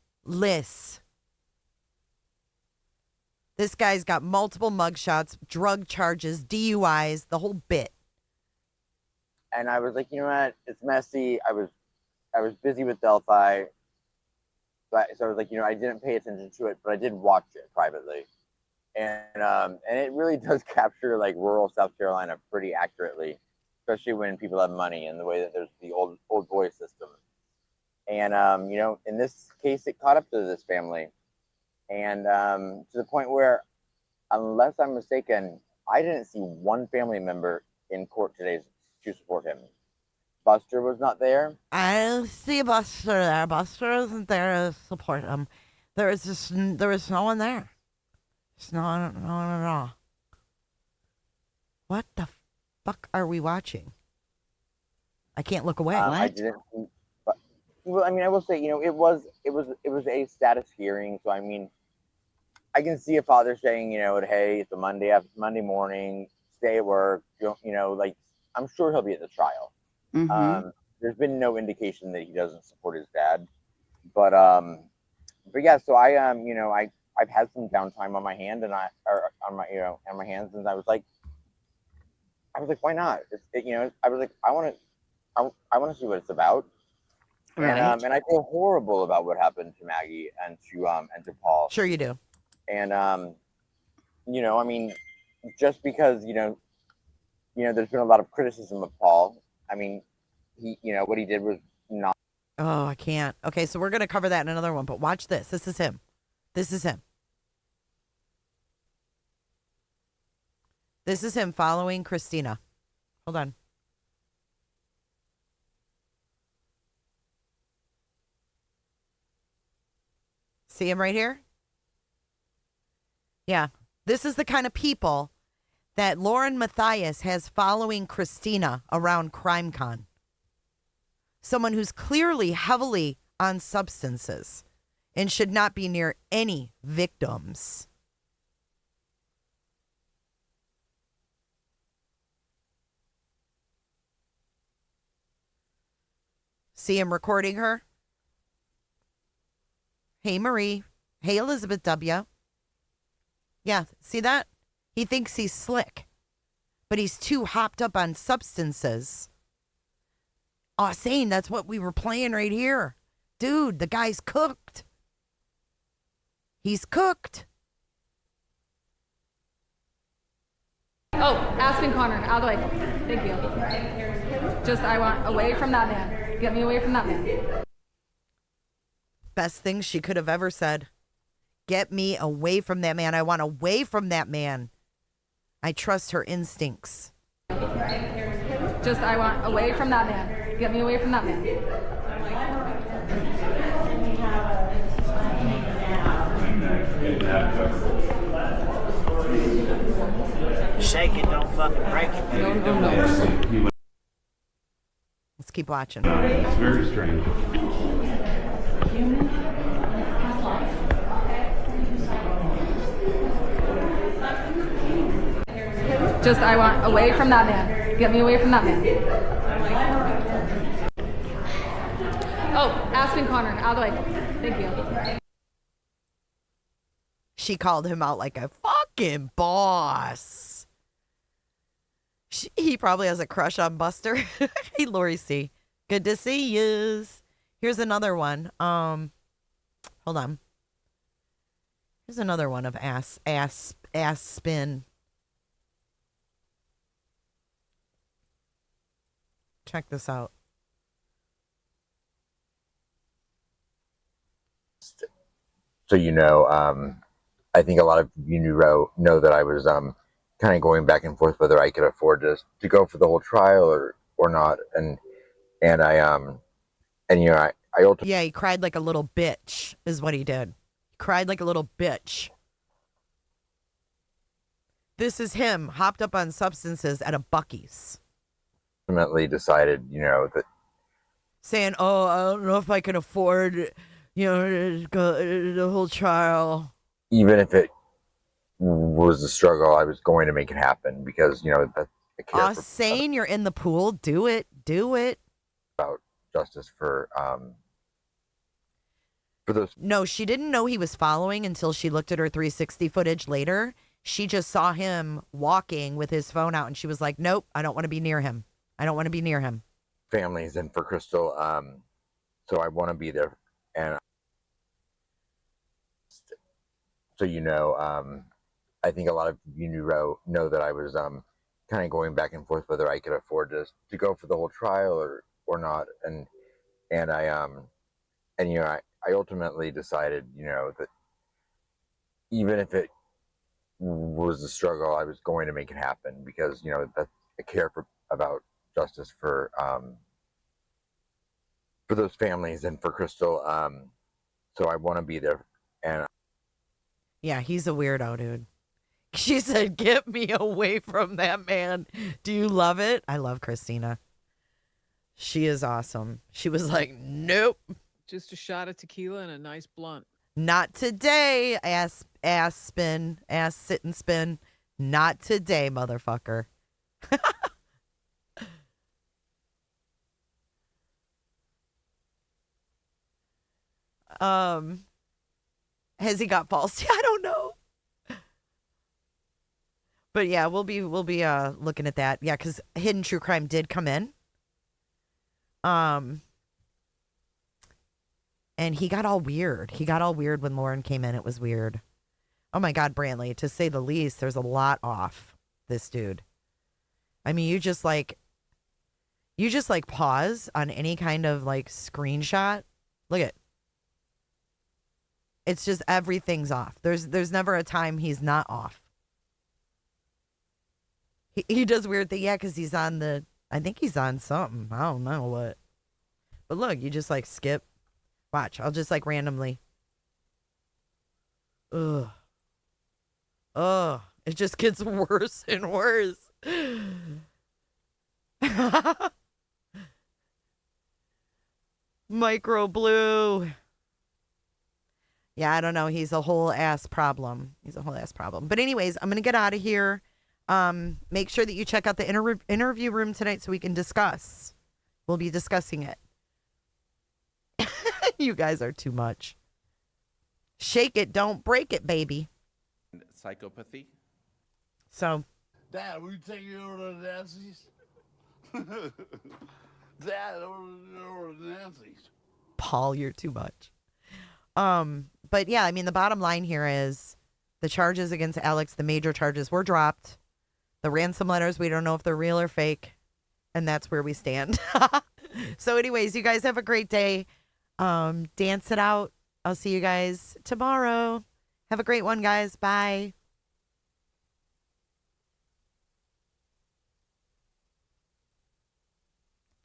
This guy's got multiple mugshots, drug charges, DUIs, the whole bit. and I was like, you know what, it's messy. I was busy with Delphi, so I was like, I didn't pay attention to it, but I did watch it privately, and it really does capture like rural South Carolina pretty accurately, especially when people have money and the way that there's the old boy system. And in this case, it caught up to this family, and to the point where, unless I'm mistaken, I didn't see one family member in court today to support him. Buster was not there. I didn't see Buster there. Buster isn't there to support him. There was no one there. There's no one at all. What the fuck are we watching? I can't look away. I didn't. But, well, I mean, I will say, it was a status hearing, so I mean, I can see a father saying, hey, it's a Monday morning, stay at work. Like, I'm sure he'll be at the trial. Mm-hmm. There's been no indication that he doesn't support his dad, but yeah. So I've had some downtime on my hand, and on my hands, and I was like, why not? I was like, I want to see what it's about. Right. And I feel horrible about what happened to Maggie and to Paul. Sure you do. And I mean, just because there's been a lot of criticism of Paul. I mean, he what he did was not. Oh, I can't. Okay, so we're gonna cover that in another one, but watch this. This is him. This is him. This is him following Christina. Hold on. See him right here? Yeah. This is the kind of people that Lauren Matthias has following Christina around CrimeCon. someone who's clearly heavily on substances and should not be near any victims. See him recording her? Hey, Marie. Hey, Elizabeth W. Yeah, see that? He thinks he's slick, but he's too hopped up on substances. Oh, saying that's what we were playing right here. Dude, the guy's cooked. He's cooked. Oh, Aspen Connor, out of the way. Thank you. Just, I want away from that man. Get me away from that man. Best thing she could have ever said. Get me away from that man. I want away from that man. I trust her instincts. Just, I want away from that man. Get me away from that man. Shake it, don't fucking break it, baby. No. Let's keep watching. It's very strange. Just, I want away from that man. Get me away from that man. Oh, Aspen Connor, out of the way. Thank you. She called him out like a fucking boss. He probably has a crush on Buster. Hey, Lori C. Good to see yous. Here's another one. Hold on. Here's another one of ass spin. Check this out. So I think a lot of you know that I was kind of going back and forth whether I could afford to go for the whole trial or not, and I ultimately, yeah, he cried like a little bitch is what he did. He cried like a little bitch. This is him hopped up on substances at a Buc-ee's. ultimately decided that Saying, oh, I don't know if I can afford, to go the whole trial. even if it was a struggle, I was going to make it happen because that's I care Saying you're in the pool, do it. about justice for those. No, she didn't know he was following until she looked at her 360 footage later. She just saw him walking with his phone out, and she was like, nope, I don't want to be near him. Families and for Crystal, so I want to be there, and so I think a lot of you know that I was kind of going back and forth whether I could afford to go for the whole trial or not, and I ultimately decided that even if it was a struggle, I was going to make it happen because that's I care about justice for those families and for Crystal, so I want to be there, and Yeah, he's a weirdo, dude. She said, get me away from that man. Do you love it? I love Christina. She is awesome. She was like, nope. Just a shot of tequila and a nice blunt. Not today, ass spin, ass sit and spin. Not today, motherfucker. Has he got false? I don't know. But yeah, we'll be looking at that. Yeah, because Hidden True Crime did come in. And he got all weird. When Lauren came in. It was weird. Oh my God, Brantley, to say the least, there's a lot off this dude. I mean, you just pause on any kind of like screenshot. Look at. It's just everything's off. There's never a time he's not off. He does weird things. Yeah, because he's on I think he's on something. I don't know what. But look, you just like skip. Watch, I'll just like randomly. Ugh. It just gets worse and worse. Micro Blue. Yeah, I don't know. He's a whole ass problem. But anyways, I'm going to get out of here. Make sure that you check out the interview room tonight so we can discuss. We'll be discussing it. You guys are too much. Shake it, don't break it, baby. Psychopathy. So. Dad, will you take me over to Nancy's? Dad, over to Nancy's. Paul, you're too much. But yeah, I mean, the bottom line here is the charges against Alex, the major charges were dropped. The ransom letters, we don't know if they're real or fake. And that's where we stand. So anyways, you guys have a great day. Dance it out. I'll see you guys tomorrow. Have a great one, guys. Bye.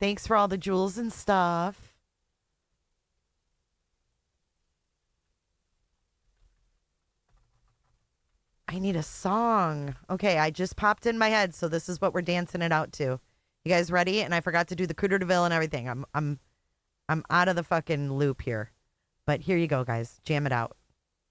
Thanks for all the jewels and stuff. I need a song. Okay, I just popped in my head, so this is what we're dancing it out to. You guys ready? And I forgot to do the Cooter DeVille and everything. I'm out of the fucking loop here. But here you go, guys. Jam it out.